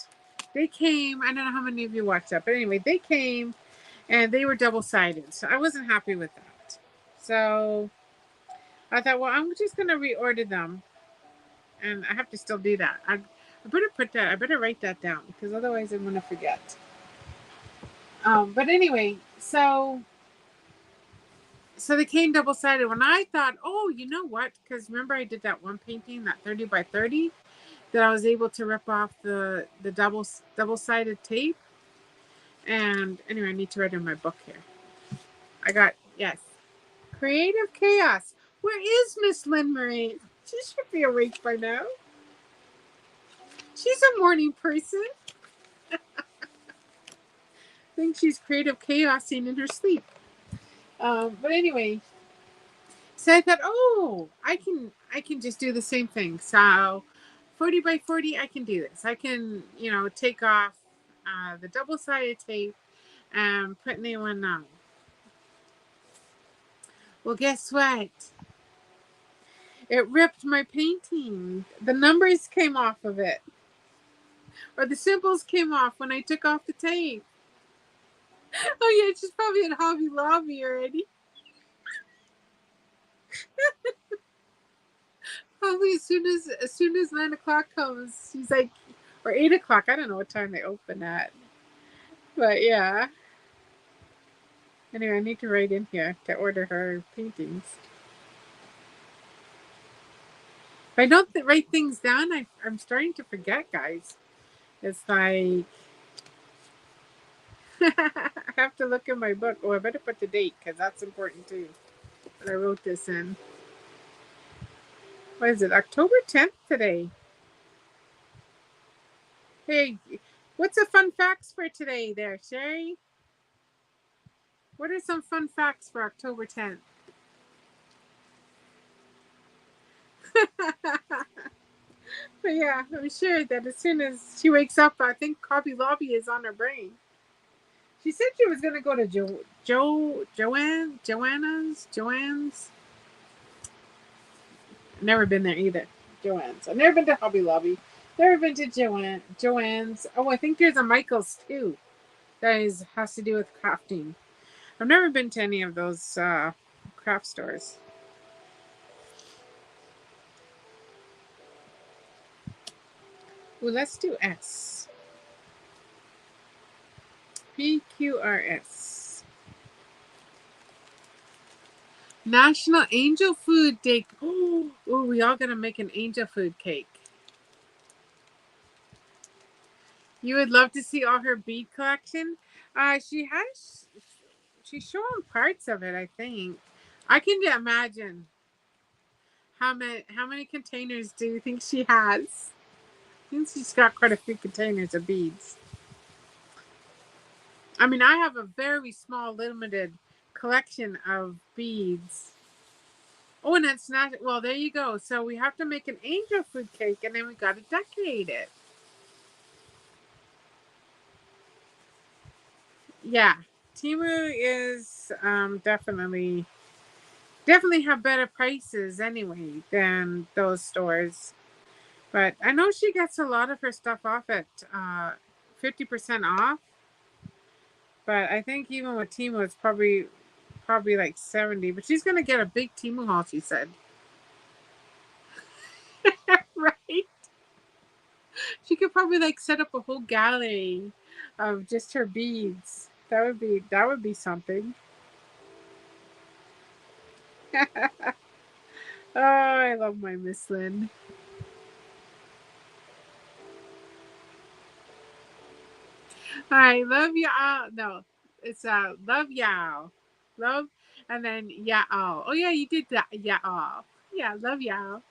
they came. I don't know how many of you watched that, but anyway, they came and they were double sided. So I wasn't happy with that. So I thought, well, I'm just gonna reorder them, and I have to still do that. I better put that. I better write that down because otherwise I'm gonna forget. But anyway, so they came double sided. When I thought, oh, you know what? Because remember I did that one painting, that 30 by 30, that I was able to rip off the double sided tape. And anyway, I need to write in my book here. I got yes, creative chaos. Where is Miss Lynn Marie? She should be awake by now. She's a morning person. I think she's creative chaosing in her sleep. But anyway, so I thought, oh, I can just do the same thing. So 40 by 40, I can do this. I can, take off the double-sided tape and put new one on. Well, guess what? It ripped my painting. The numbers came off of it. Or the symbols came off when I took off the tape. Oh yeah, she's probably at Hobby Lobby already. Probably as soon as 9 o'clock comes, she's like, or 8 o'clock. I don't know what time they open at. But yeah. Anyway, I need to write in here to order her paintings. If I don't write things down, I'm starting to forget, guys. It's like I have to look in my book. Oh, I better put the date because that's important too. But I wrote this in. What is it? October 10th today. Hey, what's the fun facts for today there, Sherry? What are some fun facts for October 10th? But yeah, I'm sure that as soon as she wakes up, I think Hobby Lobby is on her brain. She said she was gonna go to Joanne's. Never been there either. Joanne's. I've never been to Hobby Lobby. Never been to Joanne's. Oh, I think there's a Michael's too. That has to do with crafting. I've never been to any of those craft stores. Well, let's do S. PQRS. National Angel Food Day. Oh, we all gonna make an angel food cake. You would love to see all her bead collection. She's showing parts of it. I think. I can imagine how many containers do you think she has? I think she's got quite a few containers of beads. I mean, I have a very small, limited collection of beads. Oh, and it's not, well, there you go. So we have to make an angel food cake and then we got to decorate it. Yeah. Timu is definitely have better prices anyway than those stores. But I know she gets a lot of her stuff off at 50% off. But I think even with Timu, it's probably like 70. But she's gonna get a big Timu haul. She said, right? She could probably like set up a whole gallery of just her beads. That would be something. Oh, I love my Miss Lynn. I love you all. No, it's love y'all. Love and then y'all. Oh yeah, you did that. Y'all. Yeah, love y'all.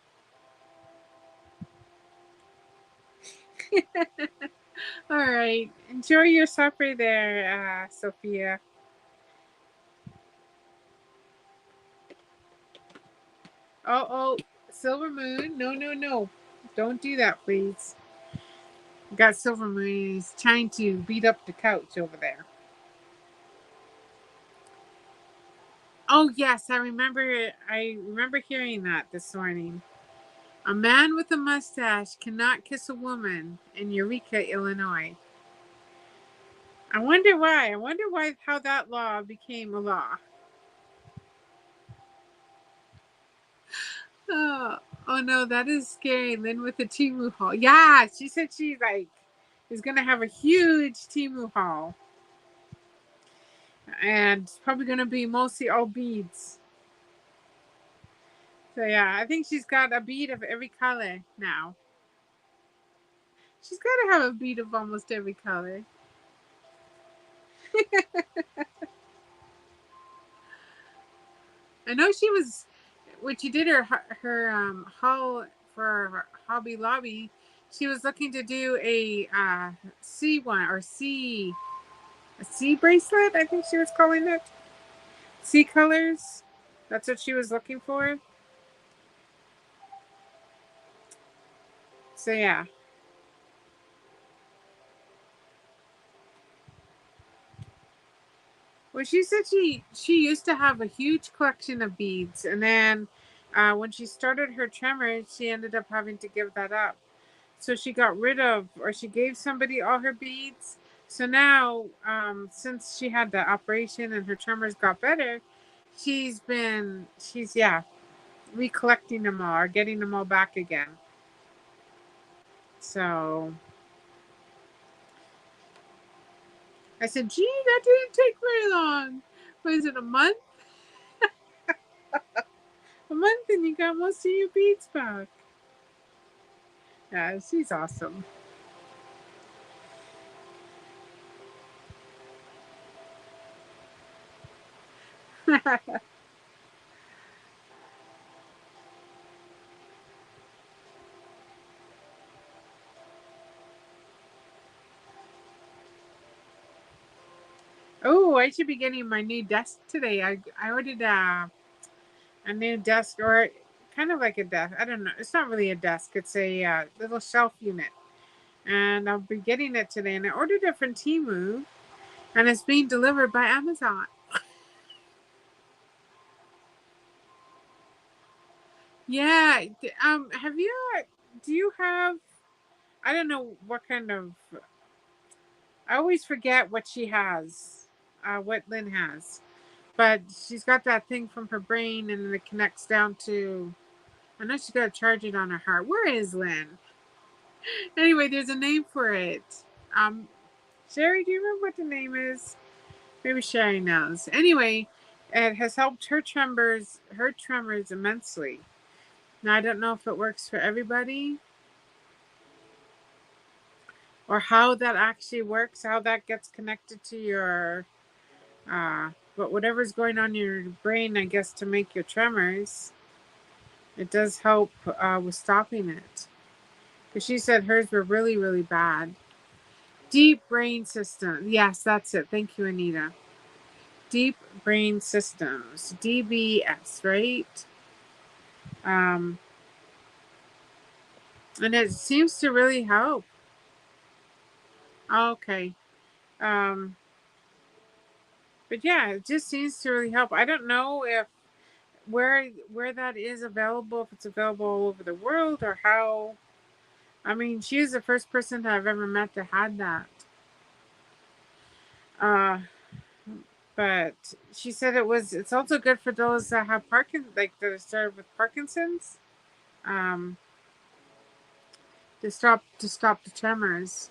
All right. Enjoy your supper there, Sophia. Oh, Silver Moon. No, no, no. Don't do that, please. Got Silver Moon. He's trying to beat up the couch over there. Oh yes, I remember hearing that this morning. A man with a mustache cannot kiss a woman in Eureka, Illinois. I wonder why. I wonder why how that law became a law. Oh, oh no, that is scary. Lynn with the Timu haul. Yeah, she said she like is gonna have a huge Timu haul. And it's probably gonna be mostly all beads. So yeah, I think she's got a bead of every color now. She's gotta have a bead of almost every color. I know she was when she did her haul for Hobby Lobby. She was looking to do a C one or a C bracelet. I think she was calling it C colors. That's what she was looking for. So yeah. Well, she said she used to have a huge collection of beads, and then when she started her tremors, she ended up having to give that up. So she got rid of, or she gave somebody all her beads. So now, since she had the operation and her tremors got better, she's recollecting them all or getting them all back again. So I said, gee, that didn't take very long. Was it a month? A month and you got most of your beads back. Yeah, she's awesome. Oh, I should be getting my new desk today. I ordered a new desk or kind of like a desk. I don't know. It's not really a desk. It's a little shelf unit. And I'll be getting it today. And I ordered it from Temu, and it's being delivered by Amazon. Yeah. Have you? Do you have? I don't know what kind of. I always forget what she has. What Lynn has, but she's got that thing from her brain, and then it connects down to. I know she's got to charge it on her heart. Where is Lynn? Anyway, there's a name for it. Um, Sherry, do you remember what the name is? Maybe Sherry knows. Anyway, it has helped her tremors immensely. Now I don't know if it works for everybody or how that actually works, how that gets connected to your but whatever's going on in your brain, I guess, to make your tremors. It does help with stopping it. Because she said hers were really, really bad. Deep brain system. Yes, that's it. Thank you, Anita. Deep brain systems. DBS, right? Um, and it seems to really help. Okay. Um, but yeah, it just seems to really help. I don't know if where that is available, if it's available all over the world or how. I mean, she is the first person that I've ever met that had that. Uh, but she said it's also good for those that have like that are started with Parkinson's. Um, to stop the tremors.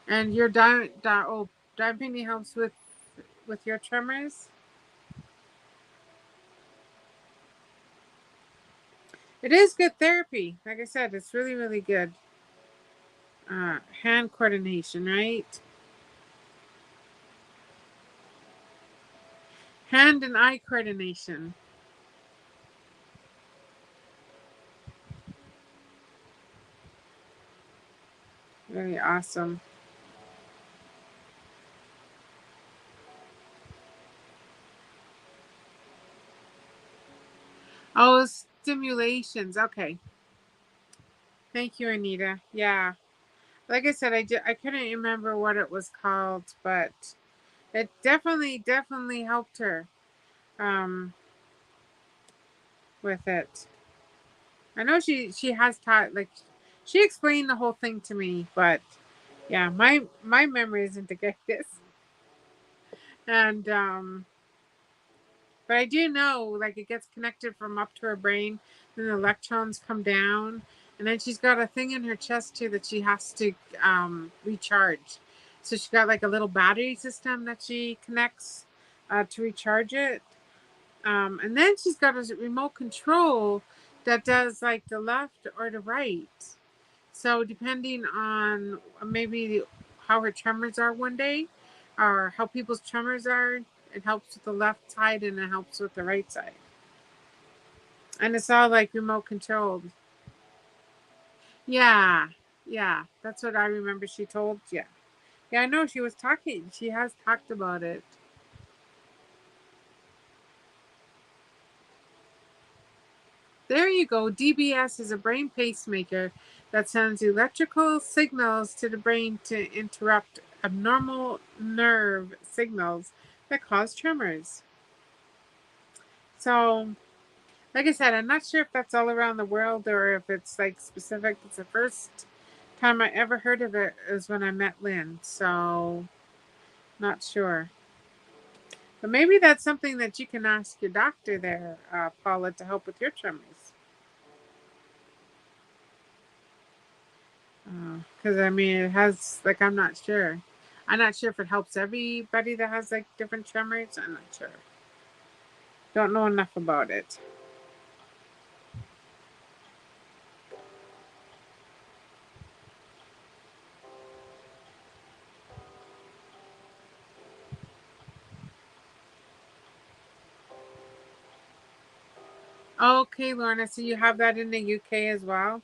And your diabetes helps with your tremors. It is good therapy. Like I said, it's really, really good. Hand coordination, right? Hand and eye coordination. Very awesome. Oh, stimulations. Okay. Thank you, Anita. Yeah. Like I said, I couldn't remember what it was called, but it definitely helped her um, with it. I know she has taught like she explained the whole thing to me, but yeah, my memory isn't the greatest. And but I do know like it gets connected from up to her brain, then the electrons come down, and then she's got a thing in her chest too that she has to recharge. So she's got like a little battery system that she connects to recharge it. And then she's got a remote control that does like the left or the right. So depending on maybe how her tremors are one day, or how people's tremors are, it helps with the left side and it helps with the right side. And it's all like remote controlled. Yeah, yeah, that's what I remember. She told. Yeah, yeah, I know she was talking. She has talked about it. There you go. DBS is a brain pacemaker that sends electrical signals to the brain to interrupt abnormal nerve signals that cause tremors. So, like I said, I'm not sure if that's all around the world or if it's like specific. It's the first time I ever heard of it is when I met Lynn. So, not sure. But maybe that's something that you can ask your doctor there, Paula, to help with your tremors. Because I mean, it has like I'm not sure. I'm not sure if it helps everybody that has like different tremors. I'm not sure. Don't know enough about it. Okay, Lorna. So you have that in the UK as well?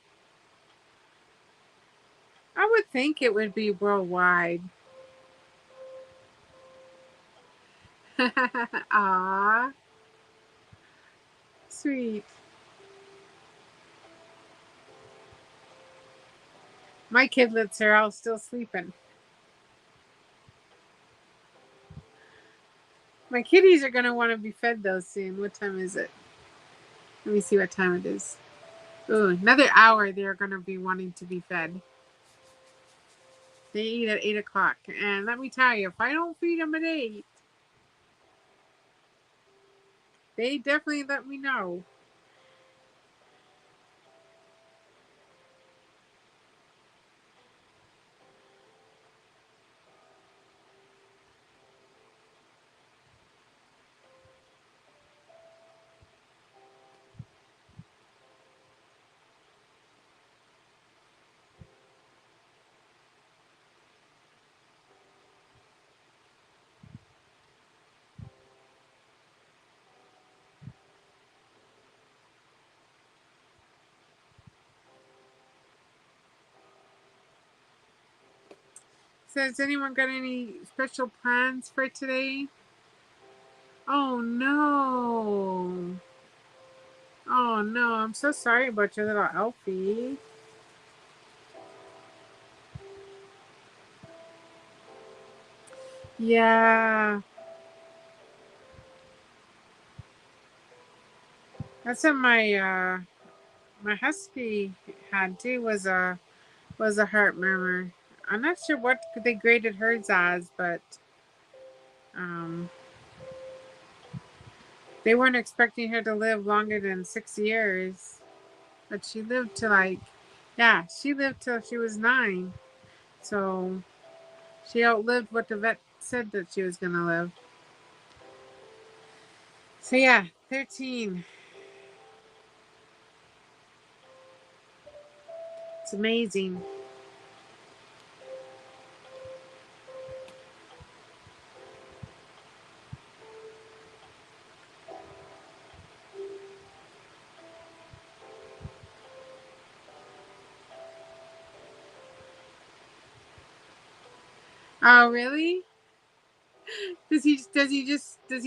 I would think it would be worldwide. Ah, sweet. My kidlets are all still sleeping. My kitties are going to want to be fed though soon. What time is it? Let me see what time it is. Ooh, another hour they're going to be wanting to be fed. They eat at 8 o'clock. And let me tell you, if I don't feed them at 8, they definitely let me know. So has anyone got any special plans for today? Oh no. Oh no, I'm so sorry about your little Elfie. Yeah. That's what my husky had too, was a heart murmur. I'm not sure what they graded hers as, but um they weren't expecting her to live longer than 6 years. But she lived to like, yeah, she lived till she was 9. So she outlived what the vet said that she was gonna live. So yeah, 13. It's amazing. Oh really? Does he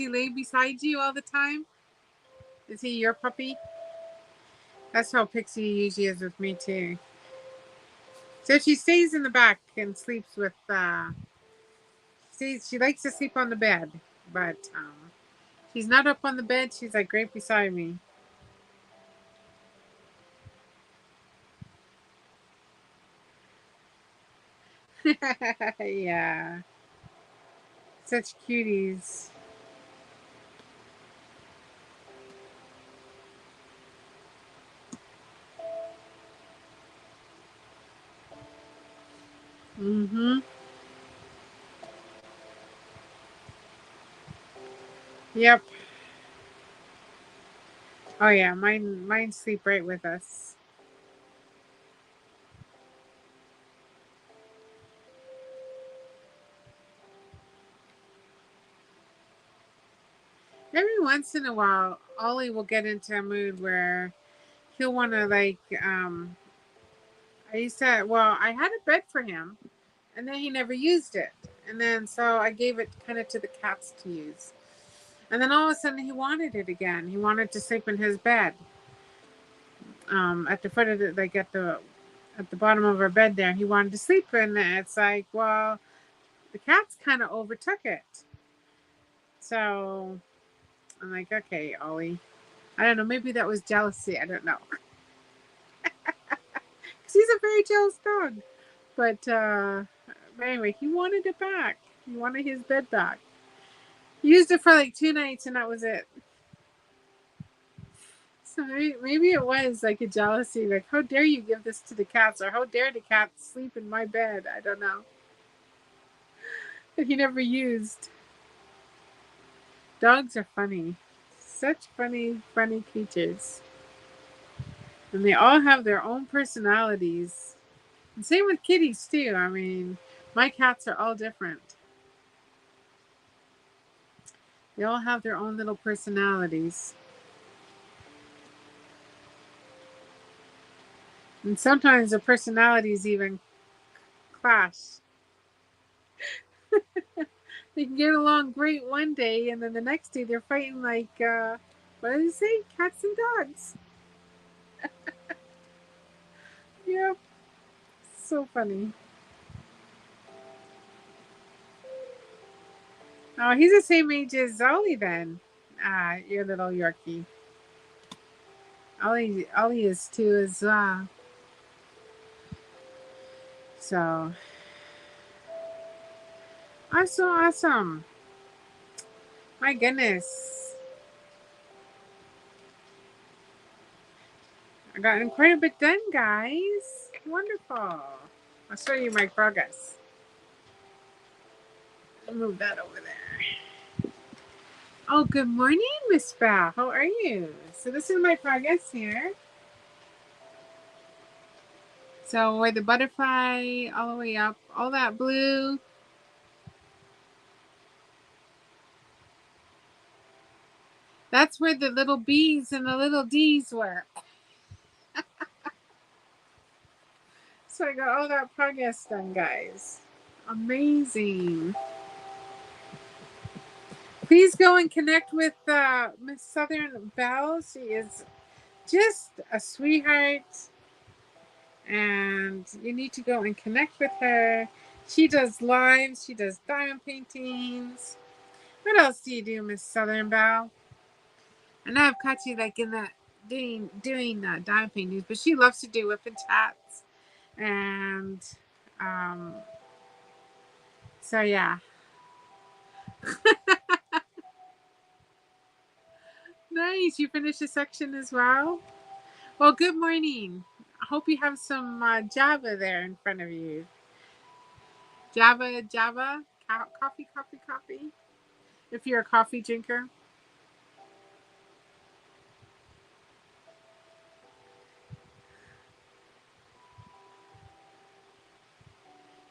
lay beside you all the time? Is he your puppy? That's how Pixie usually is with me too. So she stays in the back and sleeps with she likes to sleep on the bed, but she's not up on the bed, she's like right beside me. Yeah. Such cuties. Mm-hmm. Yep. Oh yeah, mine sleep right with us. Every once in a while, Ollie will get into a mood where he'll want to like. I used to. Well, I had a bed for him, and then he never used it, and then so I gave it kind of to the cats to use, and then all of a sudden he wanted it again. He wanted to sleep in his bed, at the foot of the like at the bottom of our bed there. He wanted to sleep in it. It's like, well, the cats kind of overtook it, so I'm like, okay, Ollie. I don't know. Maybe that was jealousy. I don't know. Because he's a very jealous dog. But anyway, he wanted it back. He wanted his bed back. He used it for like 2 nights and that was it. So maybe it was like a jealousy. Like, how dare you give this to the cats? Or how dare the cats sleep in my bed? I don't know. That he never used. Dogs are funny. Such funny creatures. And they all have their own personalities. And same with kitties too. I mean, my cats are all different. They all have their own little personalities. And sometimes the personalities even clash. They can get along great one day, and then the next day they're fighting like What did he say? Cats and dogs. Yep. So funny. Oh, he's the same age as Ollie then. Your little Yorkie. Ollie is too as well. So awesome. My goodness. I gotten quite a bit done, guys. Wonderful. I'll show you my progress. I'll move that over there. Oh, good morning, Miss Val. How are you? So this is my progress here. So where the butterfly all the way up, all that blue. That's where the little B's and the little D's were. So I got all that progress done, guys. Amazing. Please go and connect with Miss Southern Belle. She is just a sweetheart, and you need to go and connect with her. She does lives. She does diamond paintings. What else do you do, Miss Southern Belle? I know I've caught you like in the doing diamond paintings, but she loves to do whip and chats, and um, so yeah. Nice. You finished a section as well. Well, good morning. I hope you have some Java there in front of you. Java, coffee. If you're a coffee drinker.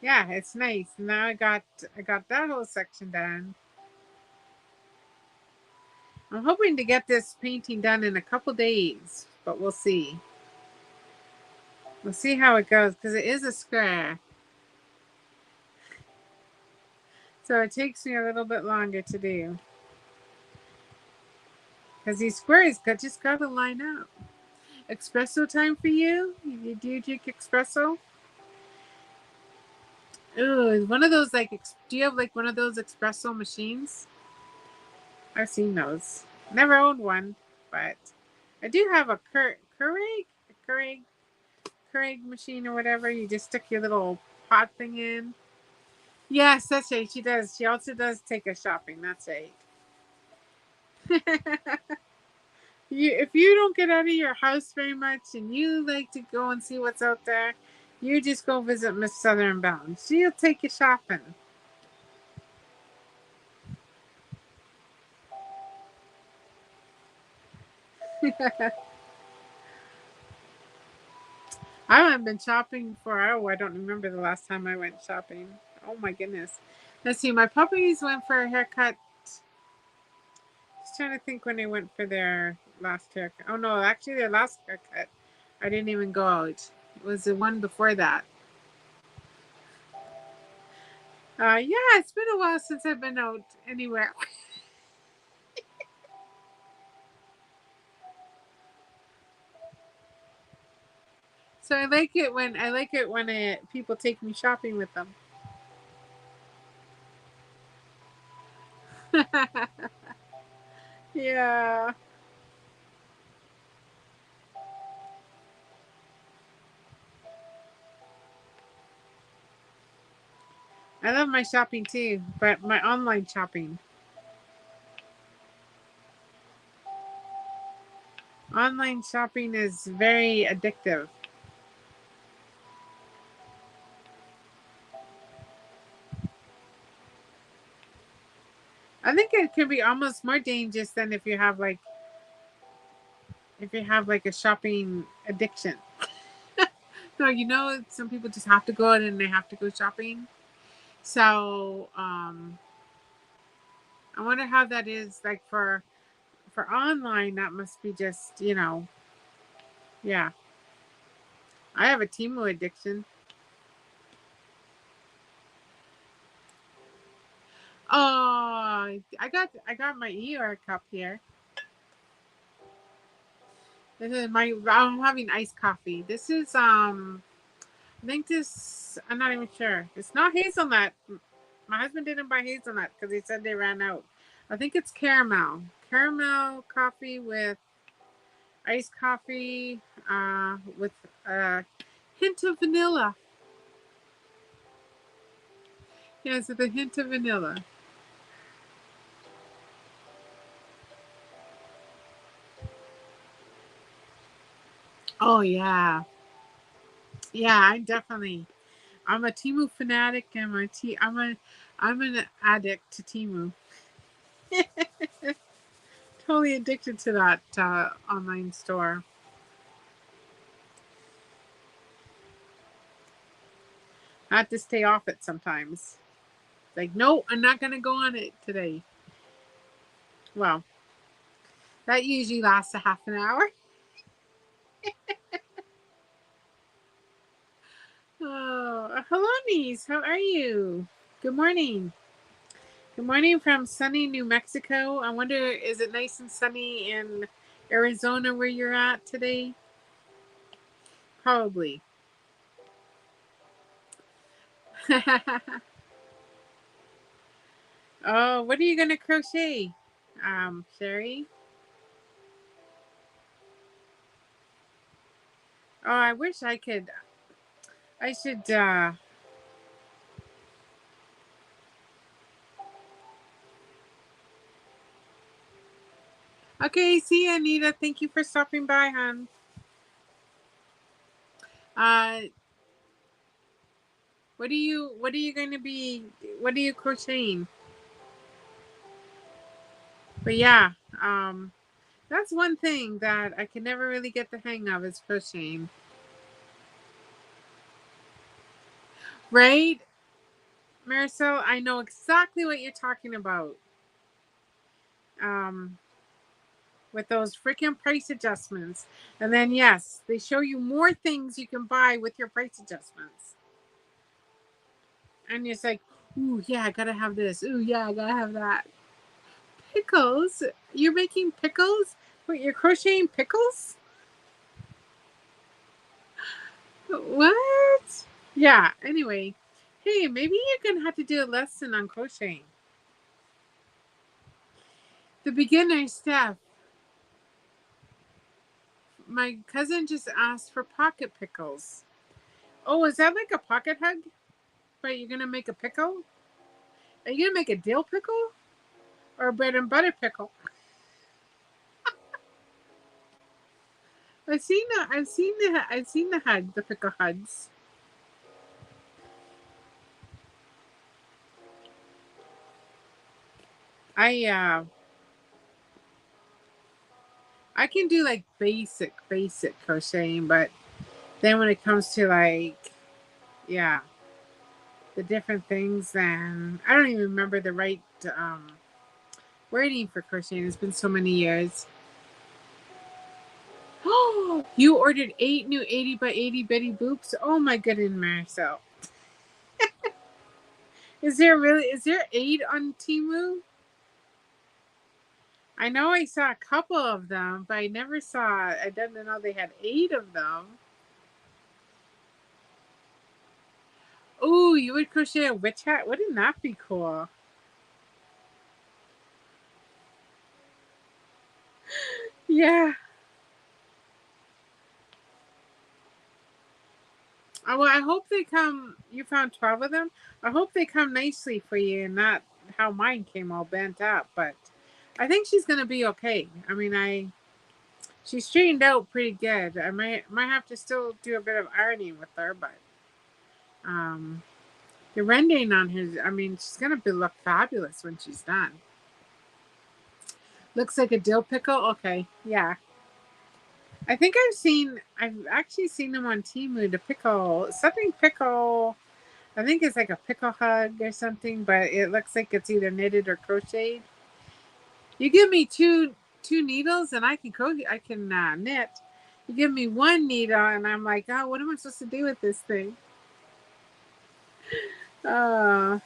Yeah, it's nice. Now I got that whole section done. I'm hoping to get this painting done in a couple days, but we'll see. We'll see how it goes because it is a square. So it takes me a little bit longer to do. Because these squares just got to line up. Espresso time for you? Do you drink espresso? Ooh, one of those like. Do you have like one of those espresso machines? I've seen those. Never owned one, but I do have a Keurig machine or whatever. You just stick your little pot thing in. Yes, that's right. She does. She also does take us shopping. That's right. If you don't get out of your house very much and you like to go and see what's out there, you just go visit Miss Southern Bound. She'll take you shopping. I haven't been shopping for I don't remember the last time I went shopping. Oh my goodness. Let's see, my puppies went for a haircut. Just trying to think when they went for their last haircut. Oh no, actually their last haircut. I didn't even go out. It was the one before that. Yeah, it's been a while since I've been out anywhere. So I like it when people take me shopping with them. Yeah. I love my shopping too, but my online shopping. Online shopping is very addictive. I think it can be almost more dangerous than if you have like a shopping addiction. No, some people just have to go out and they have to go shopping. So I wonder how that is like for online. That must be just yeah. I have a Temu addiction. Oh, I got my ER cup here. This is I'm having iced coffee. This is I think this, I'm not even sure. It's not hazelnut. My husband didn't buy hazelnut because he said they ran out. I think it's caramel. Caramel coffee with iced coffee with a hint of vanilla. Yes, with a hint of vanilla. Oh yeah. Yeah, I'm a Timu fanatic and I'm an addict to Timu. Totally addicted to that online store. I have to stay off it sometimes. Like, no, I'm not gonna go on it today. Well, that usually lasts a half an hour. Oh, hello, niece. How are you? Good morning. Good morning from sunny New Mexico. I wonder, is it nice and sunny in Arizona where you're at today? Probably. Oh, what are you gonna crochet, Sherry? Oh, I wish I could. I should. Okay, see you, Anita. Thank you for stopping by, hon. Uh, what are you going to be? What are you crocheting? But yeah, um, that's one thing that I can never really get the hang of is crocheting. Right, Marisol? I know exactly what you're talking about. Um, with those freaking price adjustments, and then yes, they show you more things you can buy with your price adjustments, and it's like, ooh yeah, I gotta have this. Ooh yeah, I gotta have that. Pickles? You're making pickles? Wait, you're crocheting pickles? What? Yeah, anyway. Hey, maybe you're gonna have to do a lesson on crocheting. The beginner stuff. My cousin just asked for pocket pickles. Oh, is that like a pocket hug? But you're gonna make a pickle? Are you gonna make a dill pickle? Or a bread and butter pickle? I've seen the hug, the pickle hugs. I I can do like basic crocheting, but then when it comes to like, yeah, the different things, then I don't even remember the right wording for crocheting. It's been so many years. Oh, you ordered 8 new 80 by 80 Betty Boops. Oh my goodness, Marcel. Is there 8 on Timu? I know I saw a couple of them, but I didn't know they had 8 of them. Oh, you would crochet a witch hat? Wouldn't that be cool? Yeah. Well, I hope they come. You found 12 of them. I hope they come nicely for you and not how mine came all bent up. But I think she's gonna be okay. I mean, she straightened out pretty good. I might have to still do a bit of ironing with her, but um, the rendering on her. I mean, she's gonna look fabulous when she's done. Looks like a dill pickle. Okay, yeah. I think I've actually seen them on Temu. The pickle, something pickle. I think it's like a pickle hug or something, but it looks like it's either knitted or crocheted. You give me two needles and I can knit. You give me one needle and I'm like, oh, what am I supposed to do with this thing? Oh,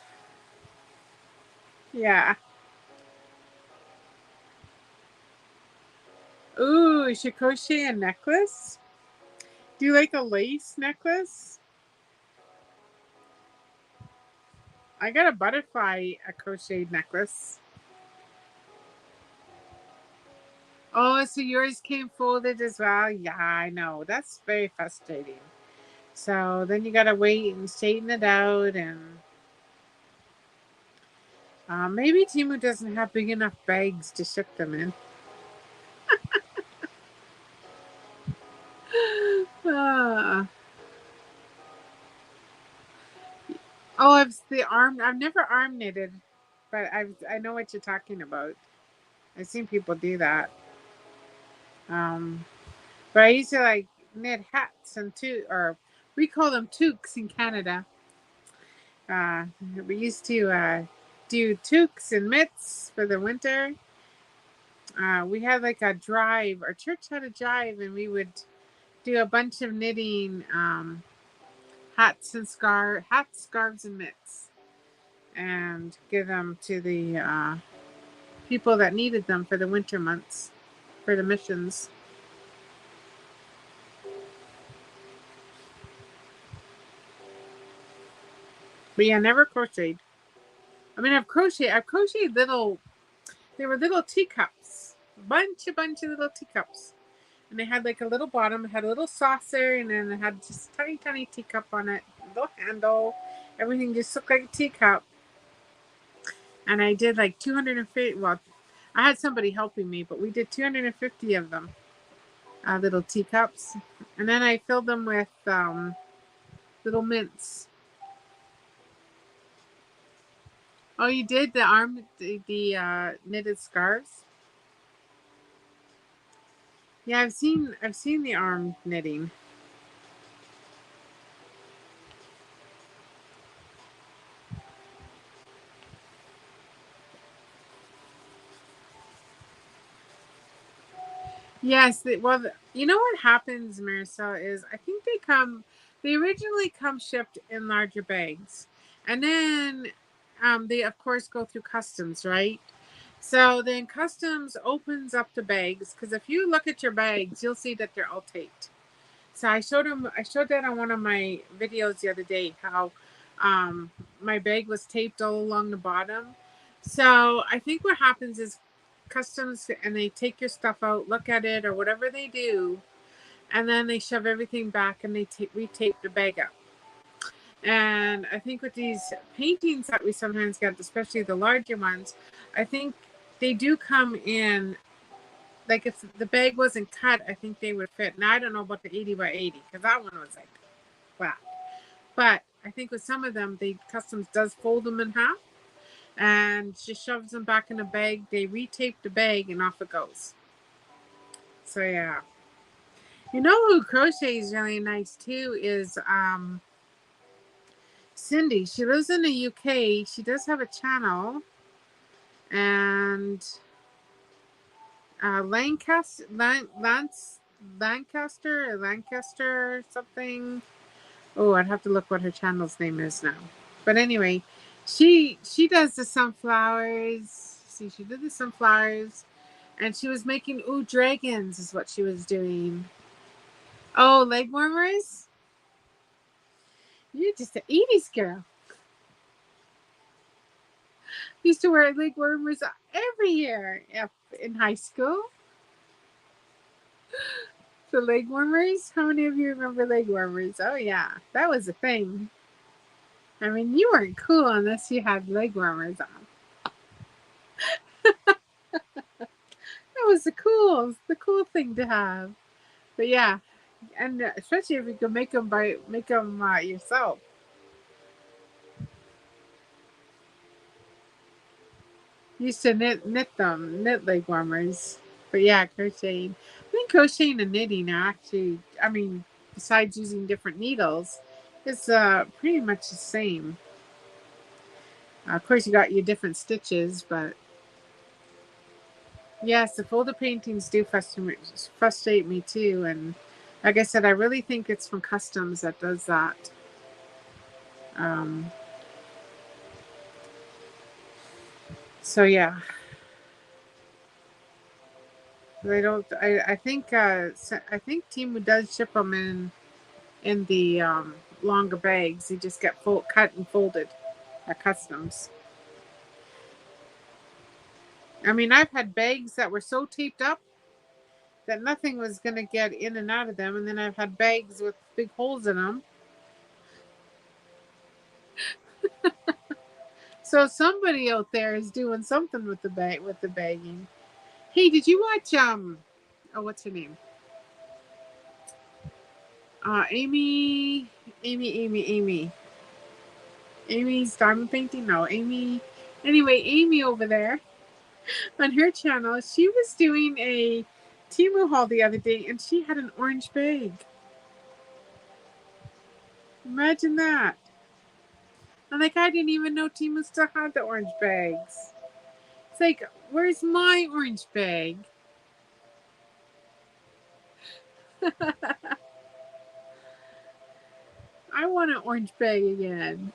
yeah. Ooh, Ooh, we should crochet a necklace. Do you like a lace necklace? I got a butterfly, a crocheted necklace. Oh, so yours came folded as well? Yeah, I know. That's very frustrating. So then you gotta wait and straighten it out, and maybe Timu doesn't have big enough bags to ship them in. uh, oh, I've never arm knitted, but I know what you're talking about. I've seen people do that. Um, but I used to like knit hats and or we call them toques in Canada. Uh, we used to do toques and mitts for the winter. We had like a drive. Our church had a drive, and we would do a bunch of knitting, hats, scarves, and mitts, and give them to the people that needed them for the winter months for the missions. But yeah, never crocheted. I mean, I've crocheted little. They were little teacups, a bunch of little teacups, and they had like a little bottom, it had a little saucer, and then it had just tiny, tiny teacup on it, little handle. Everything just looked like a teacup. And I did like 250. Well, I had somebody helping me, but we did 250 of them, little teacups, and then I filled them with little mints. Oh, you did the knitted scarves? Yeah, I've seen the arm knitting. Yes, well, you know what happens, Marisol, is I think they originally come shipped in larger bags, and then they of course go through customs, right? So then customs opens up the bags, because if you look at your bags, you'll see that they're all taped. So I showed that on one of my videos the other day, how my bag was taped all along the bottom. So I think what happens is customs, and they take your stuff out, look at it, or whatever they do, and then they shove everything back, and they retape the bag up. And I think with these paintings that we sometimes get, especially the larger ones, I think they do come in. Like if the bag wasn't cut, I think they would fit. Now I don't know about the 80 by 80, because that one was like flat. But I think with some of them, the customs does fold them in half and just shoves them back in the bag. They retape the bag, and off it goes. So yeah, you know who crochets really nice too is Cindy. She lives in the UK. She does have a channel, and Lancaster or something. Oh, I'd have to look what her channel's name is now. But anyway, she does the sunflowers. See, she did the sunflowers, and she was making dragons is what she was doing. Oh, leg warmers. You're just an 80s girl. Used to wear leg warmers every year in high school. The leg warmers. How many of you remember leg warmers? Oh yeah, that was a thing. I mean, you weren't cool unless you had leg warmers on. That was the cool thing to have. But yeah, and especially if you can make them yourself. Used to knit leg warmers. But yeah, crocheting. I think crocheting and knitting are actually, I mean, besides using different needles, it's pretty much the same. Of course, you got your different stitches, but yes, the folded paintings do frustrate me too. And like I said, I really think it's from customs that does that. Um, so yeah. They don't. I think. I think Timu does ship them in the longer bags. They just get cut and folded at customs. I mean, I've had bags that were so taped up that nothing was going to get in and out of them, and then I've had bags with big holes in them. So somebody out there is doing something with the bagging. Hey, did you watch oh, what's her name? Amy, Amy's diamond painting. No, Amy. Anyway, Amy over there on her channel, she was doing a Timu haul the other day, and she had an orange bag. Imagine that. And like, I didn't even know Timu still had the orange bags. It's like, where's my orange bag? I want an orange bag again.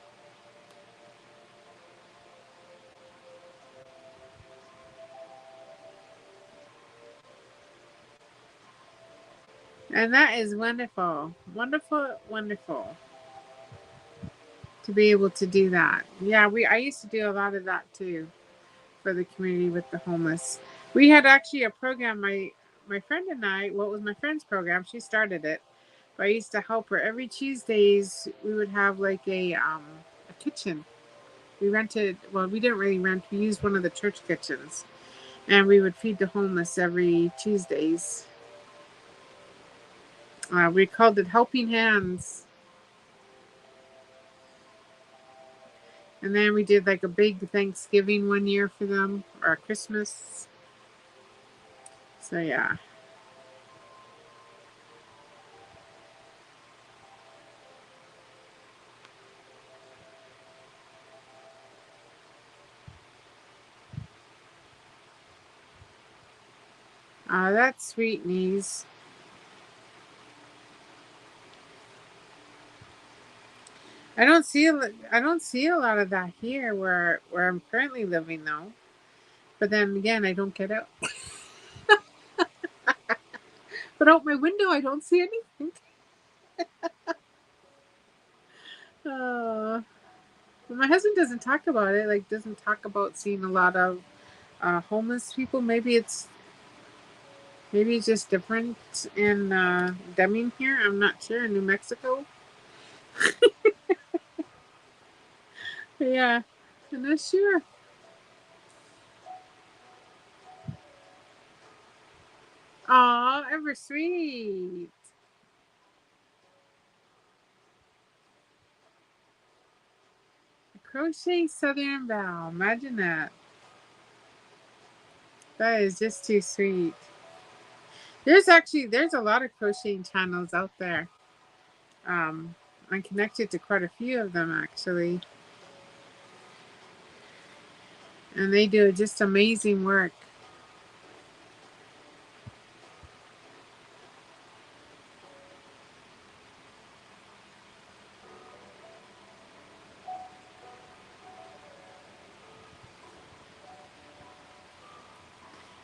And that is wonderful. Wonderful, wonderful to be able to do that. Yeah, I used to do a lot of that too for the community with the homeless. We had actually a program, my friend and I, well, it was my friend's program, she started it. But I used to help her every Tuesdays. We would have like a kitchen. We rented, well, we didn't really rent, we used one of the church kitchens. And we would feed the homeless every Tuesdays. We called it Helping Hands. And then we did like a big Thanksgiving one year for them, or Christmas. So yeah. That's sweet, Knees. I don't see a lot of that here where I'm currently living though. But then again, I don't get out. But out my window, I don't see anything. Uh, my husband doesn't talk about it. Like, doesn't talk about seeing a lot of homeless people. Maybe it's just different in Deming here. I'm not sure. In New Mexico. But yeah, I'm not sure. Aw, ever sweet. A crochet Southern Belle. Imagine that. That is just too sweet. There's a lot of crocheting channels out there. Um, I'm connected to quite a few of them actually, and they do just amazing work.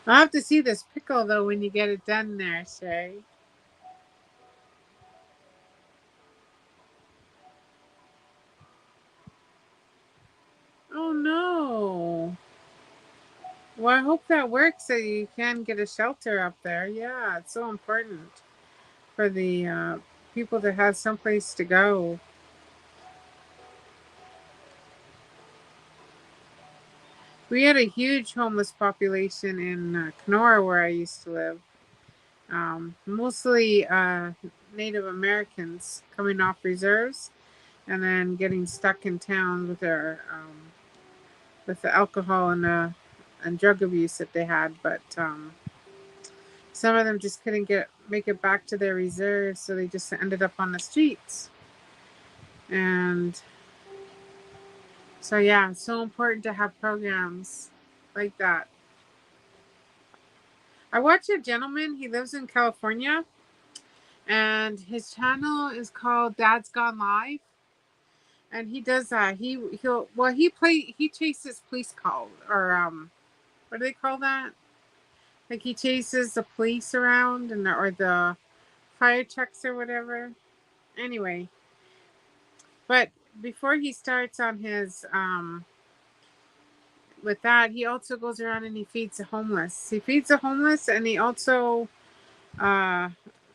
I'll have to see this pickle though when you get it done there, Shay. Oh no. Well, I hope that works so you can get a shelter up there. Yeah, it's so important for the people to have someplace to go. We had a huge homeless population in Kenora where I used to live. Mostly Native Americans coming off reserves and then getting stuck in town with their with the alcohol and drug abuse that they had. But some of them just couldn't make it back to their reserves, so they just ended up on the streets. And so yeah, it's so important to have programs like that. I watch a gentleman. He lives in California, and his channel is called Dad's Gone Live. And he does that. He chases police calls, or what do they call that? Like he chases the police around and or the fire trucks or whatever. Anyway, but before he starts on his with that, he also goes around and he feeds the homeless. He feeds the homeless and he also uh,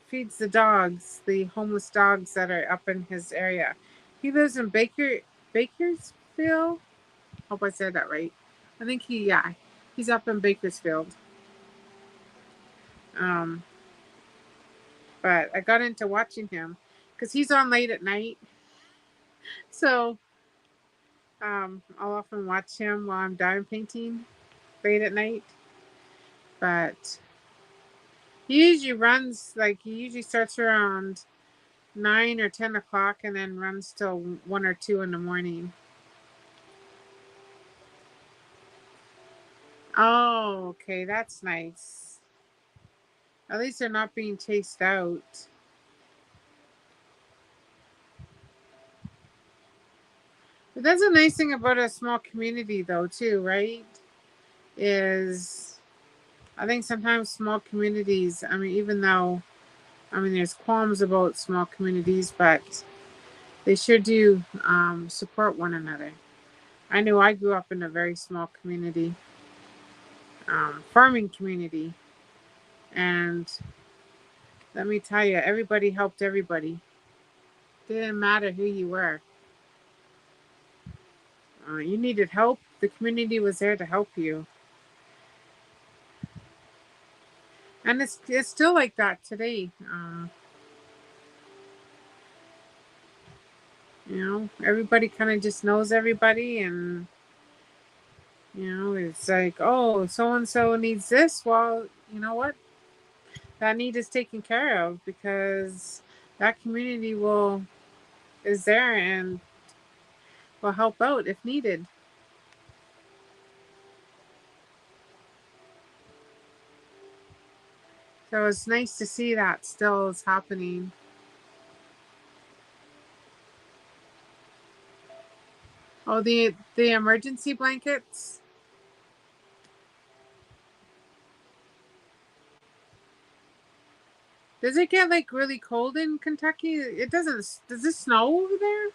feeds the dogs, the homeless dogs that are up in his area. He lives in Bakersfield. Hope I said that right. I think he's up in Bakersfield. Um, but I got into watching him because he's on late at night. So I'll often watch him while I'm diamond painting late at night. But he usually starts around 9 or 10 o'clock and then runs till 1 or 2 in the morning. Oh, okay, that's nice. At least they're not being chased out. But that's a nice thing about a small community, though, too, right? Is I think sometimes small communities, I mean, even though, I mean, there's qualms about small communities, but they sure do support one another. I know I grew up in a very small community, farming community, and let me tell you, everybody helped everybody. It didn't matter who you were. You needed help, the community was there to help you. And it's still like that today. Everybody kind of just knows everybody, and it's like, oh, so and so needs this. Well, you know what? That need is taken care of because that community will is there and will help out if needed. So it's nice to see that still is happening. Oh, the emergency blankets. Does it get like really cold in Kentucky? It doesn't. Does it snow over there?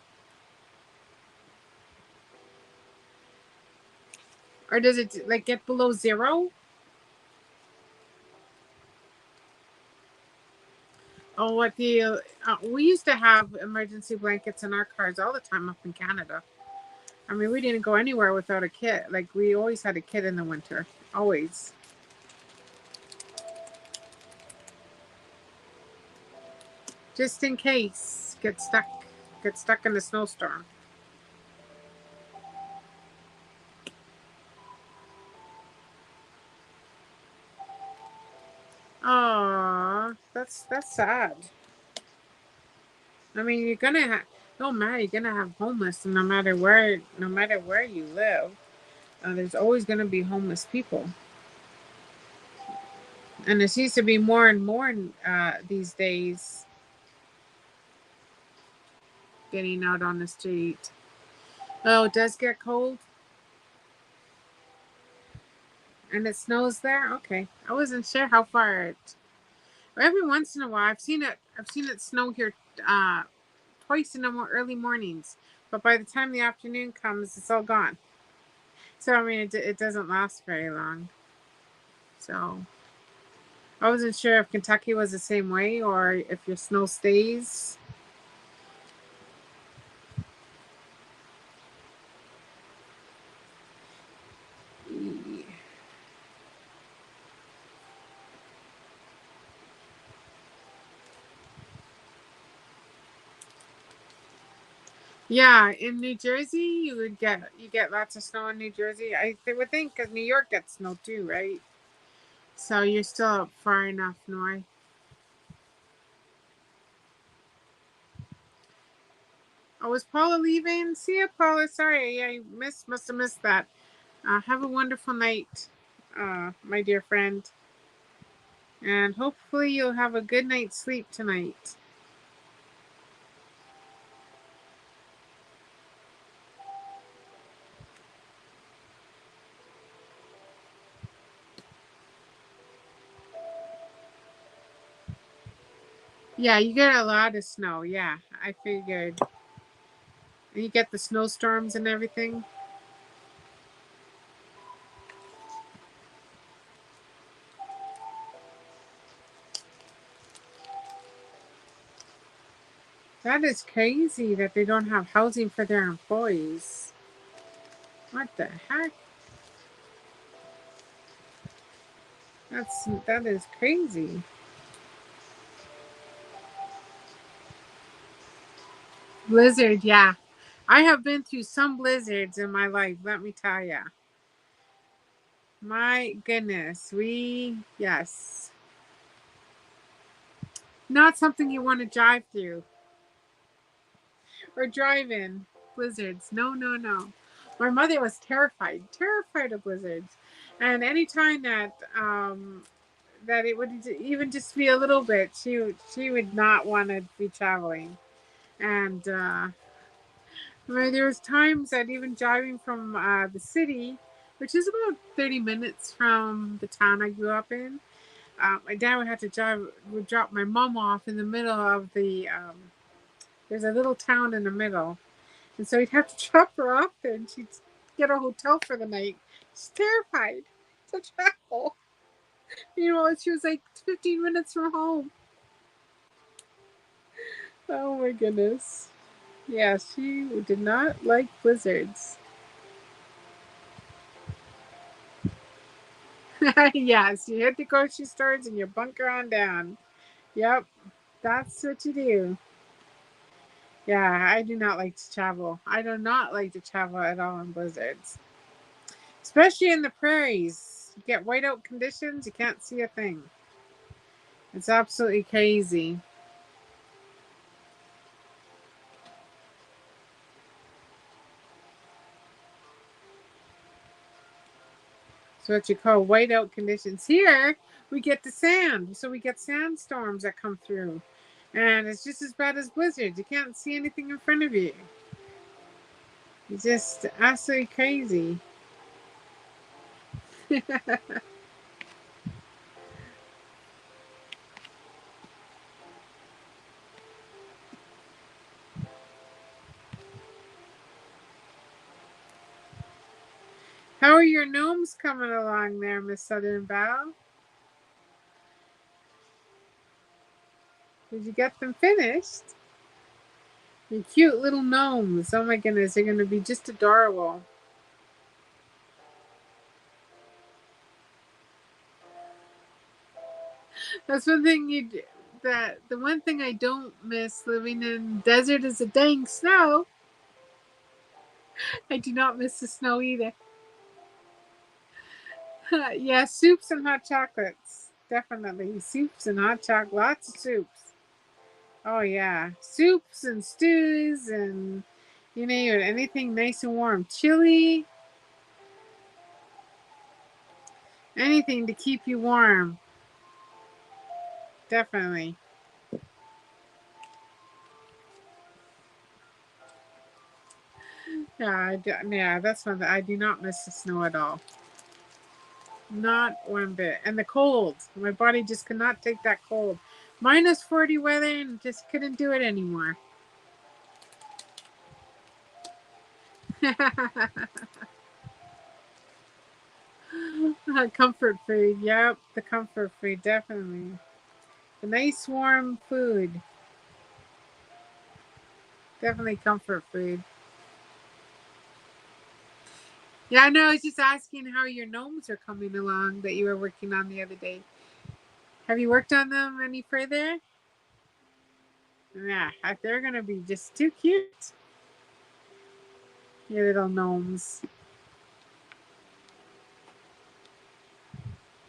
Or does it like get below zero? Oh, what the we used to have emergency blankets in our cars all the time up in Canada. I mean, we didn't go anywhere without a kit. Like we always had a kit in the winter, always, just in case get stuck in a snowstorm. Oh, that's sad. I mean, no matter you're gonna have homeless, no matter where you live, there's always gonna be homeless people, and there seems to be more and more these days getting out on the street. Oh, it does get cold and it snows there. Okay, I wasn't sure how far it. Every once in a while, I've seen it snow here uh, twice in the early mornings, but by the time the afternoon comes, it's all gone. So I mean, it doesn't last very long. So I wasn't sure if Kentucky was the same way or if your snow stays. Yeah, in New Jersey, you get lots of snow in New Jersey. Would think because New York gets snow too, right? So you're still up far enough north. Oh, was Paula leaving? See ya, Paula. Sorry, I must have missed that. Have a wonderful night, my dear friend, and hopefully you'll have a good night's sleep tonight. Yeah, you get a lot of snow. Yeah, I figured. You get the snowstorms and everything. That is crazy that they don't have housing for their employees. What the heck? That is crazy. Blizzard, yeah. I have been through some blizzards in my life, let me tell ya. My goodness, yes. Not something you want to drive through or drive in. Blizzards. No, no, no. My mother was terrified of blizzards. And anytime that it would even just be a little bit, she would not want to be traveling. And there was times that even driving from the city, which is about 30 minutes from the town I grew up in, my dad would drop my mom off in the middle of there's a little town in the middle. And so he'd have to drop her off there and she'd get a hotel for the night. She's terrified to travel. She was like 15 minutes from home. Oh my goodness. Yeah, she did not like blizzards. Yes, you hit the grocery stores and you bunker on down. Yep, that's what you do. Yeah, I do not like to travel. I do not like to travel at all in blizzards, especially in the prairies. You get whiteout conditions, you can't see a thing. It's absolutely crazy. It's what you call whiteout conditions. Here, we get the sand, so we get sandstorms that come through. And it's just as bad as blizzards. You can't see anything in front of you. It's just absolutely crazy. How are your gnomes coming along there, Miss Southern Belle? Did you get them finished? Your cute little gnomes. Oh my goodness, they're going to be just adorable. That's one thing that the one thing I don't miss living in desert is the dang snow. I do not miss the snow either. Yeah, soups and hot chocolates. Definitely. Soups and hot chocolate. Lots of soups. Oh yeah. Soups and stews and anything nice and warm. Chili, anything to keep you warm. Definitely. Yeah, that's one that I do not miss the snow at all. Not one bit. And the cold. My body just could not take that cold. -40 weather and just couldn't do it anymore. Comfort food. Yep, the comfort food, definitely. The nice warm food. Definitely comfort food. Yeah, no, I was just asking how your gnomes are coming along that you were working on the other day. Have you worked on them any further? Yeah, they're gonna be just too cute. Your little gnomes.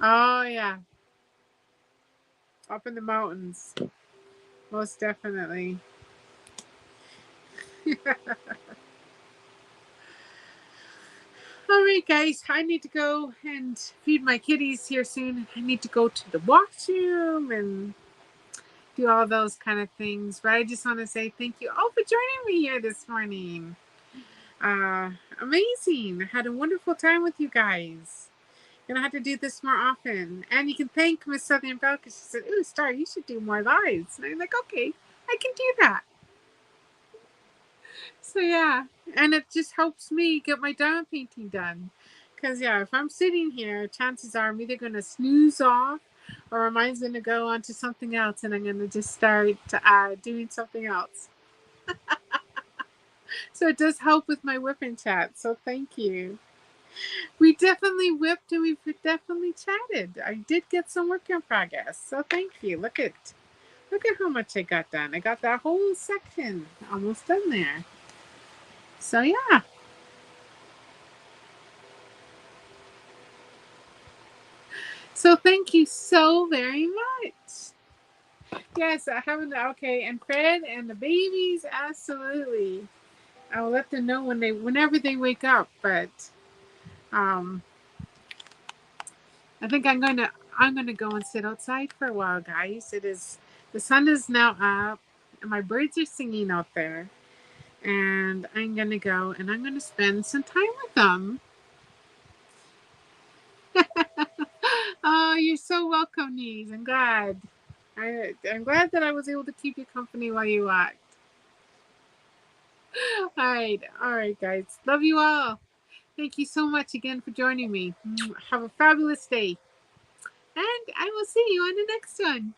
Oh yeah, up in the mountains, most definitely. All right, guys, I need to go and feed my kitties here soon. I need to go to the washroom and do all those kind of things. But I just want to say thank you all for joining me here this morning. Uh, Amazing. I had a wonderful time with you guys. Gonna have to do this more often. And you can thank Miss Southern Belle because she said, "Ooh, Star, you should do more lives." And I'm like, "Okay, I can do that." So yeah, and it just helps me get my diamond painting done. Cause yeah, if I'm sitting here, chances are I'm either gonna snooze off, or my mind's gonna go on to something else, and I'm gonna just start doing something else. So it does help with my whipping chat. So thank you. We definitely whipped and we definitely chatted. I did get some work in progress. So thank you. Look at how much I got done. I got that whole section almost done there. So yeah. So thank you so very much. Yes, I haven't. Okay, and Fred and the babies, absolutely. I will let them know whenever they wake up. But um, I think I'm gonna go and sit outside for a while, guys. The sun is now up, and my birds are singing out there, and I'm gonna go and I'm gonna spend some time with them. Oh, you're so welcome, niece. I'm glad. I'm glad that I was able to keep you company while you walked. All right, guys. Love you all. Thank you so much again for joining me. Have a fabulous day, and I will see you on the next one.